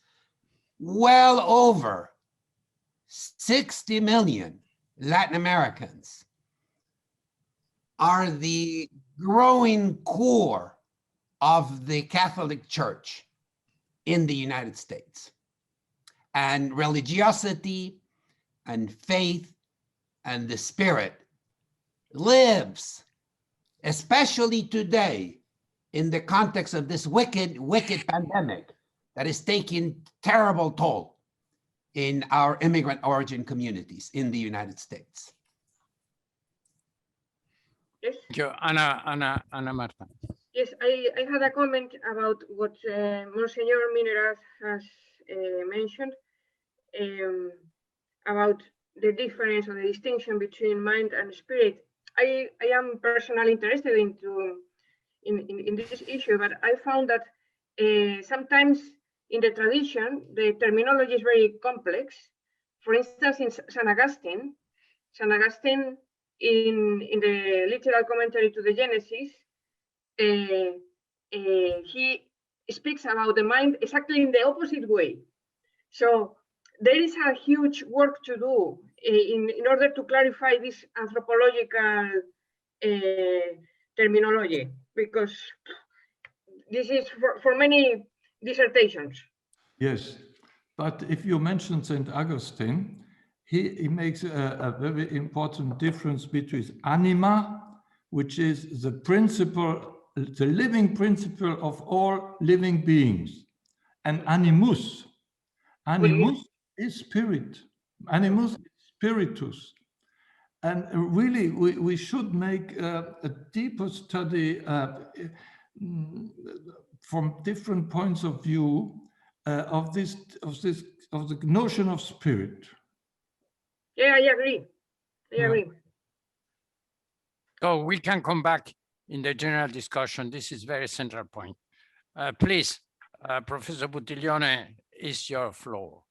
Well over 60 million Latin Americans are the growing core of the Catholic Church in the United States. And religiosity and faith and the spirit lives, especially today, in the context of this wicked pandemic that is taking terrible toll in our immigrant origin communities in the United States. Yes. Thank you. Ana Marta. Yes, I had a comment about what Monsignor Mineras has mentioned about the difference or the distinction between mind and spirit. I am personally interested in this issue, but I found that sometimes in the tradition, the terminology is very complex, For instance, in St. Augustine in the literal commentary to the Genesis, he speaks about the mind exactly in the opposite way. So there is a huge work to do in order to clarify this anthropological terminology, because this is for many dissertations. Yes, but if you mention St. Augustine, he makes a very important difference between anima, which is the principle, the living principle of all living beings, and animus. Animus is spirit. Animus is spiritus. And really, we should make a deeper study from different points of view of the notion of spirit. Yeah, I agree. I agree. So we can come back in the general discussion. This is very central point. Please, Professor Buttiglione, is your floor.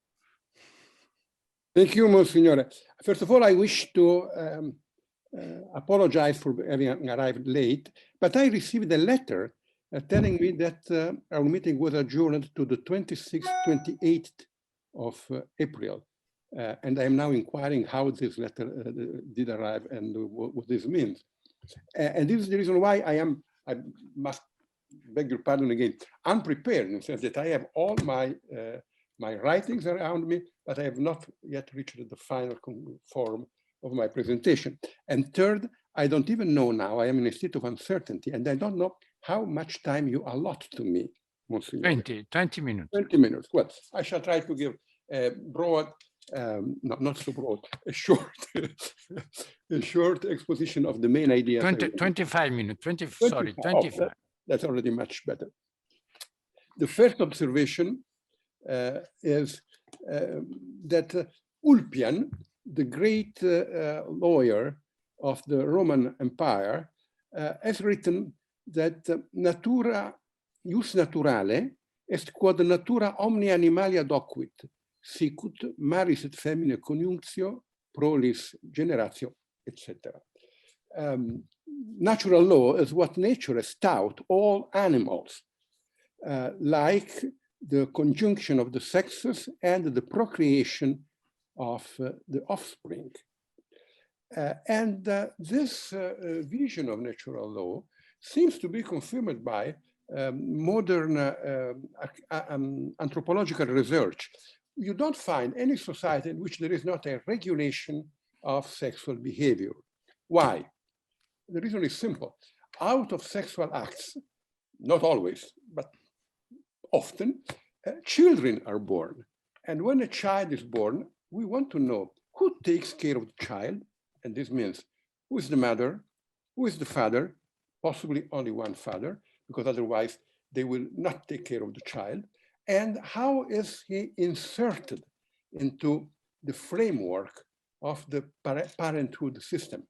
Thank you, Monsignore. First of all, I wish to apologize for having arrived late, but I received a letter telling me that our meeting was adjourned to the 26th, 28th of April. And I am now inquiring how this letter did arrive and what this means. And this is the reason why I must beg your pardon again, unprepared in the sense that I have all my writings around me, but I have not yet reached the final form of my presentation. And third, I don't even know now, I am in a state of uncertainty, and I don't know how much time you allot to me, Monsignor. 20 minutes. 20 minutes. Well, I shall try to give a broad, not so broad, a short, a short exposition of the main ideas. 25 minutes, 25. Sorry, 25. Oh, that's already much better. The first observation is that Ulpian, the great lawyer of the Roman Empire, has written that natura ius naturale est quod natura omni animalia docuit, sicut maris et feminae conjunctio, prolis generatio, etc. Natural law is what nature has taught all animals, like the conjunction of the sexes and the procreation of the offspring. This vision of natural law seems to be confirmed by modern anthropological research. You don't find any society in which there is not a regulation of sexual behavior. Why? The reason is simple. Out of sexual acts, not always, but often, children are born. And when a child is born, we want to know who takes care of the child. And this means who is the mother, who is the father, possibly only one father, because otherwise they will not take care of the child. And how is he inserted into the framework of the parenthood system?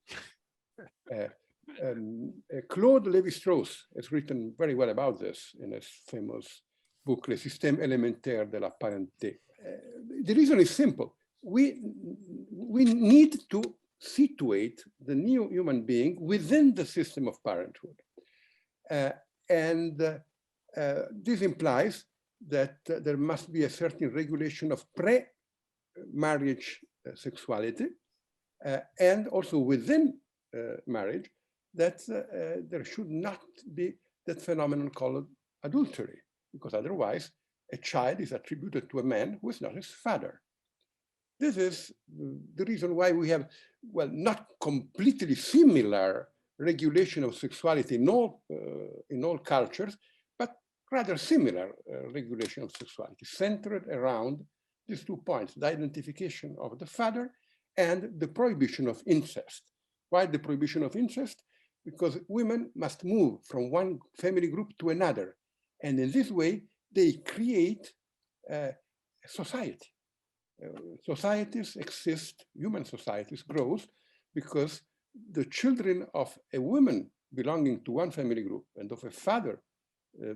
Claude Lévi-Strauss has written very well about this in his famous book, Le système élémentaire de la parenté. The reason is simple. We need to situate the new human being within the system of parenthood. This implies that there must be a certain regulation of pre-marriage sexuality, and also within marriage, that there should not be that phenomenon called adultery, because otherwise a child is attributed to a man who is not his father. This is the reason why we have, well, not completely similar regulation of sexuality in all cultures, but rather similar regulation of sexuality, centered around these 2 points, the identification of the father and the prohibition of incest. Why the prohibition of incest? Because women must move from one family group to another. And in this way, they create a society. Societies exist, human societies grow because the children of a woman belonging to one family group and of a father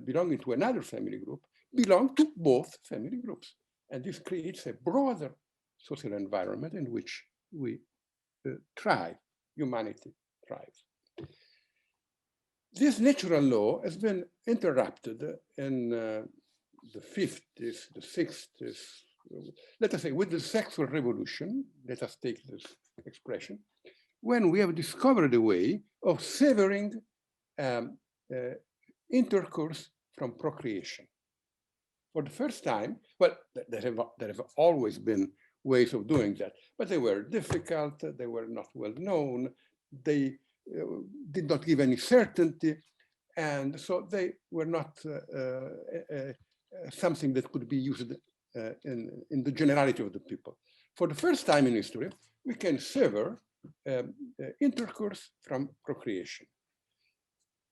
belonging to another family group belong to both family groups. And this creates a broader social environment in which we thrive, humanity thrives. This natural law has been interrupted in the 50s, the 60s, let us say with the sexual revolution, let us take this expression, when we have discovered a way of severing intercourse from procreation. For the first time, well, there have always been ways of doing that, but they were difficult, they were not well known, they did not give any certainty, and so they were not something that could be used in the generality of the people. For the first time in history, we can sever intercourse from procreation.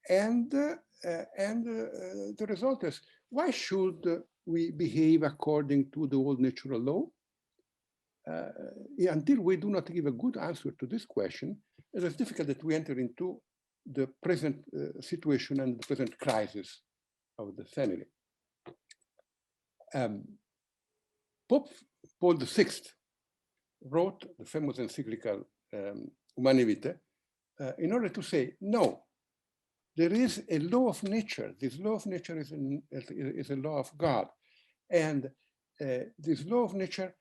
And the result is, why should we behave according to the old natural law? Until we do not give a good answer to this question, it is difficult that we enter into the present situation and the present crisis of the family. Pope Paul VI wrote the famous encyclical Humanae Vitae in order to say, no, there is a law of nature. This law of nature is a law of God. And this law of nature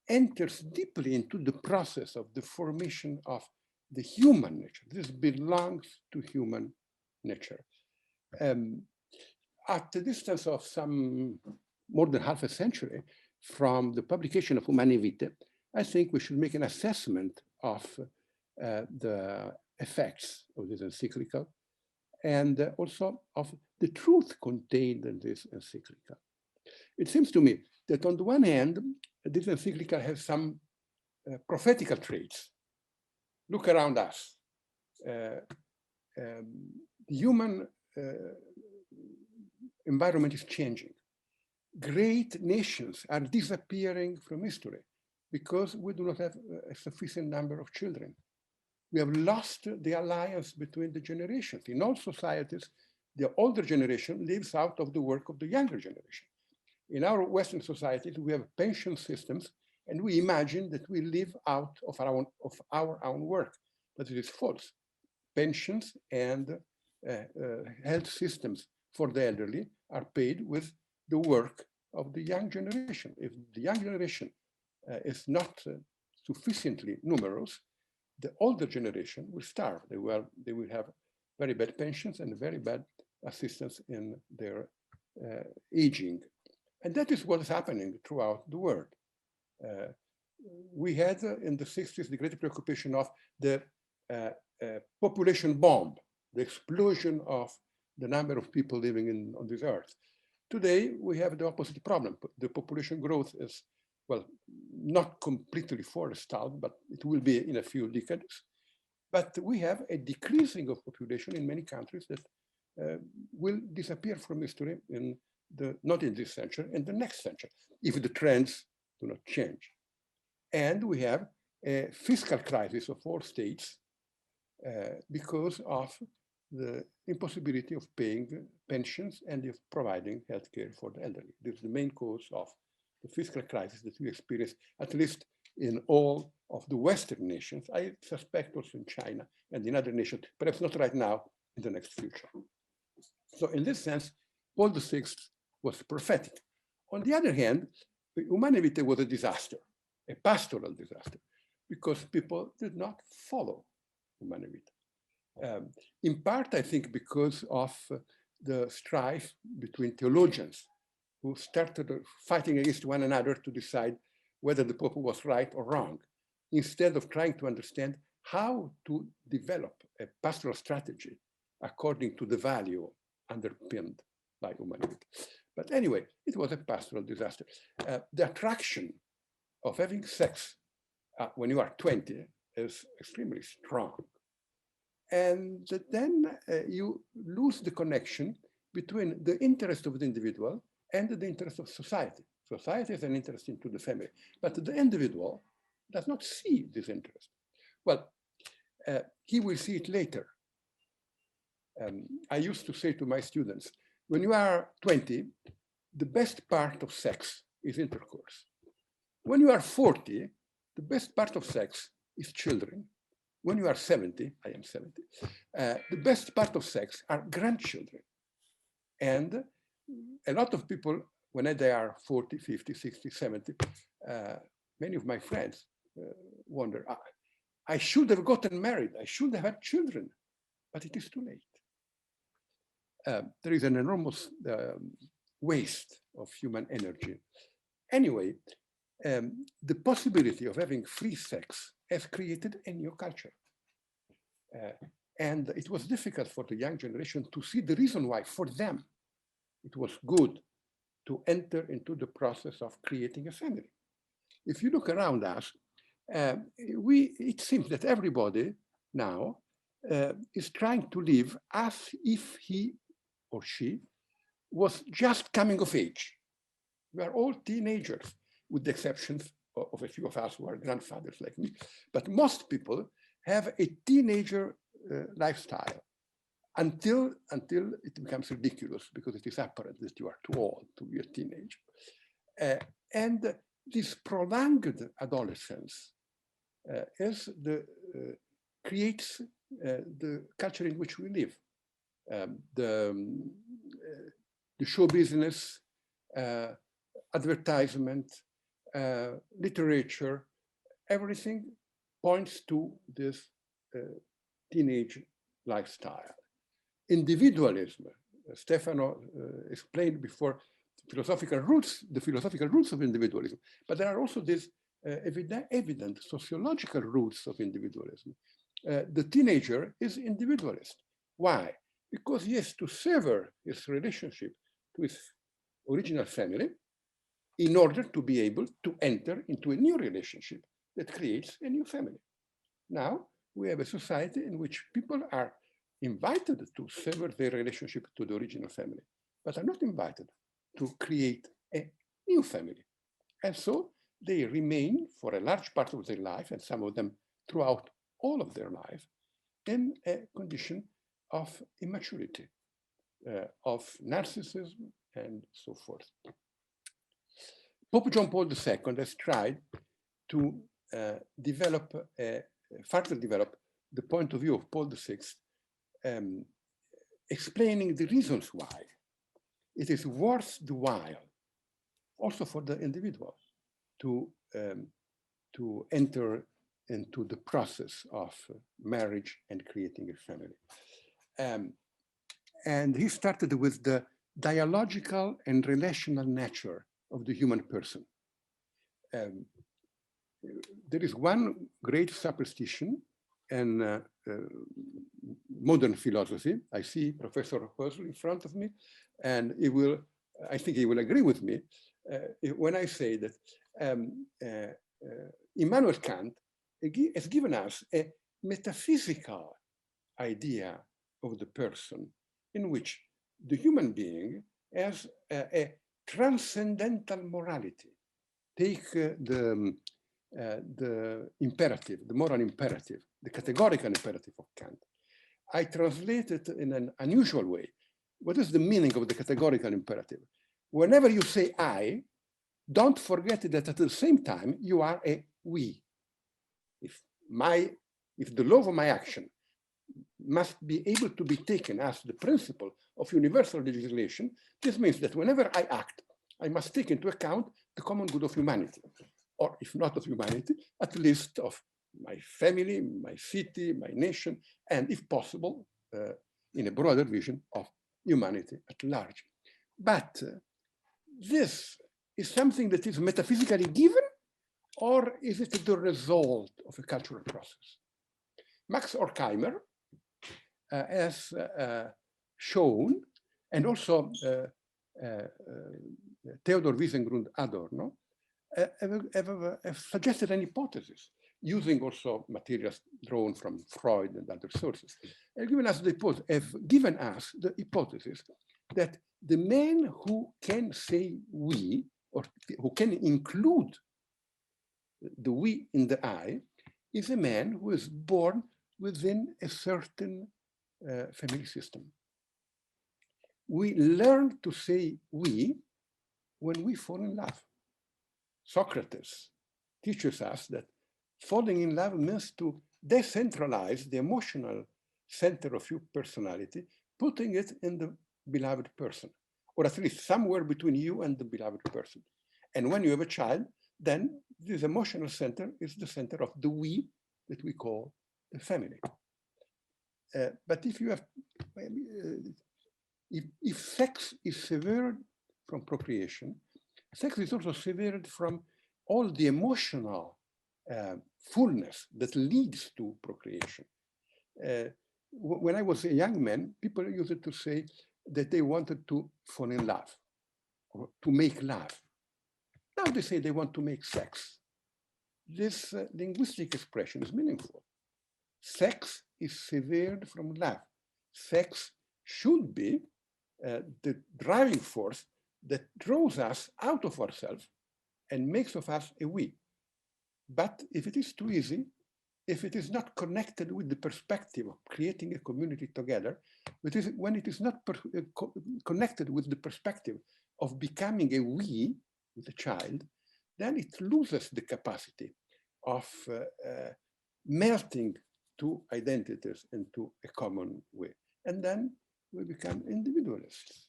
enters deeply into the process of the formation of the human nature. This belongs to human nature. At the distance of some more than half a century from the publication of Humanae Vitae, I think we should make an assessment of the effects of this encyclical and also of the truth contained in this encyclical. It seems to me that on the one hand, this encyclical has some prophetical traits. Look around us. The human environment is changing. Great nations are disappearing from history because we do not have a sufficient number of children. We have lost the alliance between the generations. In all societies, the older generation lives out of the work of the younger generation. In our Western societies, we have pension systems, and we imagine that we live out of our own work, but it is false. Pensions and health systems for the elderly are paid with the work of the young generation. If the young generation is not sufficiently numerous, the older generation will starve. They will have very bad pensions and very bad assistance in their aging. And that is what is happening throughout the world. We had in the 60s the great preoccupation of the population bomb, the explosion of the number of people living on this earth. Today, we have the opposite problem. The population growth is, well, not completely forestalled, but it will be in a few decades. But we have a decreasing of population in many countries that will disappear from history not in this century, in the next century, if the trends do not change. And we have a fiscal crisis of all states because of the impossibility of paying pensions and of providing healthcare for the elderly. This is the main cause of the fiscal crisis that we experience, at least in all of the Western nations. I suspect also in China and in other nations, perhaps not right now, in the next future. So in this sense, Paul VI was prophetic. On the other hand, Humanae Vitae was a disaster, a pastoral disaster, because people did not follow Humanae Vitae. In part, I think, because of the strife between theologians who started fighting against one another to decide whether the Pope was right or wrong, instead of trying to understand how to develop a pastoral strategy according to the value underpinned by Humanae Vitae. But anyway, it was a pastoral disaster. The attraction of having sex when you are 20 is extremely strong. And then you lose the connection between the interest of the individual and the interest of society. Society is an interest into the family, but the individual does not see this interest. Well, he will see it later. I used to say to my students, when you are 20, the best part of sex is intercourse. When you are 40, the best part of sex is children. When you are 70, I am 70, the best part of sex are grandchildren. And a lot of people, when they are 40, 50, 60, 70, many of my friends wonder, I should have gotten married. I should have had children, but it is too late. There is an enormous waste of human energy. Anyway, the possibility of having free sex has created a new culture. And it was difficult for the young generation to see the reason why, for them, it was good to enter into the process of creating a family. If you look around us, it seems that everybody now is trying to live as if he or she was just coming of age. We are all teenagers, with the exceptions of a few of us who are grandfathers like me. But most people have a teenager lifestyle until it becomes ridiculous because it is apparent that you are too old to be a teenager. And this prolonged adolescence creates the culture in which we live. The show business, advertisement, literature, everything points to this teenage lifestyle. Individualism, Stefano explained before the philosophical roots of individualism, but there are also these evident sociological roots of individualism. The teenager is individualist. Why? Because he has to sever his relationship to his original family in order to be able to enter into a new relationship that creates a new family. Now, we have a society in which people are invited to sever their relationship to the original family, but are not invited to create a new family. And so they remain for a large part of their life, and some of them throughout all of their life, in a condition of immaturity, of narcissism, and so forth. Pope John Paul II has tried to further develop the point of view of Paul VI, explaining the reasons why it is worth the while, also for the individual, to enter into the process of marriage and creating a family. And he started with the dialogical and relational nature of the human person. There is one great superstition in modern philosophy. I see Professor Hösle in front of me, and I think he will agree with me when I say that Immanuel Kant has given us a metaphysical idea of the person in which the human being has a transcendental morality. Take the imperative, the moral imperative, the categorical imperative of Kant. I translate it in an unusual way. What is the meaning of the categorical imperative? Whenever you say I, don't forget that at the same time you are a we. If the law of my action must be able to be taken as the principle of universal legislation, this means that whenever I act, I must take into account the common good of humanity, or if not of humanity, at least of my family, my city, my nation, and if possible, in a broader vision of humanity at large. But this is something that is metaphysically given, or is it the result of a cultural process? Max Horkheimer has shown, and also Theodor Wiesengrund Adorno have suggested an hypothesis, using also materials drawn from Freud and other sources, have given us the hypothesis that the man who can say we, or who can include the we in the I, is a man who is born within a certain family system. We learn to say we when we fall in love. Socrates teaches us that falling in love means to decentralize the emotional center of your personality, putting it in the beloved person, or at least somewhere between you and the beloved person. And when you have a child, then this emotional center is the center of the we that we call the family. But if you have, if sex is severed from procreation, sex is also severed from all the emotional fullness that leads to procreation. When I was a young man, people used to say that they wanted to fall in love or to make love. Now they say they want to make sex. This linguistic expression is meaningful. Sex is severed from love. Sex should be the driving force that draws us out of ourselves and makes of us a we. But if it is too easy, if it is not connected with the perspective of creating a community together, when it is not connected with the perspective of becoming a we with a child, then it loses the capacity of melting two identities into a common way. And then we become individualists.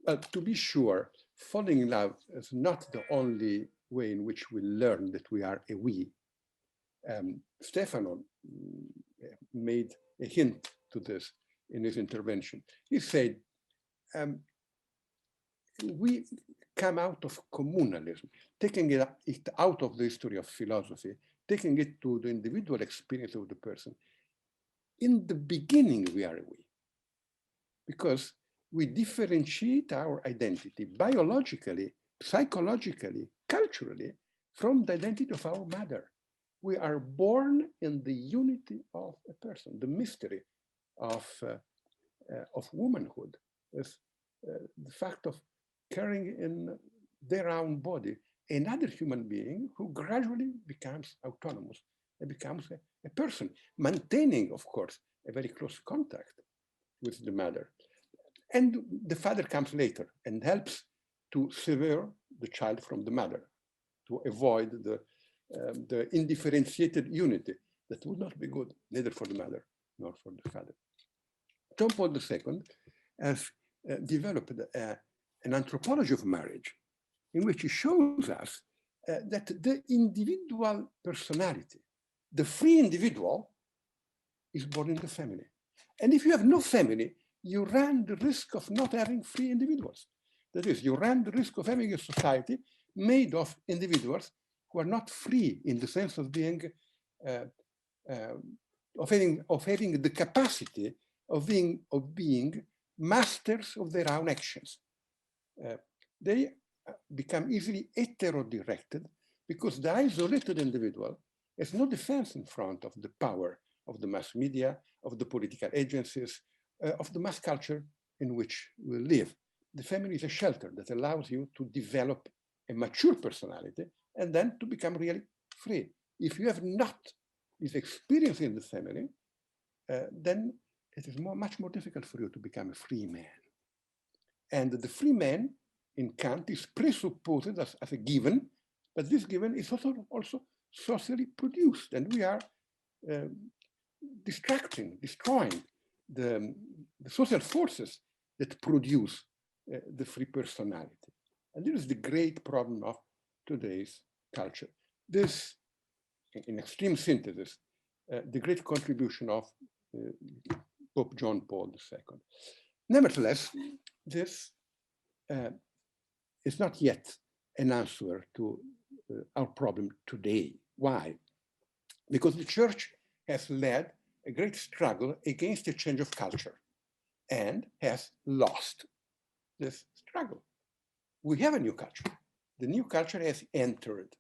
But to be sure, falling in love is not the only way in which we learn that we are a we. Stefano made a hint to this in his intervention. He said, we come out of communalism, taking it out of the history of philosophy, taking it to the individual experience of the person. In the beginning, we are a we, because we differentiate our identity biologically, psychologically, culturally from the identity of our mother. We are born in the unity of a person. The mystery of womanhood is the fact of carrying in their own body another human being who gradually becomes autonomous and becomes a person, maintaining, of course, a very close contact with the mother. And the father comes later and helps to sever the child from the mother, to avoid the indifferentiated unity that would not be good, neither for the mother nor for the father. John Paul II has developed an anthropology of marriage in which he shows us that the individual personality, the free individual, is born in the family. And if you have no family, you run the risk of not having free individuals. That is, you run the risk of having a society made of individuals who are not free in the sense of being, of having the capacity of being masters of their own actions. They become easily hetero-directed because the isolated individual has no defense in front of the power of the mass media, of the political agencies, of the mass culture in which we live. The family is a shelter that allows you to develop a mature personality and then to become really free. If you have not this experience in the family, then it is much more difficult for you to become a free man. And the free man in Kant is presupposed as a given, but this given is also socially produced, and we are destroying the social forces that produce the free personality. And this is the great problem of today's culture. This, in extreme synthesis, the great contribution of Pope John Paul II. Nevertheless, this is not yet an answer to our problem today. Why? Because the church has led a great struggle against a change of culture and has lost this struggle. We have a new culture. The new culture has entered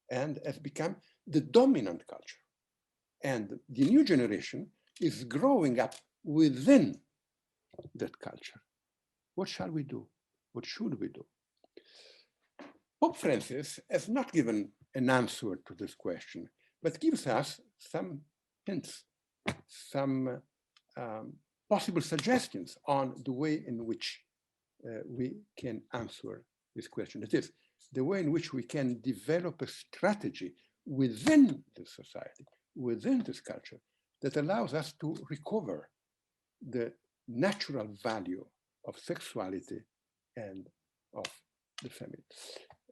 and has become the dominant culture. And the new generation is growing up within that culture. What shall we do? What should we do? Pope Francis has not given an answer to this question, but gives us some hints, some possible suggestions on the way in which we can answer this question. That is, the way in which we can develop a strategy within the society, within this culture, that allows us to recover the natural value of sexuality and of the family.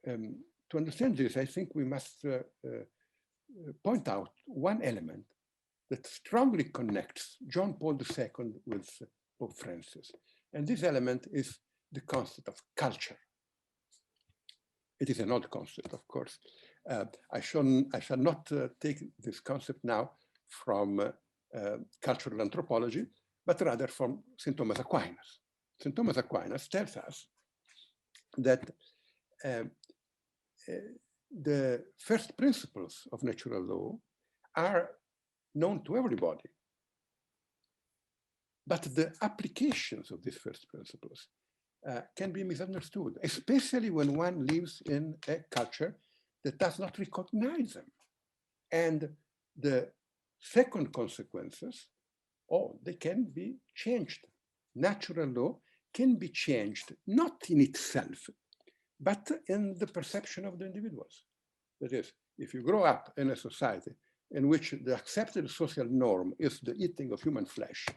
To understand this, I think we must point out one element that strongly connects John Paul II with Pope Francis. And this element is the concept of culture. It is an old concept, of course. I shall not take this concept now from cultural anthropology, but rather from St. Thomas Aquinas. St. Thomas Aquinas tells us that the first principles of natural law are known to everybody, but the applications of these first principles can be misunderstood, especially when one lives in a culture that does not recognize them. And the second consequences, they can be changed. Natural law can be changed, not in itself, but in the perception of the individuals. That is, if you grow up in a society in which the accepted social norm is the eating of human flesh,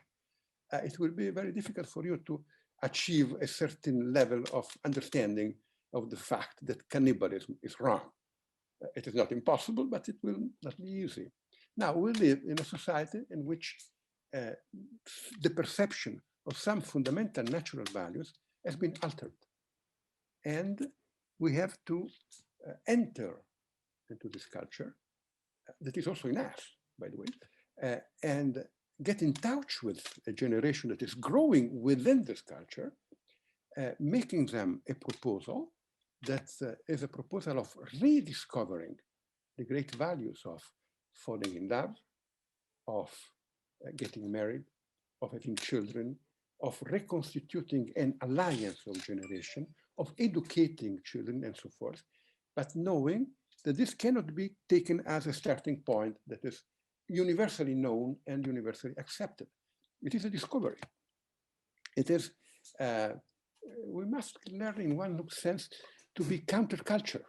it will be very difficult for you to achieve a certain level of understanding of the fact that cannibalism is wrong. It is not impossible, but it will not be easy. Now, we live in a society in which the perception of some fundamental natural values has been altered. And we have to enter into this culture that is also in us, by the way, and get in touch with a generation that is growing within this culture, making them a proposal that is a proposal of rediscovering the great values of falling in love, of getting married, of having children, of reconstituting an alliance of generation, of educating children and so forth, but knowing that this cannot be taken as a starting point that is universally known and universally accepted. It is a discovery. It is, we must learn in one sense to be counterculture.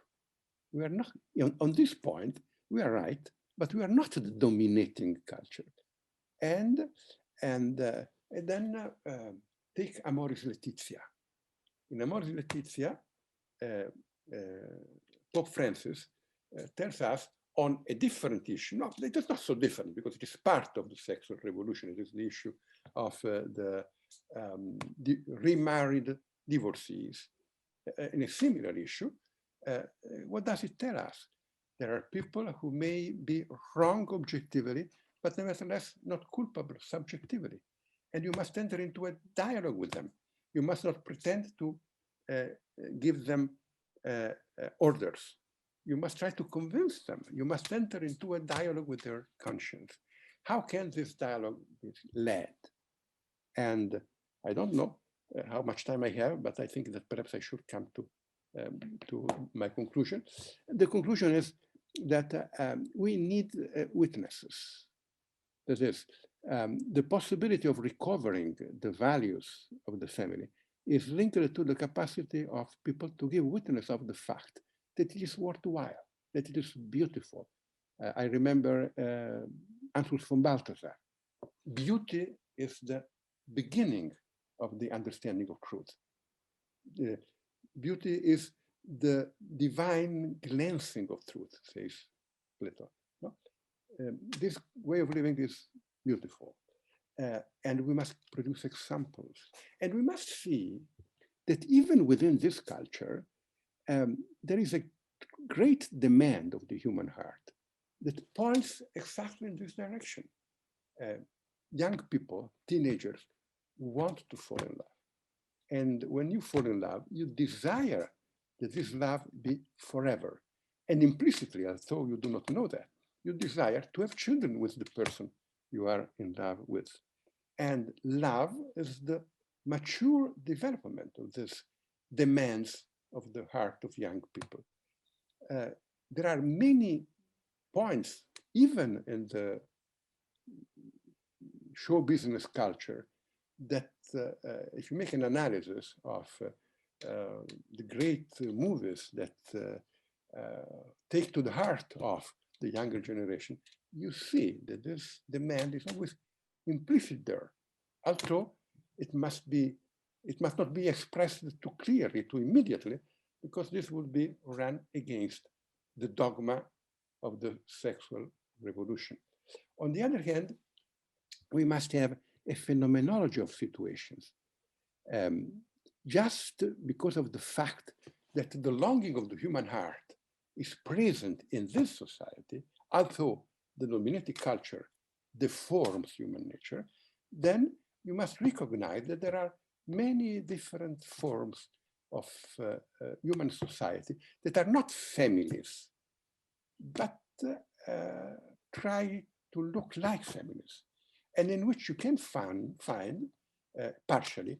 We are not, on this point, we are right, but we are not the dominating culture. And then take Amoris Laetitia. In Amoris Laetitia, Pope Francis tells us on a different issue. No, it is not so different because it is part of the sexual revolution. It is the issue of the remarried divorcees. In a similar issue, what does it tell us? There are people who may be wrong objectively, but nevertheless not culpable subjectively. And you must enter into a dialogue with them. You must not pretend to give them orders. You must try to convince them. You must enter into a dialogue with their conscience. How can this dialogue be led? And I don't know how much time I have, but I think that perhaps I should come to my conclusion. The conclusion is that we need witnesses. That is, the possibility of recovering the values of the family is linked to the capacity of people to give witness of the fact that it is worthwhile, that it is beautiful. I remember Anschluss von Balthasar. Beauty is the beginning of the understanding of truth. Beauty is the divine glancing of truth, says Plato. No? This way of living is beautiful. And we must produce examples. And we must see that even within this culture, there is a great demand of the human heart that points exactly in this direction. Young people, teenagers, want to fall in love. And when you fall in love, you desire that this love be forever. And implicitly, although you do not know that, you desire to have children with the person you are in love with. And love is the mature development of this demands of the heart of young people. There are many points, even in the show business culture, that if you make an analysis of the great movies that take to the heart of the younger generation, you see that this demand is always implicit there, although it must not be expressed too clearly, too immediately, because this would be run against the dogma of the sexual revolution. On the other hand, we must have a phenomenology of situations. Just because of the fact that the longing of the human heart is present in this society, although the dominating culture deforms human nature, then you must recognize that there are many different forms of human society that are not families, but try to look like families, and in which you can find partially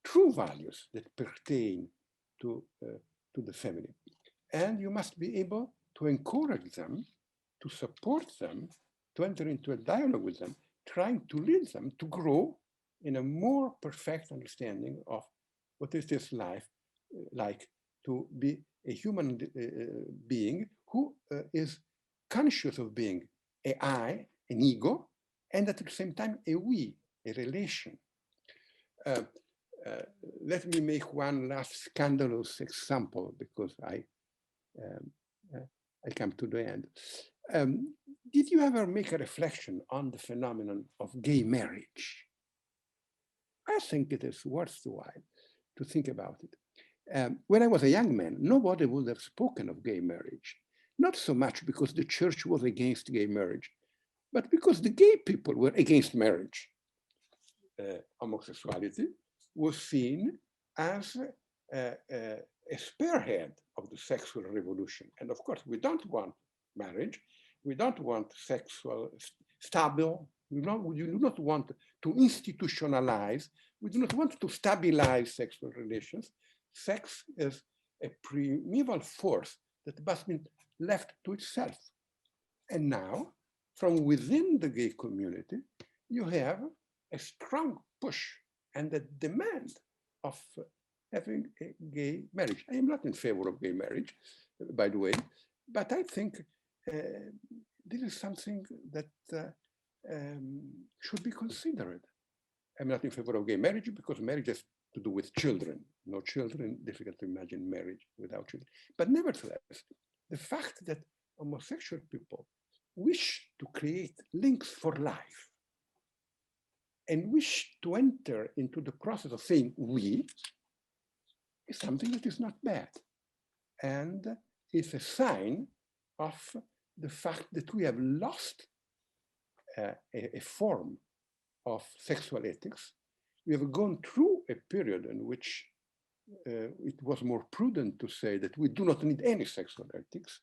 true values that pertain to the family. And you must be able to encourage them, to support them, to enter into a dialogue with them, trying to lead them to grow in a more perfect understanding of what is this life like, to be a human being who is conscious of being an I, an ego, and at the same time a we, a relation. Let me make one last scandalous example, because I come to the end. Did you ever make a reflection on the phenomenon of gay marriage? I think it is worthwhile to think about it. When I was a young man, nobody would have spoken of gay marriage, not so much because the church was against gay marriage, but because the gay people were against marriage. Homosexuality was seen as a spearhead of the sexual revolution. And of course, we don't want marriage. We don't want sexual stable. We do not want to institutionalize. We do not want to stabilize sexual relations. Sex is a primeval force that must be left to itself. And now, from within the gay community, you have a strong push and a demand of having a gay marriage. I am not in favor of gay marriage, by the way, but I think this is something that should be considered. I'm not in favor of gay marriage because marriage has to do with children. No children, difficult to imagine marriage without children. But nevertheless, the fact that homosexual people wish to create links for life and wish to enter into the process of saying we is something that is not bad. And it's a sign of the fact that we have lost a form of sexual ethics. We have gone through a period in which it was more prudent to say that we do not need any sexual ethics.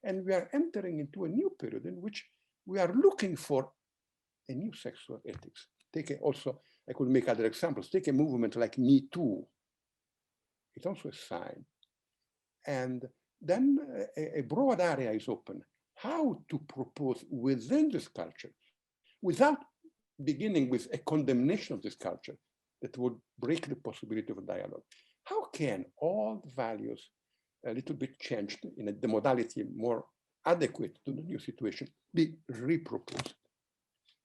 And we are entering into a new period in which we are looking for a new sexual ethics. Also, I could make other examples. Take a movement like Me Too. It's also a sign. And then a broad area is open. How to propose within this culture, without beginning with a condemnation of this culture that would break the possibility of a dialogue. How can all the values, a little bit changed in the modality more adequate to the new situation, be reproposed?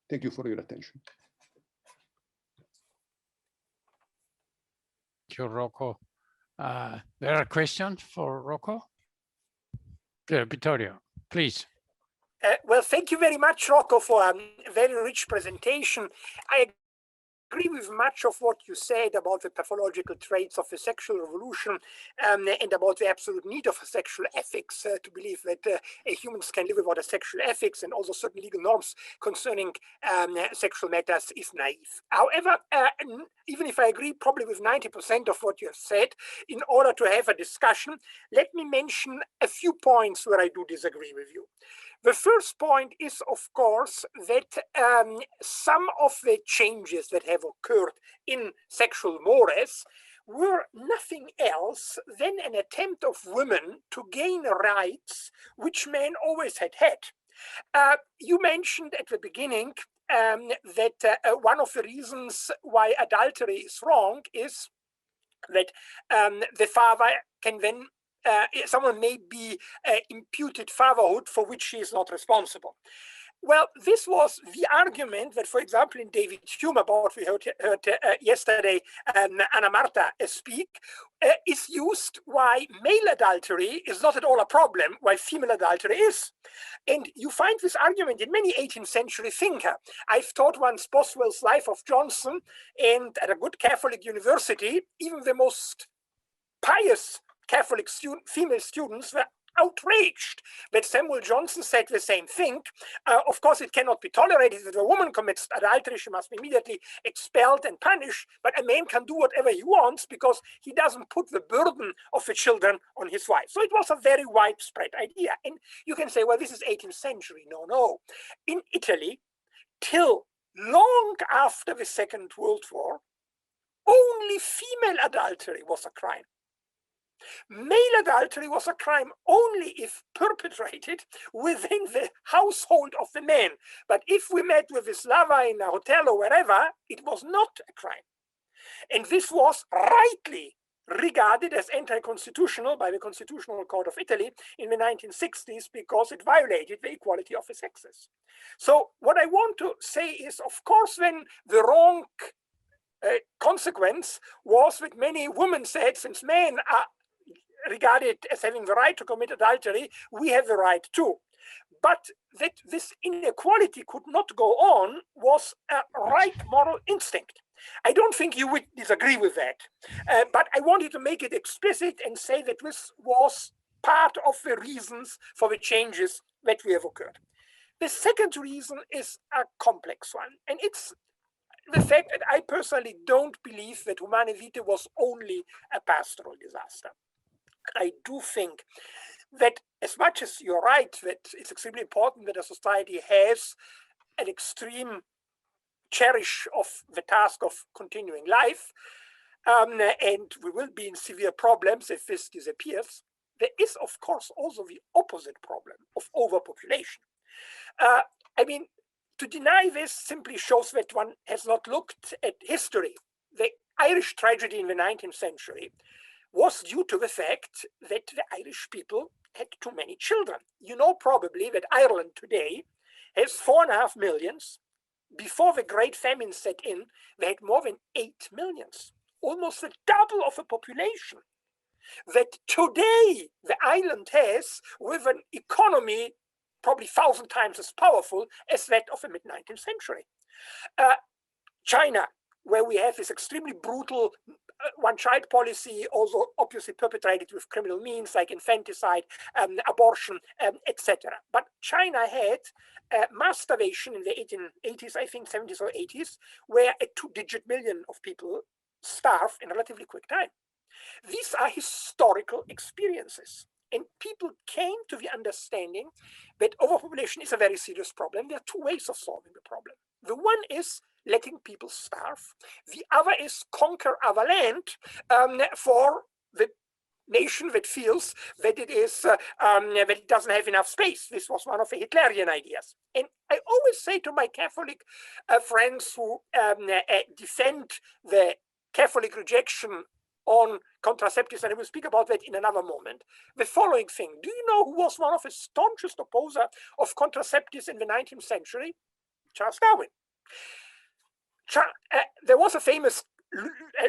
Thank you for your attention. Thank you, Rocco. There are questions for Rocco? Yeah, Vittorio, please. Well, thank you very much, Rocco, for a very rich presentation. I agree with much of what you said about the pathological traits of the sexual revolution and about the absolute need of a sexual ethics to believe that humans can live without a sexual ethics, and also certain legal norms concerning sexual matters is naive. However, even if I agree probably with 90% of what you have said, in order to have a discussion, let me mention a few points where I do disagree with you. The first point is, of course, that some of the changes that have occurred in sexual mores were nothing else than an attempt of women to gain rights which men always had had. You mentioned at the beginning that one of the reasons why adultery is wrong is that the father can then, someone may be imputed fatherhood for which he is not responsible. Well, this was the argument that, for example, in David Hume, about we heard yesterday, Anna Marta speak, is used why male adultery is not at all a problem, while female adultery is. And you find this argument in many 18th century thinkers. I've taught once Boswell's Life of Johnson, and at a good Catholic university, even the most pious Catholic female students were outraged that Samuel Johnson said the same thing. Of course, it cannot be tolerated that a woman commits adultery. She must be immediately expelled and punished, but a man can do whatever he wants because he doesn't put the burden of the children on his wife. So it was a very widespread idea. And you can say, well, this is 18th century. No, no. In Italy, till long after the Second World War, only female adultery was a crime. Male adultery was a crime only if perpetrated within the household of the man. But if we met with his lover in a hotel or wherever, it was not a crime. And this was rightly regarded as anti-constitutional by the Constitutional Court of Italy in the 1960s because it violated the equality of the sexes. So what I want to say is, of course, when the wrong consequence was that many women said, since men are regarded as having the right to commit adultery, we have the right too. But that this inequality could not go on was a right moral instinct. I don't think you would disagree with that, but I wanted to make it explicit and say that this was part of the reasons for the changes that we have occurred. The second reason is a complex one, and it's the fact that I personally don't believe that Humane Vitae was only a pastoral disaster. I do think that as much as you're right, that it's extremely important that a society has an extreme cherish of the task of continuing life, and we will be in severe problems if this disappears, there is, of course, also the opposite problem of overpopulation. I mean, to deny this simply shows that one has not looked at history. The Irish tragedy in the 19th century was due to the fact that the Irish people had too many children. You know probably that Ireland today has 4.5 million. Before the Great Famine set in, they had more than 8 million, almost the double of the population that today the island has, with an economy probably 1,000 times as powerful as that of the mid-19th century. China, where we have this extremely brutal one-child policy, also obviously perpetrated with criminal means like infanticide, abortion, etc. But China had mass starvation in the 1880s, I think 70s or 80s, where a 2-digit million of people starved in a relatively quick time. These are historical experiences. And people came to the understanding that overpopulation is a very serious problem. There are two ways of solving the problem. The one is letting people starve. The other is conquer other land for the nation that feels that it is that it doesn't have enough space. This was one of the Hitlerian ideas. And I always say to my Catholic friends who defend the Catholic rejection on contraceptives, and I will speak about that in another moment, the following thing. Do you know who was one of the staunchest opposers of contraceptives in the 19th century? Charles Darwin. There was a famous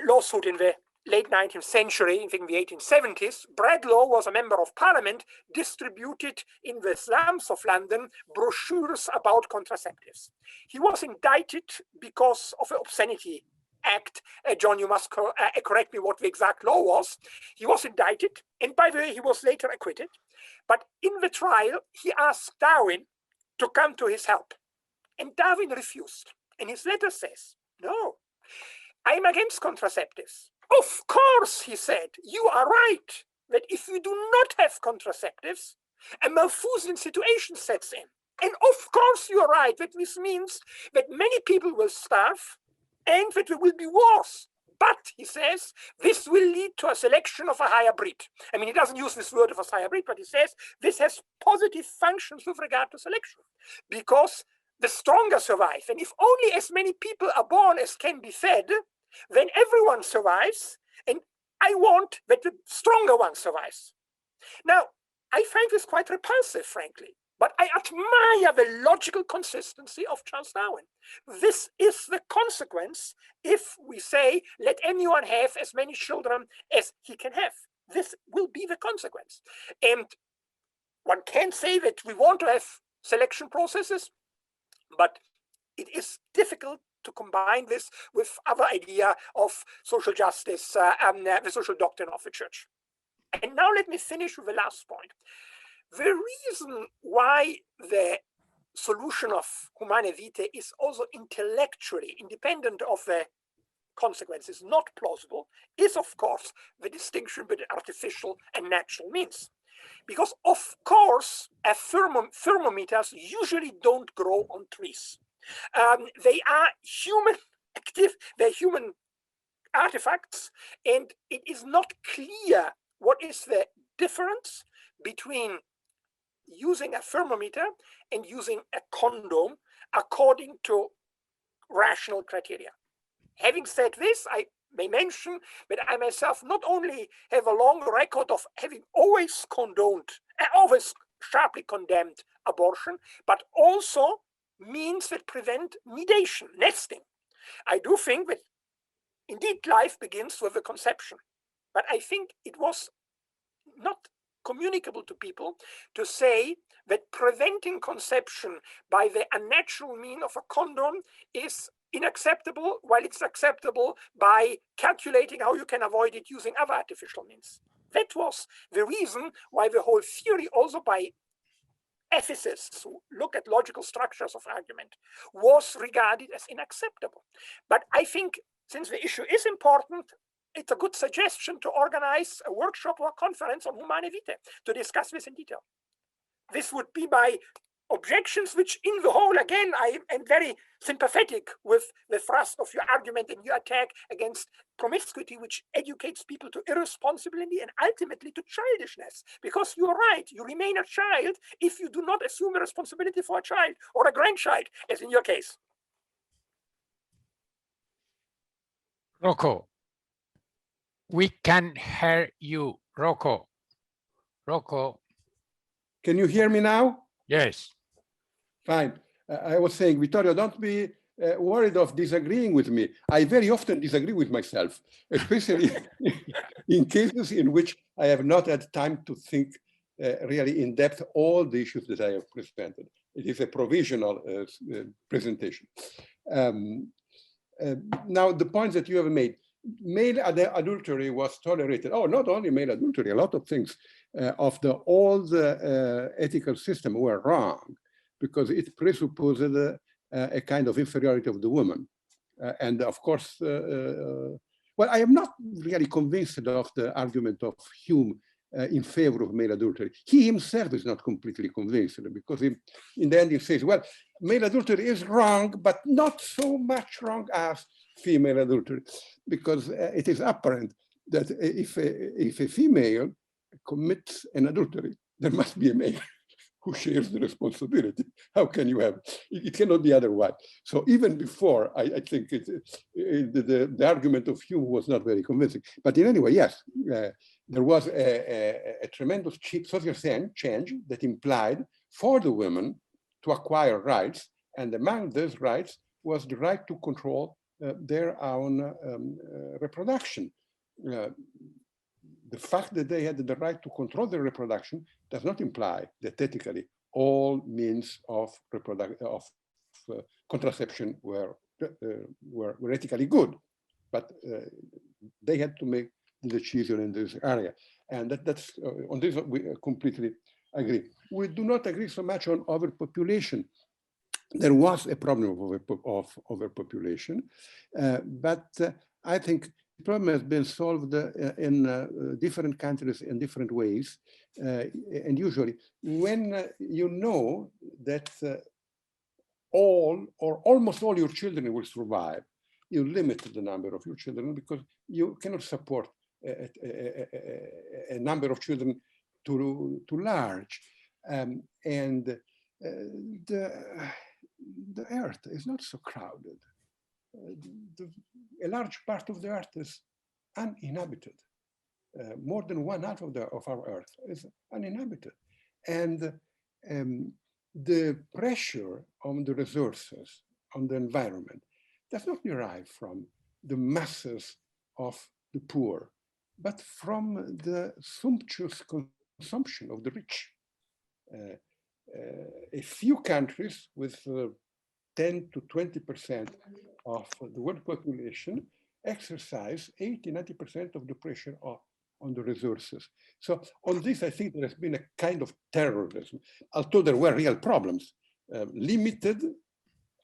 lawsuit in the late 19th century, I think the 1870s. Bradlaugh was a member of parliament, distributed in the slums of London brochures about contraceptives. He was indicted because of the Obscenity Act. John, you must correct me what the exact law was. He was indicted, and by the way, he was later acquitted. But in the trial, he asked Darwin to come to his help, and Darwin refused. And his letter says, no, I'm against contraceptives. Of course, he said, you are right, that if you do not have contraceptives, a Malthusian situation sets in. And of course, you're right, that this means that many people will starve and that there will be wars. But, he says, this will lead to a selection of a higher breed. I mean, he doesn't use this word of a higher breed, but he says this has positive functions with regard to selection, because the stronger survive. And if only as many people are born as can be fed, then everyone survives. And I want that the stronger one survives. Now, I find this quite repulsive, frankly, but I admire the logical consistency of Charles Darwin. This is the consequence if we say, let anyone have as many children as he can have. This will be the consequence. And one can say that we want to have selection processes, but it is difficult to combine this with other idea of social justice, the social doctrine of the church. And now let me finish with the last point. The reason why the solution of Humane Vitae is also intellectually independent of the consequences, not plausible, is of course the distinction between artificial and natural means. Because of course, thermometers usually don't grow on trees. They are human active, they're human artifacts, and it is not clear what is the difference between using a thermometer and using a condom according to rational criteria. Having said this, I may mention that I myself not only have a long record of having always sharply condemned abortion, but also means that prevent nidation, nesting. I do think that indeed life begins with the conception, but I think it was not communicable to people to say that preventing conception by the unnatural means of a condom is unacceptable, while it's acceptable by calculating how you can avoid it using other artificial means. That was the reason why the whole theory, also by ethicists who look at logical structures of argument, was regarded as unacceptable. But I think since the issue is important, it's a good suggestion to organize a workshop or a conference on Humane Vitae to discuss this in detail. This would be my objections, which in the whole, again, I am very sympathetic with the thrust of your argument and your attack against promiscuity, which educates people to irresponsibility and ultimately to childishness. Because you're right, you remain a child if you do not assume the responsibility for a child or a grandchild, as in your case. Rocco, we can hear you, Rocco. Rocco. Can you hear me now? Yes. Fine. I was saying, Vittorio, don't be worried of disagreeing with me. I very often disagree with myself, especially in cases in which I have not had time to think really in depth all the issues that I have presented. It is a provisional presentation. Now, the points that you have made, male adultery was tolerated. Oh, not only male adultery, a lot of things of the old ethical system were wrong because it presupposed a kind of inferiority of the woman. And of course, well, I am not really convinced of the argument of Hume in favor of male adultery. He himself is not completely convinced because in the end he says, well, male adultery is wrong, but not so much wrong as female adultery, because it is apparent that if a female commits an adultery, there must be a male who shares the responsibility. How can you have, it cannot be otherwise. So even before, I think the argument of Hume was not very convincing. But in any way, yes, there was a tremendous social change that implied for the women to acquire rights, and among those rights was the right to control their own reproduction. The fact that they had the right to control their reproduction does not imply that ethically all means of contraception were ethically good, but they had to make the decision in this area, and that's on this we completely agree. We do not agree so much on overpopulation. There was a problem of overpopulation, but I think the problem has been solved in different countries in different ways. And usually when you know that all or almost all your children will survive, you limit the number of your children because you cannot support a number of children too large. And the earth is not so crowded. A large part of the earth is uninhabited. more than 1/2 of our Earth is uninhabited. And the pressure on the resources, on the environment, does not derive from the masses of the poor, but from the sumptuous consumption of the rich. A few countries with 10 to 20% of the world population exercise 80–90% of the pressure on the resources. So on this, I think there has been a kind of terrorism, although there were real problems. Limited,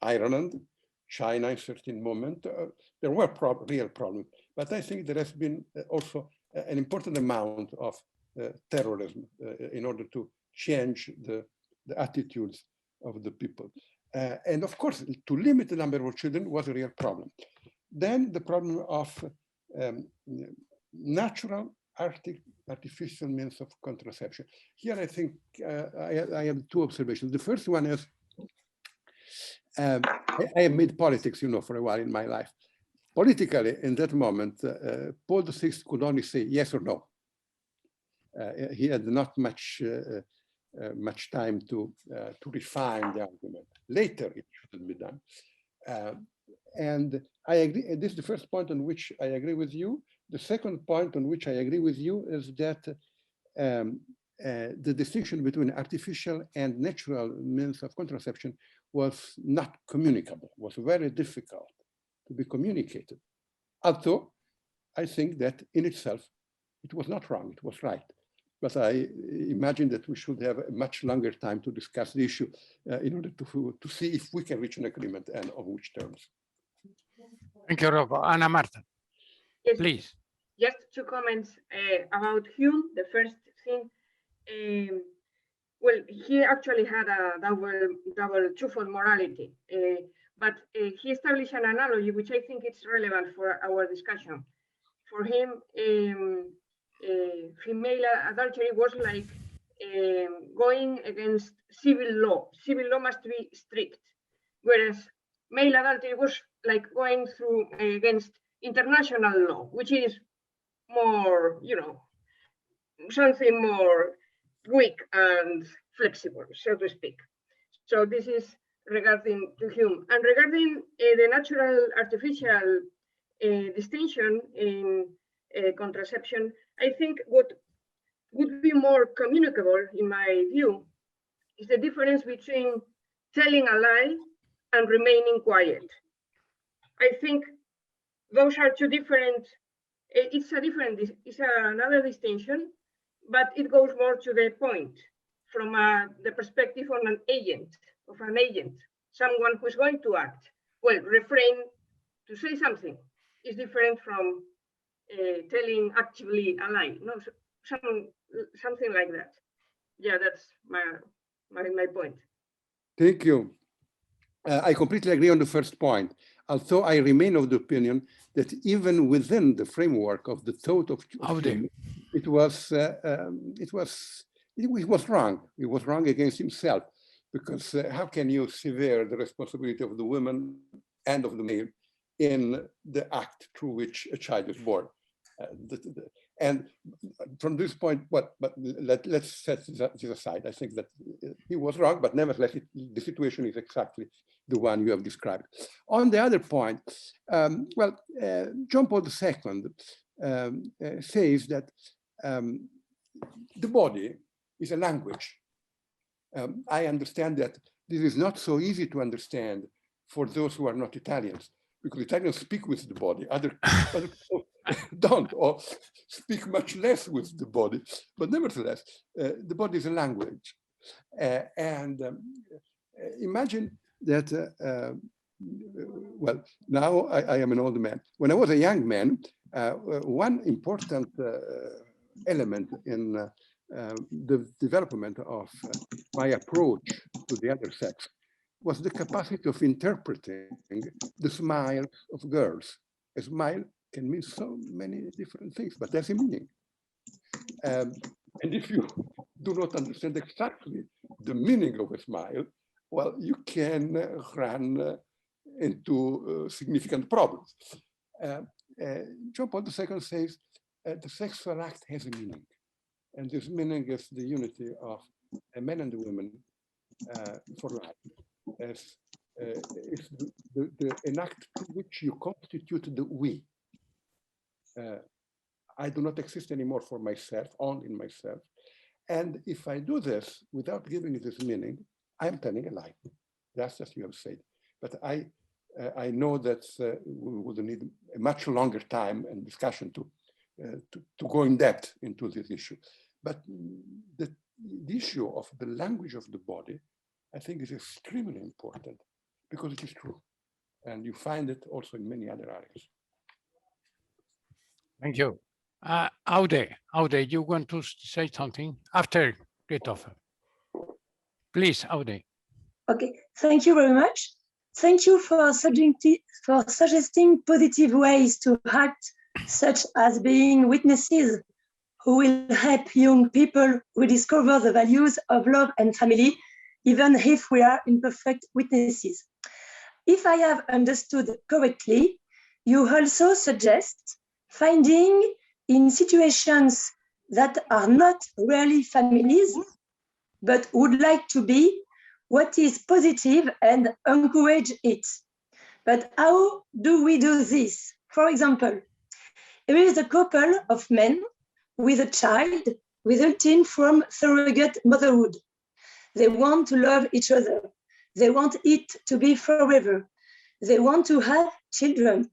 Ireland, China in certain moment, there were real problems. But I think there has been also an important amount of terrorism in order to change the attitudes of the people. And of course, to limit the number of children was a real problem. Then the problem of natural artificial means of contraception. Here, I think I have two observations. The first one is, I have made politics, you know, for a while in my life. Politically, in that moment, Paul VI could only say yes or no. He had not much time to refine the argument. Later, it should be done. And I agree. This is the first point on which I agree with you. The second point on which I agree with you is that the distinction between artificial and natural means of contraception was not communicable, was very difficult to be communicated. Although I think that in itself, it was not wrong, it was right. But I imagine that we should have a much longer time to discuss the issue in order to see if we can reach an agreement and on which terms. Thank you, Rocco. Anna Marta, Yes. please. Just two comments about Hume. The first thing, well, he actually had a double twofold morality, but he established an analogy which I think is relevant for our discussion. For him, female adultery was like going against civil law. Civil law must be strict, whereas male adultery was like going through against international law, which is more, you know, something more weak and flexible, so to speak. So this is regarding to Hume. And regarding the natural artificial distinction in contraception, I think what would be more communicable, in my view, is the difference between telling a lie and remaining quiet. I think those are two different. It's another distinction, but it goes more to the point from the perspective of an agent, someone who's going to act. Well, refrain to say something is different from telling actively a lie. No, something like that. Yeah, that's my point. Thank you. I completely agree on the first point, although I remain of the opinion that even within the framework of the thought of Hume, it was wrong. It was wrong against himself, because how can you sever the responsibility of the woman and of the male in the act through which a child is born? And from this point, but let's set this aside. I think that he was wrong, but nevertheless, the situation is exactly the one you have described. On the other point, John Paul II says that the body is a language. I understand that this is not so easy to understand for those who are not Italians, because Italians speak with the body, other people don't, or speak much less with the body. But nevertheless, the body is a language. And imagine that, well, now I am an old man. When I was a young man, one important element in the development of my approach to the other sex was the capacity of interpreting the smiles of girls. A smile can mean so many different things, but there's a meaning. And if you do not understand exactly the meaning of a smile, well, you can run into significant problems. John Paul II says, the sexual act has a meaning. And this meaning is the unity of a man and a woman for life. As it's an act to which you constitute the we. I do not exist anymore for myself, only in myself. And if I do this without giving it this meaning, I'm telling a lie. That's as you have said. But I know that we would need a much longer time and discussion to go in depth into this issue. But the issue of the language of the body, I think, is extremely important because it is true. And you find it also in many other areas. Thank you. Aude, you want to say something after Christopher? Please, Aude. Okay, thank you very much. Thank you for suggesting positive ways to act, such as being witnesses who will help young people rediscover the values of love and family, even if we are imperfect witnesses. If I have understood correctly, you also suggest finding in situations that are not really families, but would like to be, what is positive and encourage it. But how do we do this? For example, here is a couple of men with a child resulting from surrogate motherhood. They want to love each other. They want it to be forever. They want to have children.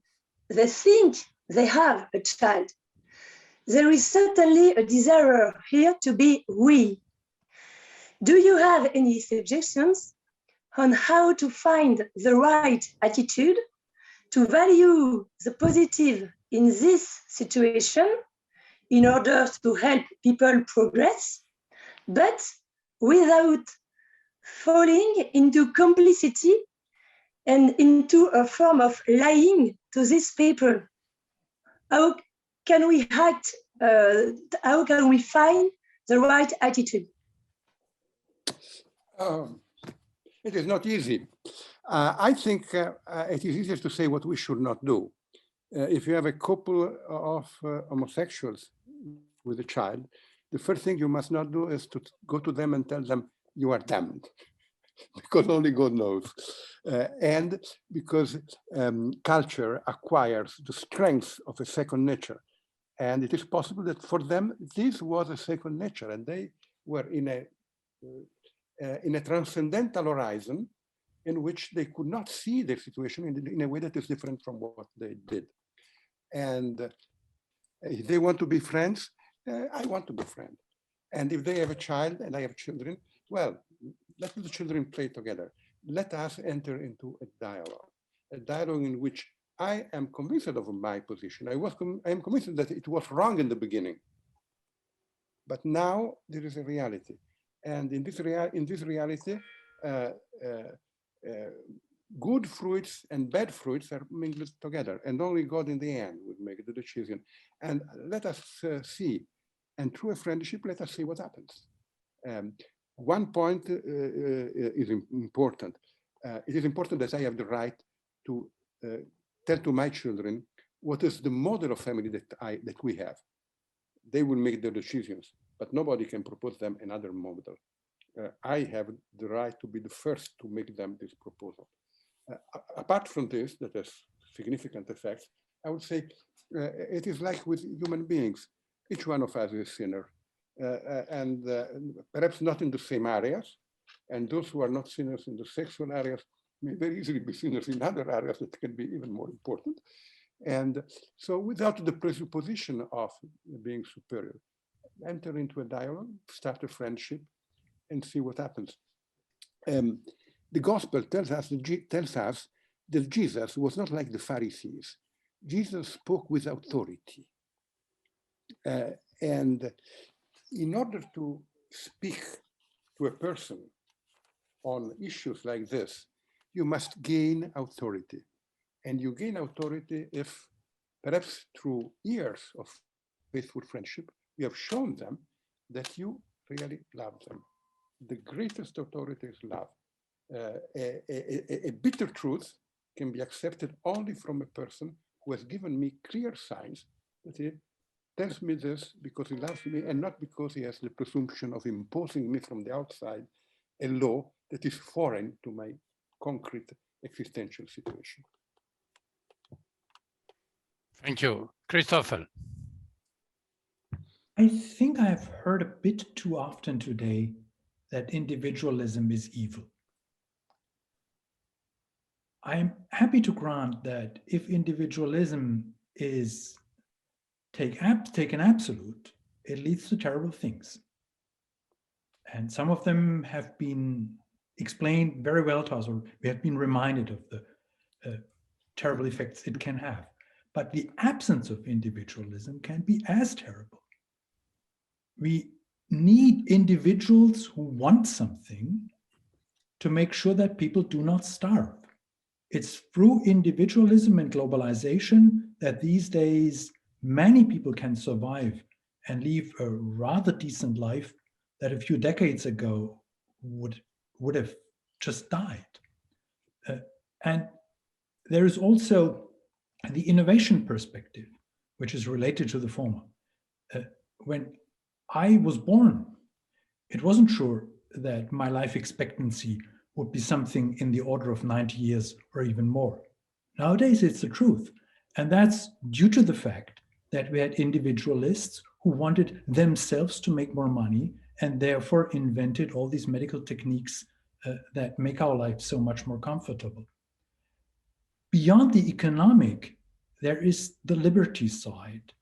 They think they have a child. There is certainly a desire here to be we. Do you have any suggestions on how to find the right attitude to value the positive in this situation in order to help people progress, but without falling into complicity and into a form of lying to these people? How can we act? How can we find the right attitude? It is not easy. I think it is easier to say what we should not do. If you have a couple of homosexuals with a child, the first thing you must not do is to go to them and tell them you are damned, because only God knows. And because culture acquires the strength of a second nature. And it is possible that for them, this was a second nature, and they were in a transcendental horizon in which they could not see their situation in a way that is different from what they did. And if they want to be friends, I want to be friends. And if they have a child and I have children, well, let the children play together. Let us enter into a dialogue in which I am convinced of my position. I am convinced that it was wrong in the beginning, but now there is a reality. And in this reality, good fruits and bad fruits are mingled together, and only God in the end would make the decision. And let us see, and through a friendship, let us see what happens. One point is important. It is important that I have the right to tell to my children what is the model of family that we have. They will make their decisions, but nobody can propose them another model. I have the right to be the first to make them this proposal. Apart from this, that has significant effects, I would say it is like with human beings. Each one of us is a sinner, and perhaps not in the same areas. And those who are not sinners in the sexual areas may very easily be sinners in other areas that can be even more important. And so without the presupposition of being superior, enter into a dialogue, start a friendship, and see what happens. The gospel tells us that Jesus was not like the Pharisees. Jesus spoke with authority. And in order to speak to a person on issues like this, you must gain authority. And you gain authority if, perhaps through years of faithful friendship, you have shown them that you really love them. The greatest authority is love. A bitter truth can be accepted only from a person who has given me clear signs that he tells me this because he loves me and not because he has the presumption of imposing me from the outside a law that is foreign to my concrete existential situation. Thank you. Christopher. I think I've heard a bit too often today that individualism is evil. I'm happy to grant that if individualism is taken absolute, it leads to terrible things. And some of them have been explained very well to us, or we have been reminded of the terrible effects it can have. But the absence of individualism can be as terrible. We need individuals who want something to make sure that people do not starve. It's through individualism and globalization that these days many people can survive and live a rather decent life that a few decades ago would have just died. And there is also the innovation perspective, which is related to the former. When I was born, it wasn't sure that my life expectancy would be something in the order of 90 years or even more. Nowadays, it's the truth. And that's due to the fact that we had individualists who wanted themselves to make more money and therefore invented all these medical techniques that make our life so much more comfortable. Beyond the economic, there is the liberty side.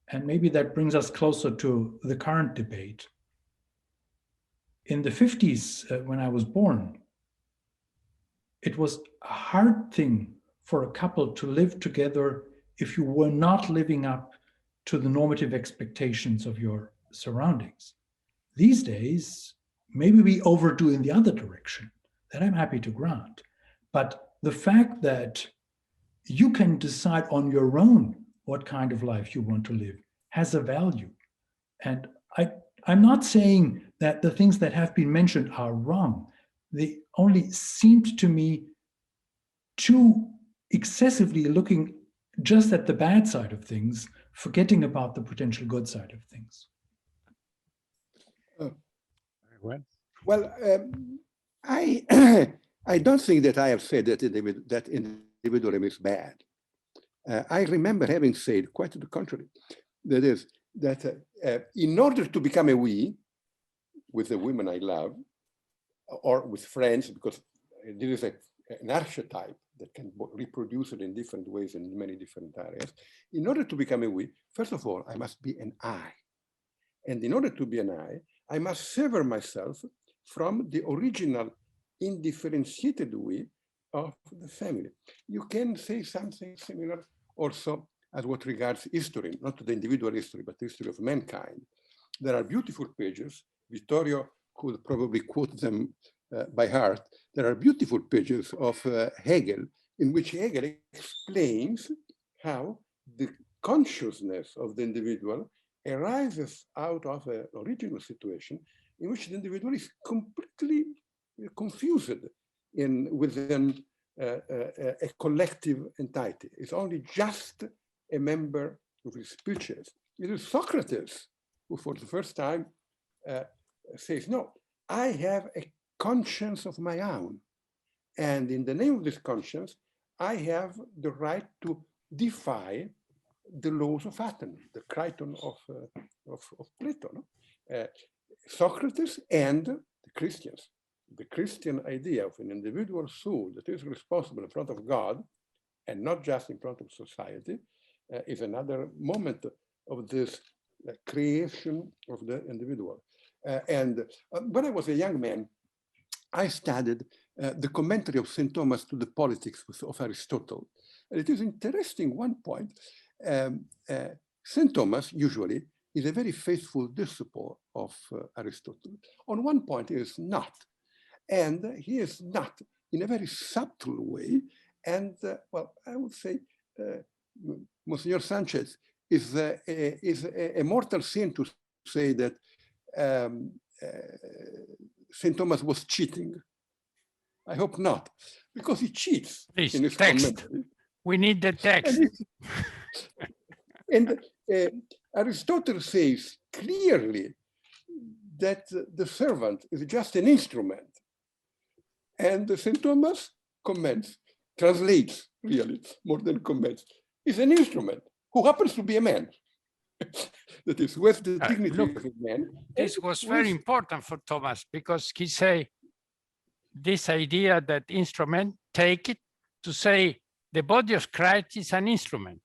And maybe that brings us closer to the current debate. In the 50s, when I was born, it was a hard thing for a couple to live together if you were not living up to the normative expectations of your surroundings. These days, maybe we overdo in the other direction, that I'm happy to grant. But the fact that you can decide on your own what kind of life you want to live has a value. And I'm not saying that the things that have been mentioned are wrong. They only seemed to me too excessively looking just at the bad side of things, forgetting about the potential good side of things. Well, I don't think that I have said that individualism is bad. I remember having said quite to the contrary. That is, that in order to become a we, with the women I love, or with friends, because this is an archetype that can reproduce it in different ways in many different areas. In order to become a we, first of all, I must be an I. And in order to be an I must sever myself from the original indifferentiated we of the family. You can say something similar also as what regards history, not the individual history, but the history of mankind. There are beautiful pages. Vittorio could probably quote them by heart. There are beautiful pages of Hegel, in which Hegel explains how the consciousness of the individual arises out of an original situation in which the individual is completely confused within a collective entity. It's only just a member of his species. It is Socrates who, for the first time, says, no, I have a conscience of my own. And in the name of this conscience, I have the right to defy the laws of Athens, the Crichton of Plato. No? Socrates and the Christians. The Christian idea of an individual soul that is responsible in front of God and not just in front of society is another moment of this creation of the individual. And when I was a young man, I studied the commentary of St. Thomas to the Politics of Aristotle. And it is interesting, one point, St. Thomas usually is a very faithful disciple of Aristotle. On one point, he is not. And he is not in a very subtle way. And well, I would say, Monsignor Sanchez, is a mortal sin to say that St. Thomas was cheating. I hope not, because he cheats. Please, in his text. commentary. We need the text. And Aristotle says clearly that the servant is just an instrument. And St. Thomas comments, translates really, more than comments, is an instrument who happens to be a man. That is, who has the dignity look, of a man. This was very important for Thomas because he say this idea that instrument, take it to say the body of Christ is an instrument.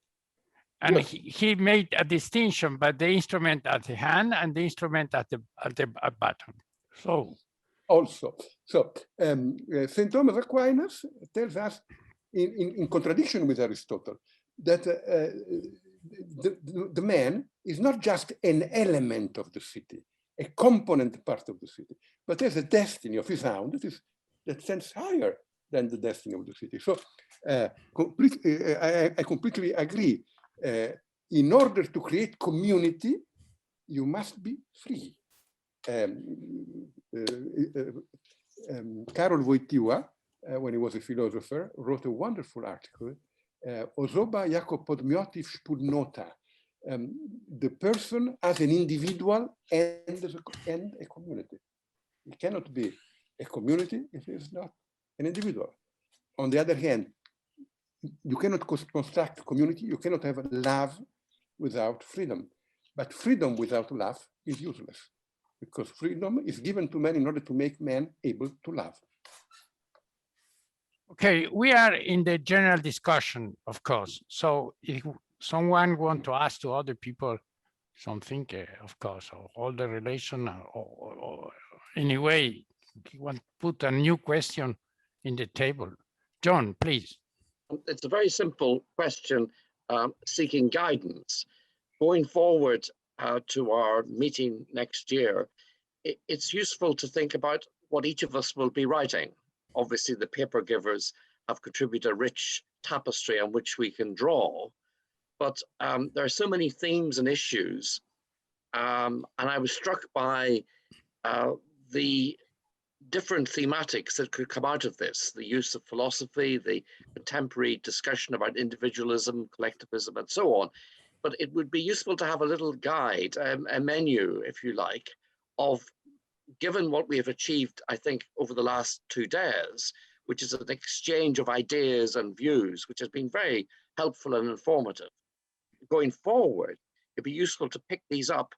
And Yes. he made a distinction by the instrument at the hand and the instrument at the button. So Also, so St. Thomas Aquinas tells us, in contradiction with Aristotle, that the man is not just an element of the city, a component part of the city, but there's a destiny of his own that stands higher than the destiny of the city. So I completely agree. In order to create community, you must be free. Karol Wojtyła, when he was a philosopher, wrote a wonderful article, Osoba jako podmioty wspólnota, the person as an individual and a community. It cannot be a community if it is not an individual. On the other hand, you cannot construct community, you cannot have love without freedom. But freedom without love is useless, because freedom is given to man in order to make man able to love. okay, we are in the general discussion, of course. So if someone want to ask to other people something, of course, or all the relation, or anyway, you want to put a new question in the table. John, please. It's a very simple question, seeking guidance. Going forward to our meeting next year, it's useful to think about what each of us will be writing. Obviously, the paper givers have contributed a rich tapestry on which we can draw, but there are so many themes and issues, and I was struck by the different thematics that could come out of this, the use of philosophy, the contemporary discussion about individualism, collectivism, and so on. But it would be useful to have a little guide, a menu, if you like, of, given what we have achieved, I think, over the last 2 days, which is an exchange of ideas and views, which has been very helpful and informative. Going forward, it'd be useful to pick these up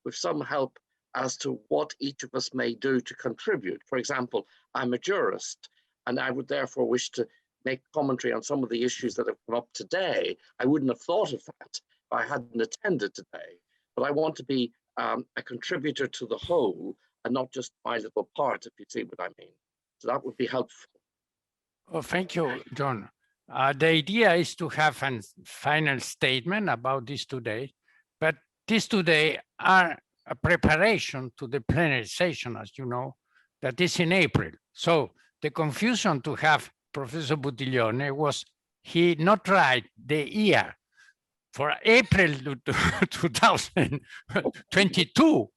with some help as to what each of us may do to contribute. For example, I'm a jurist, and I would therefore wish to make commentary on some of the issues that have come up today. I wouldn't have thought of that if I hadn't attended today, but I want to be a contributor to the whole and not just my little part, if you see what I mean. So that would be helpful. Well, thank you, John. The idea is to have a final statement about this today, but these today are a preparation to the plenary session, as you know, that is in April. So the confusion to have Professor Buttiglione was he not write the year for April 2022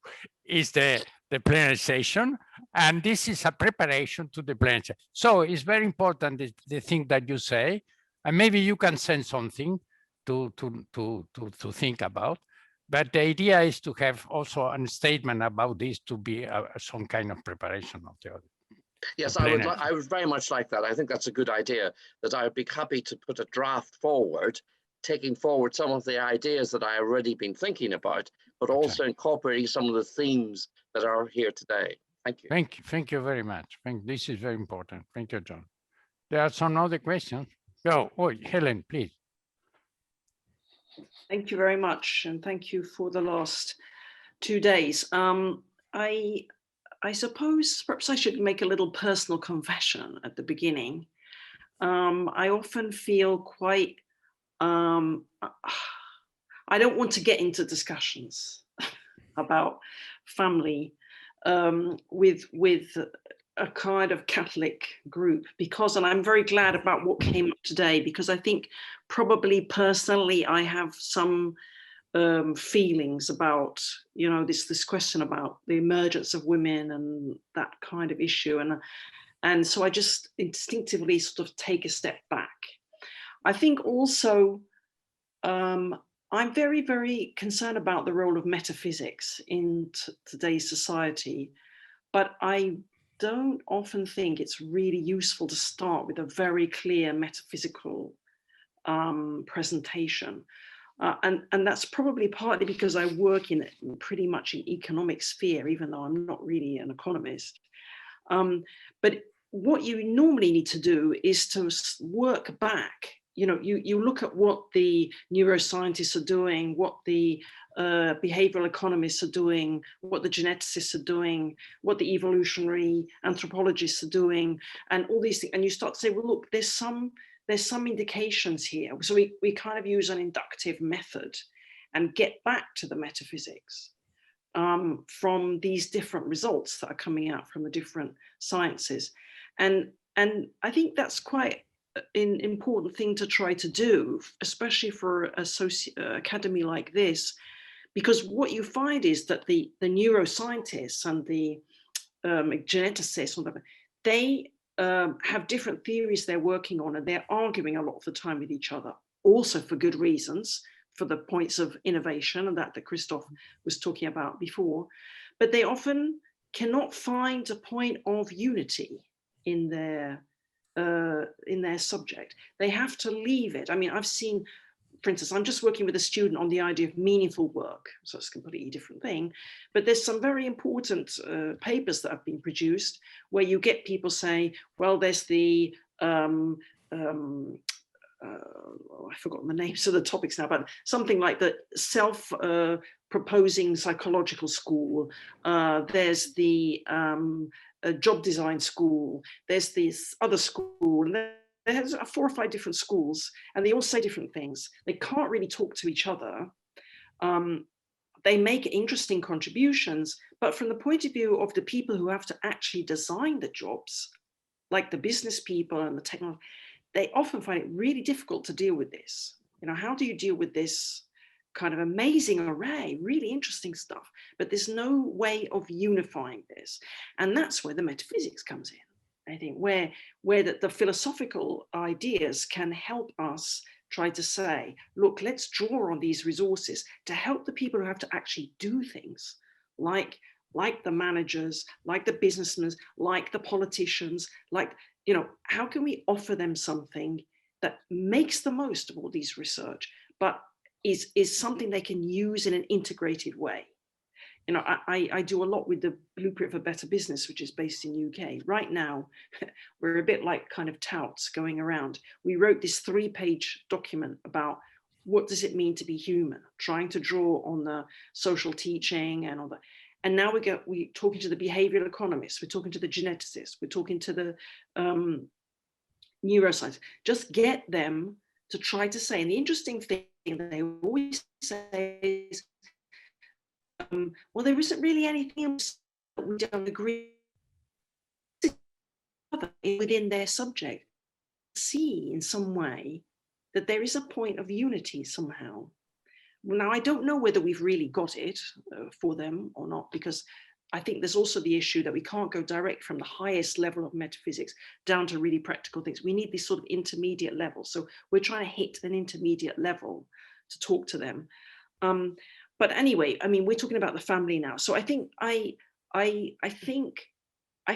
is the plenary session, and this is a preparation to the plenary session. So it's very important, the thing that you say, and maybe you can send something to think about. But the idea is to have also a statement about this to be some kind of preparation of the other. Yes, I would very much like that. I think that's a good idea, that I would be happy to put a draft forward, taking forward some of the ideas that I already been thinking about, but also incorporating some of the themes that are here today. Thank you. Thank you very much. This is very important. Thank you, John. There are some other questions. Go, Helen, please. Thank you very much, and thank you for the last 2 days. I suppose perhaps I should make a little personal confession at the beginning. I often feel quite, I don't want to get into discussions about family with a kind of Catholic group, and I'm very glad about what came up today, because I think probably personally I have some feelings about, you know, this question about the emergence of women and that kind of issue, and so I just instinctively sort of take a step back. I think also I'm very, very concerned about the role of metaphysics in today's society, but I don't often think it's really useful to start with a very clear metaphysical presentation. And that's probably partly because I work in pretty much an economic sphere, even though I'm not really an economist. But what you normally need to do is to work back. You look at what the neuroscientists are doing, what the behavioral economists are doing, what the geneticists are doing, what the evolutionary anthropologists are doing, and all these things. And you start to say, well, look, there's some indications here. So we kind of use an inductive method and get back to the metaphysics from these different results that are coming out from the different sciences. And I think that's quite an important thing to try to do, especially for a academy like this, because what you find is that the neuroscientists and the geneticists, they have different theories they're working on, and they're arguing a lot of the time with each other, also for good reasons, for the points of innovation and that Christoph was talking about before, but they often cannot find a point of unity in their subject. They have to leave it. I mean, I've seen, for instance, I'm just working with a student on the idea of meaningful work, so it's a completely different thing, but there's some very important papers that have been produced where you get people say, well, there's the, I've forgotten the names of the topics now, but something like the self-proposing psychological school, there's the job design school, there's this other school, and there's 4 or 5 different schools, and they all say different things. They can't really talk to each other. They make interesting contributions, but from the point of view of the people who have to actually design the jobs, like the business people and the technology, they often find it really difficult to deal with this. How do you deal with this kind of amazing array, really interesting stuff, but there's no way of unifying this. And that's where the metaphysics comes in, I think, where the philosophical ideas can help us try to say, look, let's draw on these resources to help the people who have to actually do things, like the managers, like the businessmen, like the politicians, how can we offer them something that makes the most of all these research, but is something they can use in an integrated way? I do a lot with the Blueprint for Better Business, which is based in UK. Right now, we're a bit like kind of touts going around. We wrote this 3-page document about what does it mean to be human, trying to draw on the social teaching and all that. And now we're talking to the behavioral economists, we're talking to the geneticists, we're talking to the neuroscience. Just get them to try to say, and the interesting thing that they always say is, well, there isn't really anything else that we don't agree within their subject. See in some way that there is a point of unity somehow. Now, I don't know whether we've really got it for them or not, because I think there's also the issue that we can't go direct from the highest level of metaphysics down to really practical things. We need this sort of intermediate level. So we're trying to hit an intermediate level to talk to them. But anyway, I mean, we're talking about the family now. So I think I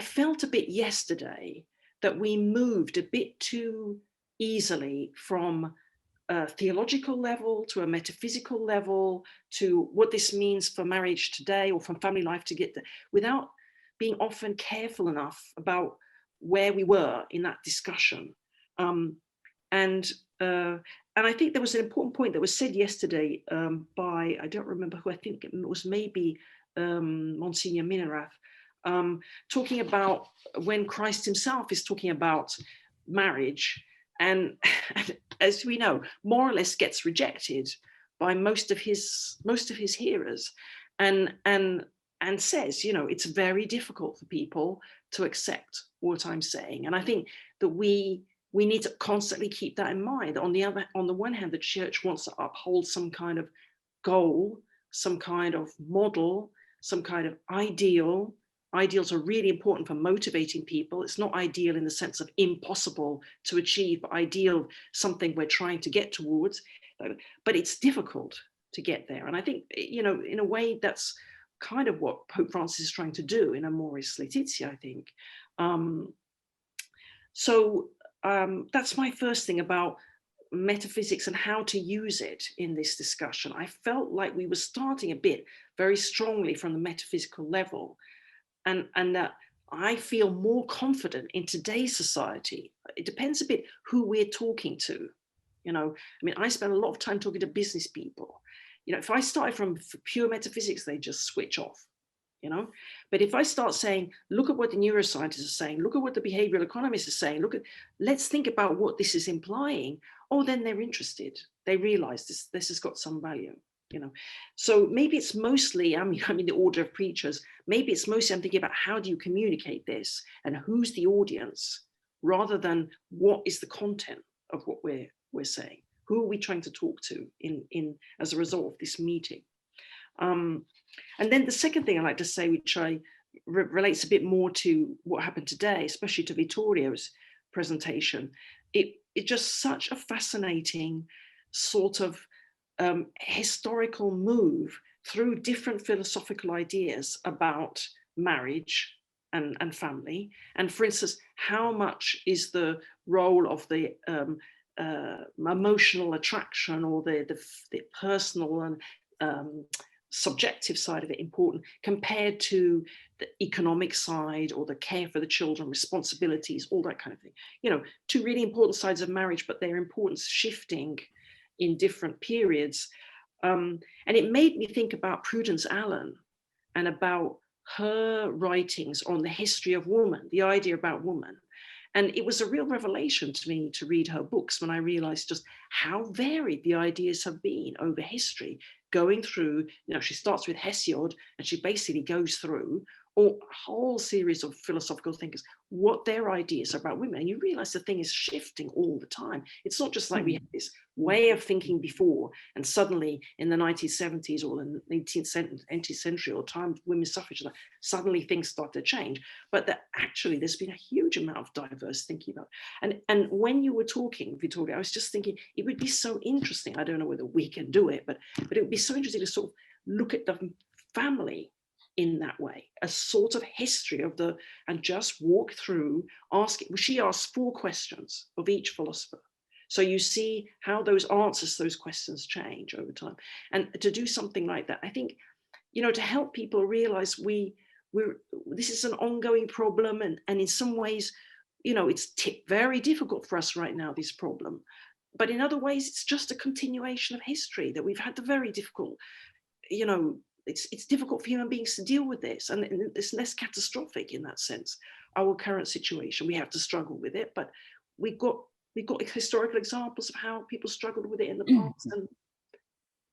felt a bit yesterday that we moved a bit too easily from a theological level to a metaphysical level to what this means for marriage today or from family life to get there, without being often careful enough about where we were in that discussion. And I think there was an important point that was said yesterday by, I don't remember who, I think it was maybe Monsignor Minerath, talking about when Christ himself is talking about marriage, and as we know, more or less gets rejected by most of his hearers, and says, it's very difficult for people to accept what I'm saying. And I think that we need to constantly keep that in mind. On the one hand, the church wants to uphold some kind of goal, some kind of model, some kind of ideal. Ideals are really important for motivating people. It's not ideal in the sense of impossible to achieve, but ideal, something we're trying to get towards. but it's difficult to get there. And I think, you know, in a way, that's kind of what Pope Francis is trying to do in Amoris Laetitia, I think. That's my first thing about metaphysics and how to use it in this discussion. I felt like we were starting a bit very strongly from the metaphysical level, and that I feel more confident in today's society. It depends a bit who we're talking to. You know, I mean, I spend a lot of time talking to business people. You know, if I started from pure metaphysics, they just switch off, you know. But if I start saying, look at what the neuroscientists are saying, look at what the behavioral economists are saying, let's think about what this is implying. Oh, then they're interested. They realize this has got some value, you know. So maybe it's mostly, I mean, the order of preachers, maybe it's mostly I'm thinking about how do you communicate this and who's the audience, rather than what is the content of what we're saying. Who are we trying to talk to in as a result of this meeting? And then the second thing I like to say, which relates a bit more to what happened today, especially to Vittorio's presentation, it's just such a fascinating sort of historical move through different philosophical ideas about marriage and family. And for instance, how much is the role of the emotional attraction or the personal and subjective side of it important compared to the economic side or the care for the children, responsibilities, all that kind of thing. You know, two really important sides of marriage, but their importance shifting in different periods. And it made me think about Prudence Allen and about her writings on the history of woman, the idea about woman. And it was a real revelation to me to read her books when I realized just how varied the ideas have been over history, going through, you know, she starts with Hesiod and she basically goes through a whole series of philosophical thinkers, what their ideas are about women. And you realize the thing is shifting all the time. It's not just like we had this way of thinking before, and suddenly in the 1970s or the 18th century or time of women's suffrage, suddenly things start to change. But that actually there's been a huge amount of diverse thinking about it. And when you were talking, Vittorio, I was just thinking it would be so interesting. I don't know whether we can do it, but it would be so interesting to sort of look at the family in that way, a sort of history of and just walk through asking. She asked 4 questions of each philosopher. So you see how those answers to those questions change over time. And to do something like that, I think, you know, to help people realize this is an ongoing problem, and in some ways, you know, it's very difficult for us right now, this problem. But in other ways, it's just a continuation of history that we've had the very difficult, you know, it's difficult for human beings to deal with this, and it's less catastrophic in that sense. Our current situation, we have to struggle with it, but we've got historical examples of how people struggled with it in the past, and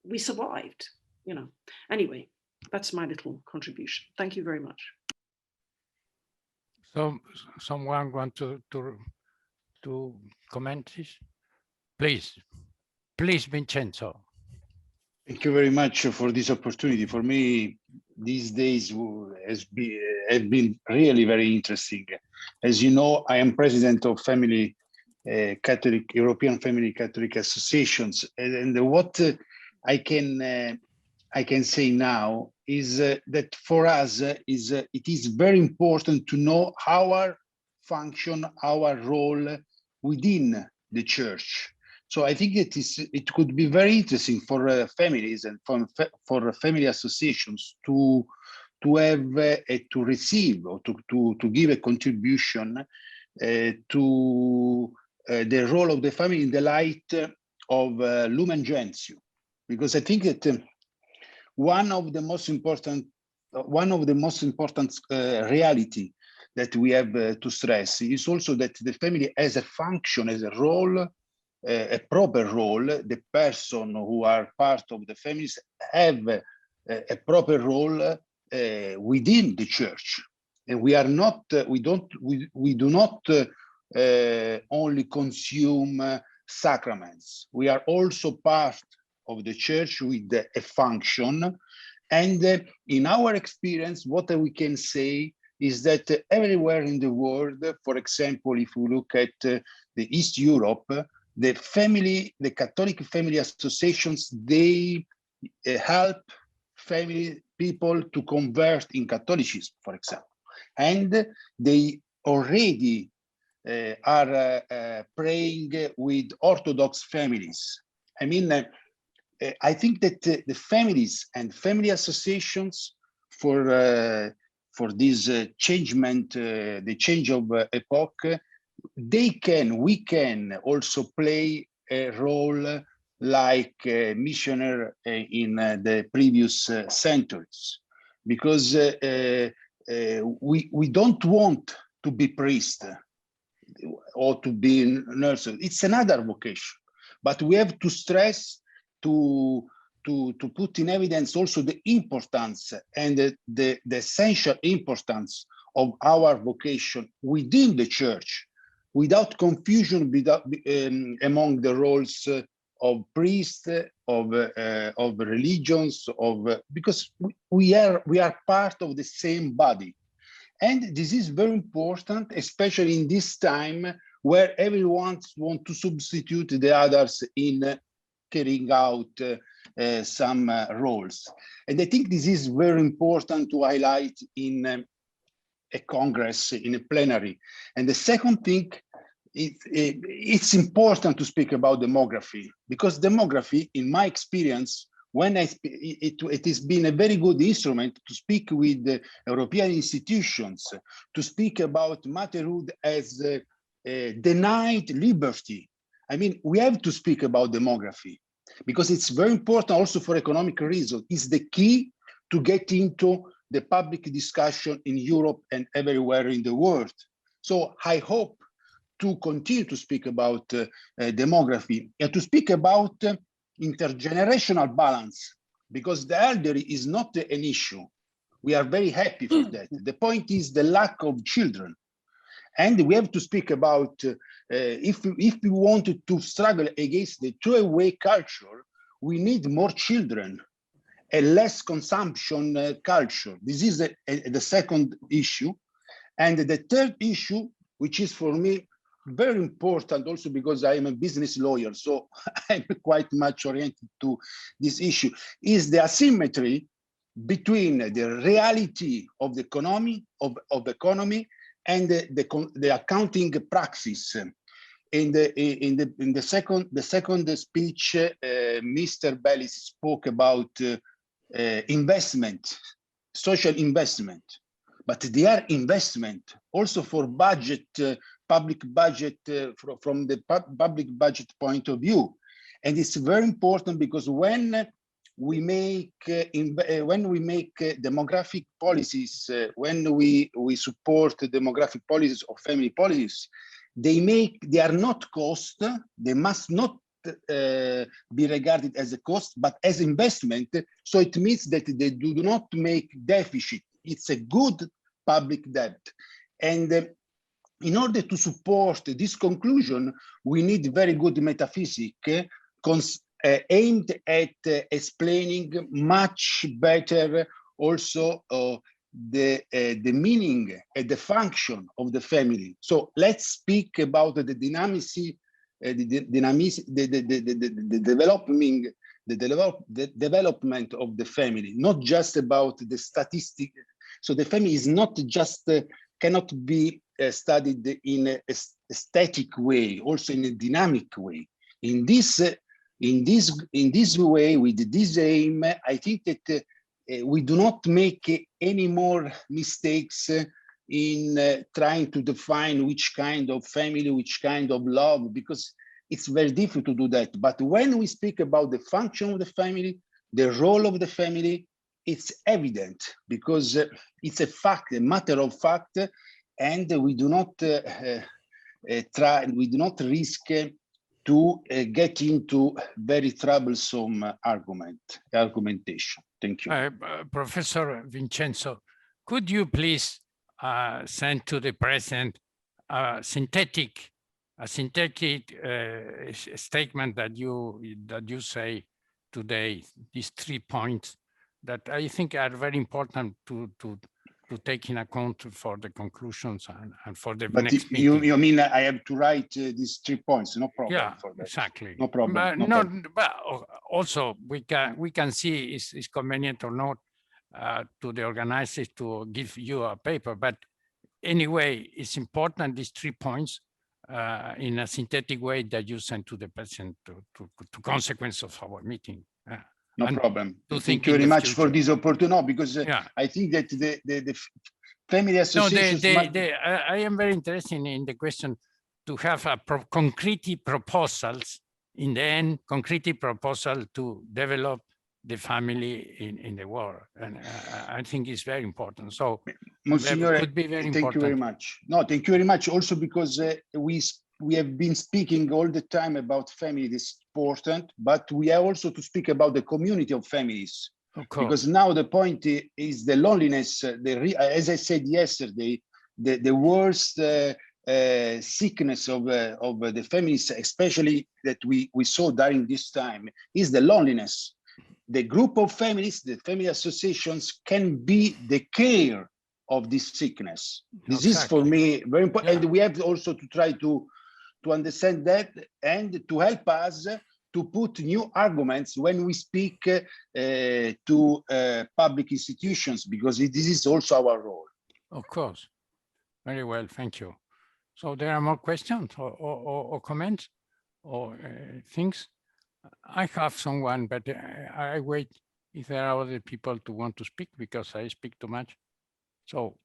we survived. You know. Anyway, that's my little contribution. Thank you very much. So, someone want to comment this? Please, Vincenzo. Thank you very much for this opportunity. For me, these days have been really very interesting. As you know, I am president of European Family Catholic Associations, and what I can say now is that for us it is very important to know our function, our role within the church. So I think it could be very interesting for families and for family associations to have to receive or to give a contribution to the role of the family in the light of Lumen Gentium, because I think that one of the most important reality that we have to stress is also that the family has a function, has a role, a proper role. The person who are part of the families have a proper role within the church, and we are not. We do not only consume sacraments. We are also part of the church with a function, and in our experience, what we can say is that everywhere in the world, for example, if we look at the East Europe, the Catholic family associations, they help family people to convert in Catholicism, for example, and they already are praying with Orthodox families. I mean, I think that the families and family associations for this changement, the change of epoch, we can also play a role like a missionary in the previous centuries, because we don't want to be priest or to be nurse. It's another vocation, but we have to stress to put in evidence also the importance and the essential importance of our vocation within the church, without confusion among the roles of priests, of religions, because we are part of the same body. And this is very important, especially in this time where everyone wants to substitute the others in carrying out some roles. And I think this is very important to highlight in a Congress, in a plenary. And the second thing, it's important to speak about demography, because demography, in my experience, when it has been a very good instrument to speak with the European institutions, to speak about motherhood as denied liberty. I mean, we have to speak about demography because it's very important also for economic reasons. It's the key to get into the public discussion in Europe and everywhere in the world. So I hope to continue to speak about demography and to speak about intergenerational balance, because the elderly is not an issue. We are very happy for that. The point is the lack of children. And we have to speak about if we wanted to struggle against the throwaway culture, we need more children, a less consumption culture. This is the second issue. And the third issue, which is for me very important also because I am a business lawyer, so I'm quite much oriented to this issue, is the asymmetry between the reality of the economy, of economy, and the accounting praxis. In the second speech, Mr. Beliz spoke about investment, social investment, but they are investment also for budget, public budget, from the public budget point of view. And it's very important because when we make demographic policies, when we support demographic policies or family policies, they are not cost. They must not be regarded as a cost, but as investment. So it means that they do not make deficit. It's a good public debt. And in order to support this conclusion, we need very good metaphysics aimed at explaining much better also the meaning and the function of the family. So let's speak about the development of the family, not just about the statistic. So the family is not just cannot be studied in a static way, also in a dynamic way. In this way, with this aim, I think that we do not make any more mistakes in trying to define which kind of family, which kind of love, because it's very difficult to do that. But when we speak about the function of the family, the role of the family, it's evident because it's a fact, a matter of fact, and we do not risk to get into very troublesome argumentation. Thank you. Professor Vincenzo, could you please send to the President a synthetic statement that you say today, these 3 points that I think are very important to take in account for the conclusions and for the But next meeting. you mean I have to write these 3 points? No problem. Yeah, for that. exactly. No problem. But, no problem. But also we can see is convenient or not to the organizers to give you a paper. But anyway, it's important these 3 points in a synthetic way that you send to the person to consequence of our meeting. No problem. Thank you in very the much future. for this opportunity. No, because I think that the family associations. I am very interested in the question to have a concrete proposals in the end, concrete proposal to develop the family in the world, and I think it's very important. So, Monsignor, could be very thank important. you very much. No, thank you very much. Also because we have been speaking all the time about family. This is important, but we have also to speak about the community of families. Of course. Because now the point is the loneliness. As I said yesterday, the worst sickness of the families, especially that we saw during this time, is the loneliness. The group of families, the family associations, can be the care of this sickness. This is for me very important, and we have also to try to understand that and to help us to put new arguments when we speak to public institutions, because this is also our role. Of course. Very well, thank you. So there are more questions or comments or things? I have someone, but I wait if there are other people to want to speak, because I speak too much. So,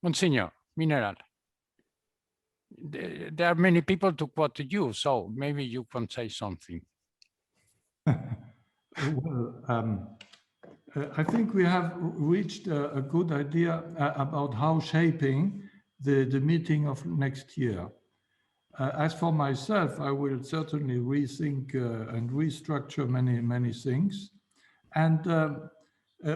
Monsignor Mineral, there are many people to quote you, so maybe you can say something. Well, I think we have reached a good idea about how shaping the meeting of next year. As for myself, I will certainly rethink and restructure many things. And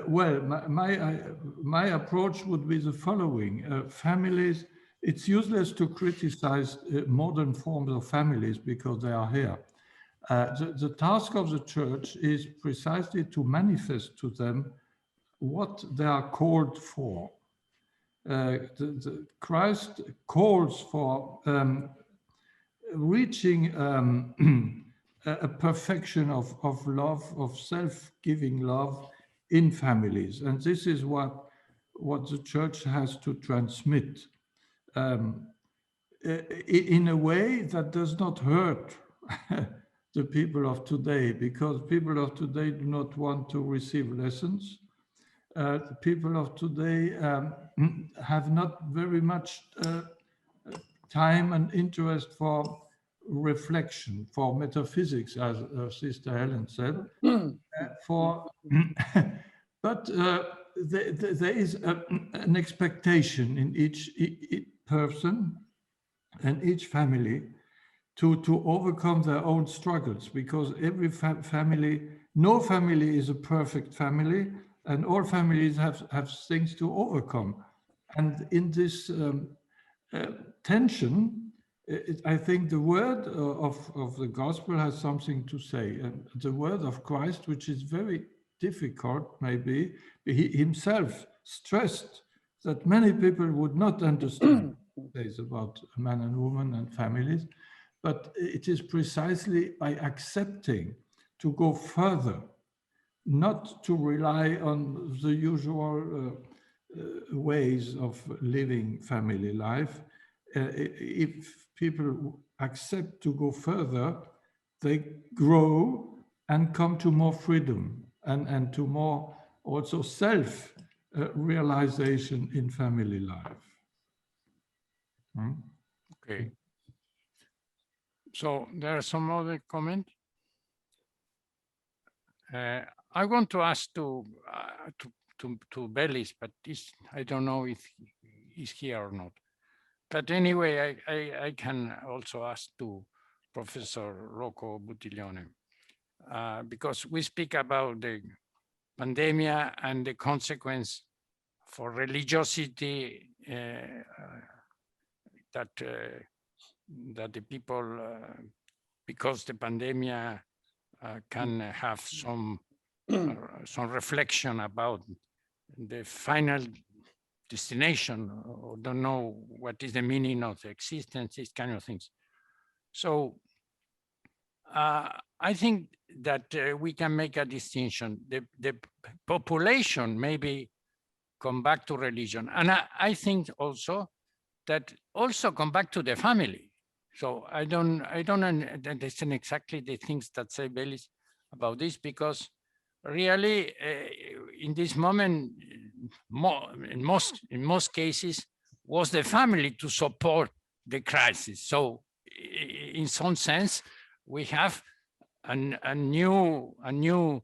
well, my approach would be the following. Families, it's useless to criticize modern forms of families because they are here. The task of the church is precisely to manifest to them what they are called for. Christ calls for reaching a perfection of love, of self-giving love in families. And this is what the church has to transmit in a way that does not hurt the people of today, because people of today do not want to receive lessons. The people of today have not very much time and interest for reflection, for metaphysics, as Sister Helen said. But there is an expectation in each person and each family to overcome their own struggles, because every family, no family is a perfect family, and all families have things to overcome. And in this tension, I think the word of the gospel has something to say. And the word of Christ, which is very difficult, maybe, he himself stressed that many people would not understand things about man and woman and families, but it is precisely by accepting to go further, not to rely on the usual ways of living family life. If people accept to go further, they grow and come to more freedom and to more also self-realization in family life. Okay. So there are some other comments. I want to ask to Beliz, but I don't know if he's here or not. But anyway, I can also ask to Professor Rocco Buttiglione, because we speak about the pandemic and the consequence for religiosity that the people, because the pandemic can have some reflection about the final destination or don't know what is the meaning of the existence, these kind of things. So I think that we can make a distinction. The population maybe come back to religion. And I think also that also come back to the family. So I don't understand exactly the things that say Beliz about this, because really in this moment, in most cases, was the family to support the crisis. So in some sense, we have a new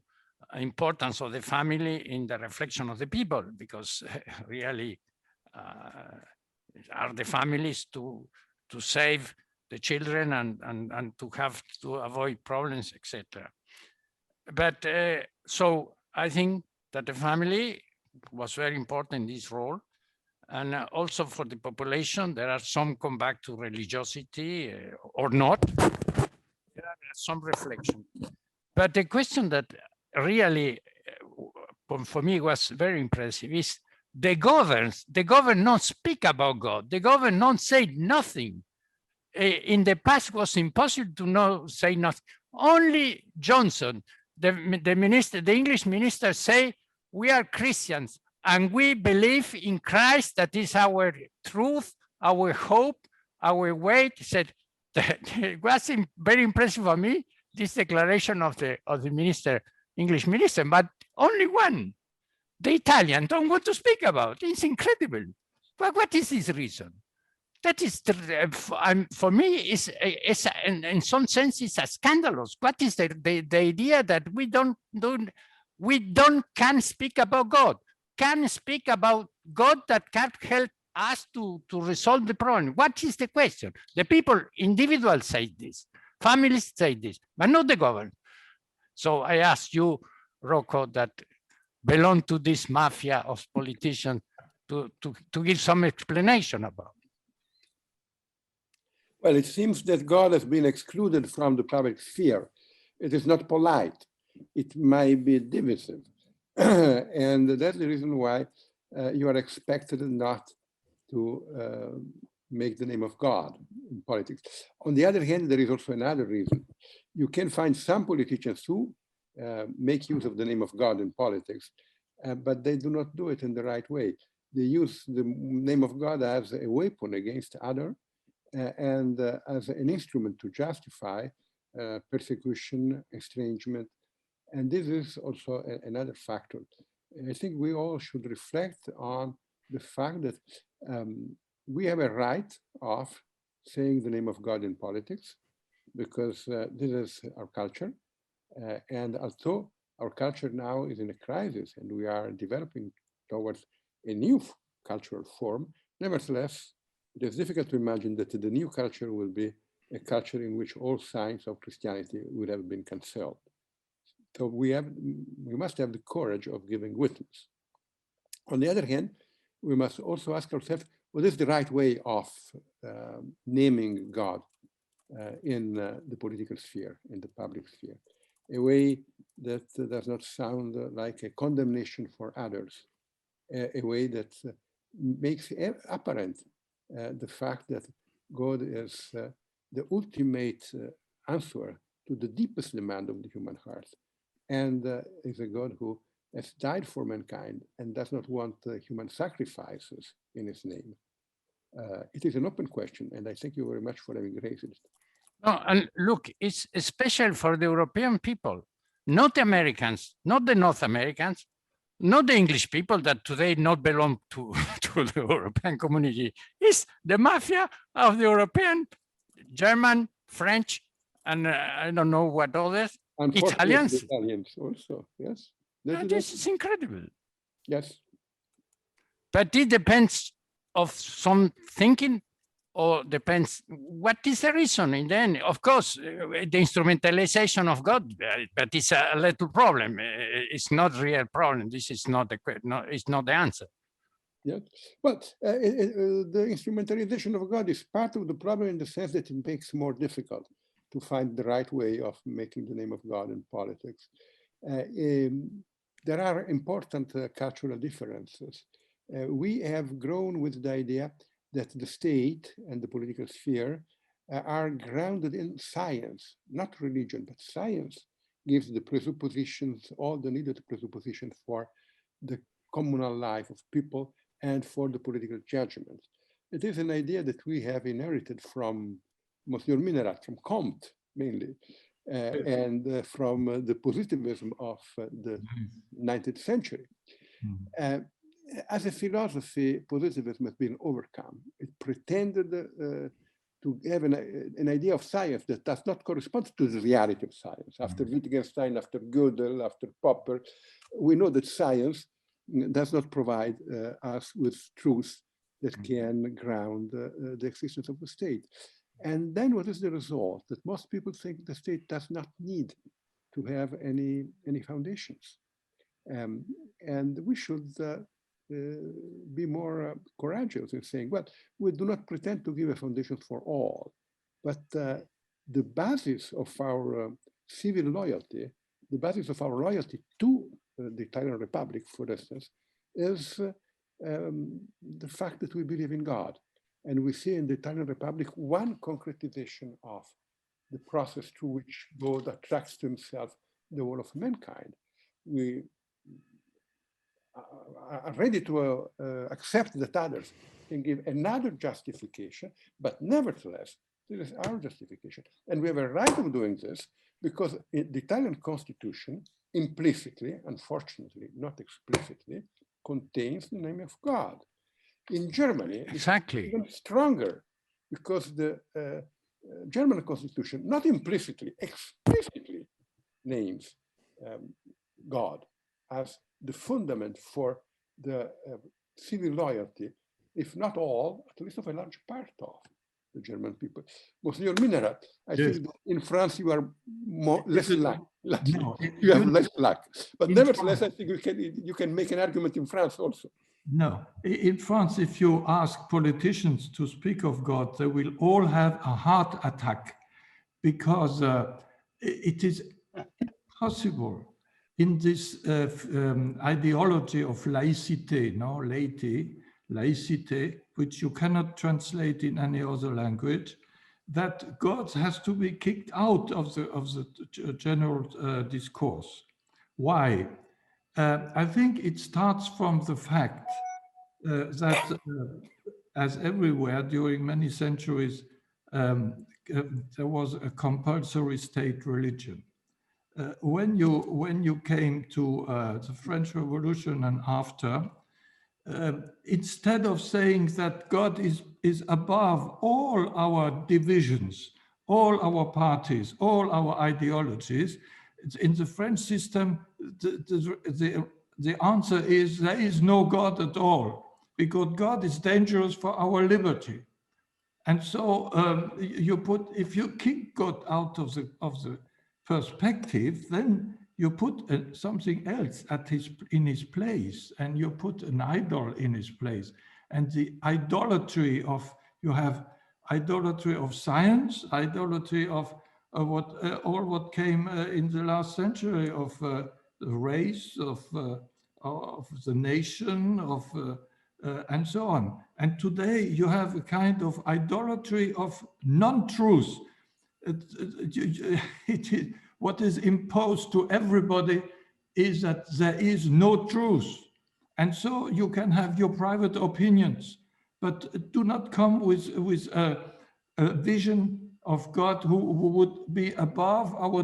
importance of the family in the reflection of the people, because really are the families to save the children and to have to avoid problems, etc. But so I think that the family was very important in this role. And also for the population, there are some come back to religiosity or not. There are some reflection. But the question that really, for me, was very impressive is the governors not speak about God. The governors not say nothing. In the past, it was impossible to say nothing. Only Johnson, the English minister, say, we are Christians and we believe in Christ. That is our truth, our hope, our way. He said, it was very impressive for me, this declaration of the minister, English minister, but only one. The Italian don't want to speak about. It's incredible. But what is this reason? That is, for me, is in some sense, it's a scandalous. What is the idea that we can speak about God? Can speak about God that can help us to resolve the problem. What is the question? The people, individuals say this, families say this, but not the government. So I ask you, Rocco, that belong to this mafia of politicians to give some explanation about it. Well, it seems that God has been excluded from the public sphere. It is not polite. It might be divisive. And that's the reason why you are expected not to make the name of God in politics. On the other hand, there is also another reason. You can find some politicians who make use of the name of God in politics, but they do not do it in the right way. They use the name of God as a weapon against others and as an instrument to justify persecution, estrangement. And this is also another factor. I think we all should reflect on the fact that we have a right of saying the name of God in politics, because this is our culture. And although our culture now is in a crisis and we are developing towards a new cultural form, nevertheless, it is difficult to imagine that the new culture will be a culture in which all signs of Christianity would have been cancelled. So we must have the courage of giving witness. On the other hand, we must also ask ourselves, what is the right way of naming God in the political sphere, in the public sphere? A way that does not sound like a condemnation for others, a way that makes apparent the fact that God is the ultimate answer to the deepest demand of the human heart, and is a God who has died for mankind and does not want human sacrifices in his name. It is an open question, and I thank you very much for having raised it. No, and look, it's special for the European people, not the Americans, not the North Americans, not the English people that today not belong to the European community. It's the mafia of the European, German, French, and I don't know what others, Italians. Italians also, yes. This is incredible. Yes. But it depends of some thinking, or depends, what is the reason in the end? Of course, the instrumentalization of God, but it's a little problem. It's not a real problem. This is not it's not the answer. Yeah, well, the instrumentalization of God is part of the problem in the sense that it makes it more difficult to find the right way of making the name of God in politics. There are important cultural differences. We have grown with the idea that the state and the political sphere are grounded in science, not religion, but science gives the presuppositions, all the needed presuppositions for the communal life of people and for the political judgment. It is an idea that we have inherited from Monsieur Minarat, from Comte mainly, and from the positivism of the 19th century. As a philosophy, positivism has been overcome. It pretended to have an idea of science that does not correspond to the reality of science. After Wittgenstein, after Gödel, after Popper, we know that science does not provide us with truth that can ground the existence of the state. And then what is the result? That most people think the state does not need to have any foundations. And we should be more courageous in saying, well, we do not pretend to give a foundation for all, but the basis of our civil loyalty, the basis of our loyalty to the Italian Republic, for instance, is the fact that we believe in God. And we see in the Italian Republic one concretization of the process through which God attracts to himself the whole of mankind. We are ready to accept that others can give another justification, but nevertheless, this is our justification. And we have a right of doing this because the Italian Constitution implicitly, unfortunately, not explicitly, contains the name of God. In Germany, exactly, it's even stronger because the German Constitution, not implicitly, explicitly names God as the fundament for the civil loyalty, if not all, at least of a large part of the German people. Monsignor Minarat, I think that in France you are less lucky. No, you have less luck. But nevertheless, I think you can make an argument in France also. No, in France, if you ask politicians to speak of God, they will all have a heart attack because it is impossible in this ideology of laicité, no, laicité, which you cannot translate in any other language, that God has to be kicked out of the general discourse. Why? I think it starts from the fact that, as everywhere during many centuries, there was a compulsory state religion. When you came to the French Revolution and after, instead of saying that God is above all our divisions, all our parties, all our ideologies, in the French system, the answer is there is no God at all, because God is dangerous for our liberty. And so if you kick God out of the perspective, then you put something else in his place, and you put an idol in his place. And the idolatry of, you have idolatry of science, idolatry of what came in the last century of the race, of the nation, and so on. And today you have a kind of idolatry of non-truth. What is imposed to everybody is that there is no truth. And so you can have your private opinions, but do not come with a vision of God who would be above our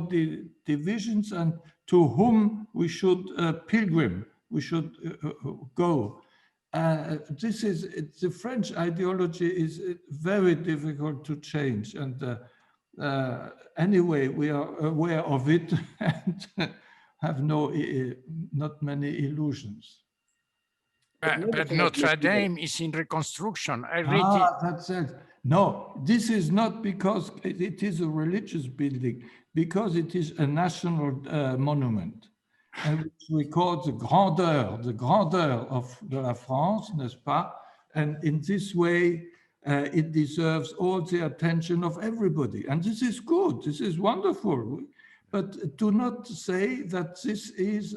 divisions and to whom we should pilgrim, we should go. The French ideology is very difficult to change, and anyway, we are aware of it and have not many illusions. But Notre Dame is in reconstruction. I read it. That's it. No, this is not because it is a religious building, because it is a national monument. And we call the grandeur de la France, n'est-ce pas? And in this way, it deserves all the attention of everybody. And this is good, this is wonderful. But do not say that this is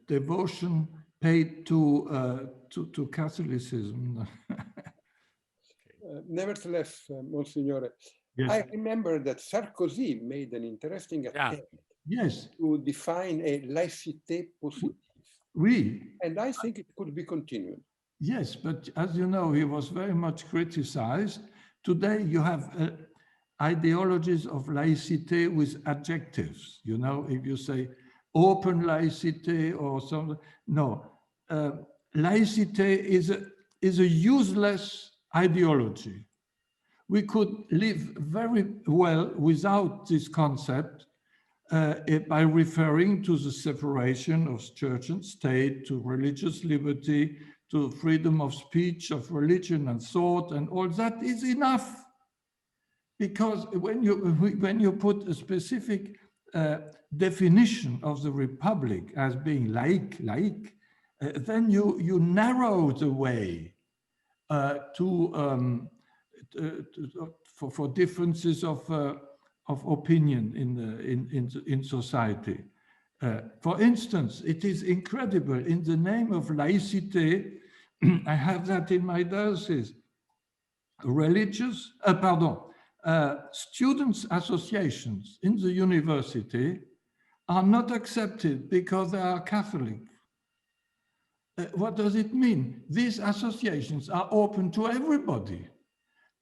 devotion paid to Catholicism. Nevertheless, Monsignore, Yes. I remember that Sarkozy made an interesting attempt to define a laïcité positive. Oui. And I think it could be continued. Yes, but as you know, he was very much criticized. Today you have ideologies of laïcité with adjectives. You know, if you say open laïcité or something, no. Laïcité is a useless ideology. We could live very well without this concept by referring to the separation of church and state, to religious liberty, to freedom of speech, of religion and thought, and all that is enough. Because when you put a specific definition of the republic as being laïque, then you narrow the way for differences of opinion in society. For instance, it is incredible, in the name of laïcité, I have that in my diocese, students' associations in the university are not accepted because they are Catholic. What does it mean? These associations are open to everybody,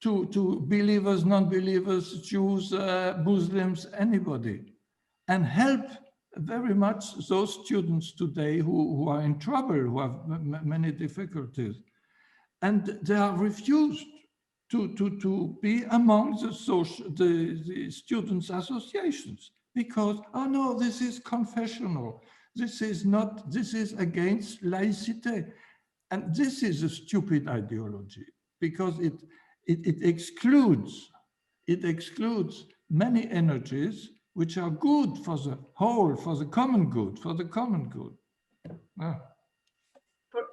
to believers, non-believers, Jews, Muslims, anybody, and help very much those students today who are in trouble, who have many difficulties. And they are refused to be among the students' associations because, oh no, this is confessional. This is against laïcité. And this is a stupid ideology because it excludes many energies which are good for the whole, for the common good,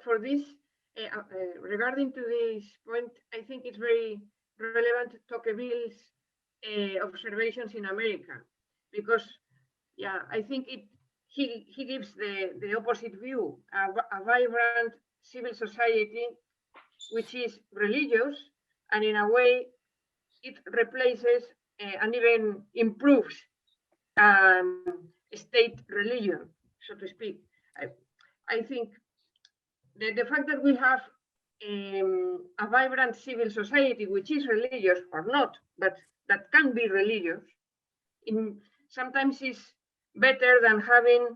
For this, regarding to this point, I think it's very relevant to Tocqueville's observations in America, because, yeah, I think he gives the opposite view, a vibrant civil society which is religious, and in a way it replaces and even improves state religion, so to speak. I think the fact that we have a vibrant civil society which is religious or not, but that can be religious, sometimes is better than having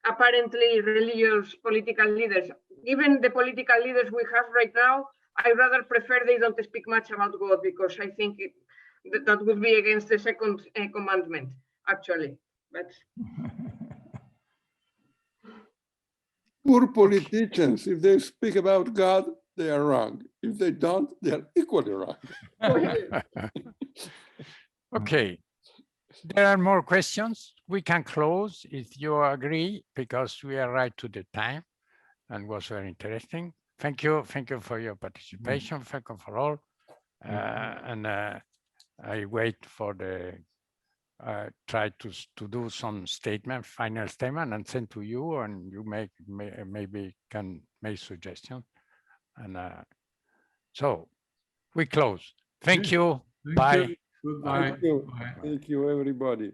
apparently religious political leaders. Given the political leaders we have right now, I rather prefer they don't speak much about God, because I think that would be against the second commandment, actually. But poor politicians, if they speak about God, they are wrong. If they don't, they are equally wrong. Okay. There are more questions. We can close if you agree, because we are right to the time and was very interesting. Thank you. Thank you for your participation. Thank you for all. I wait for the try to do some statement, final statement, and send to you, and you maybe can make suggestions. And so we close. Thank you. Bye. Goodbye. Thank you, everybody.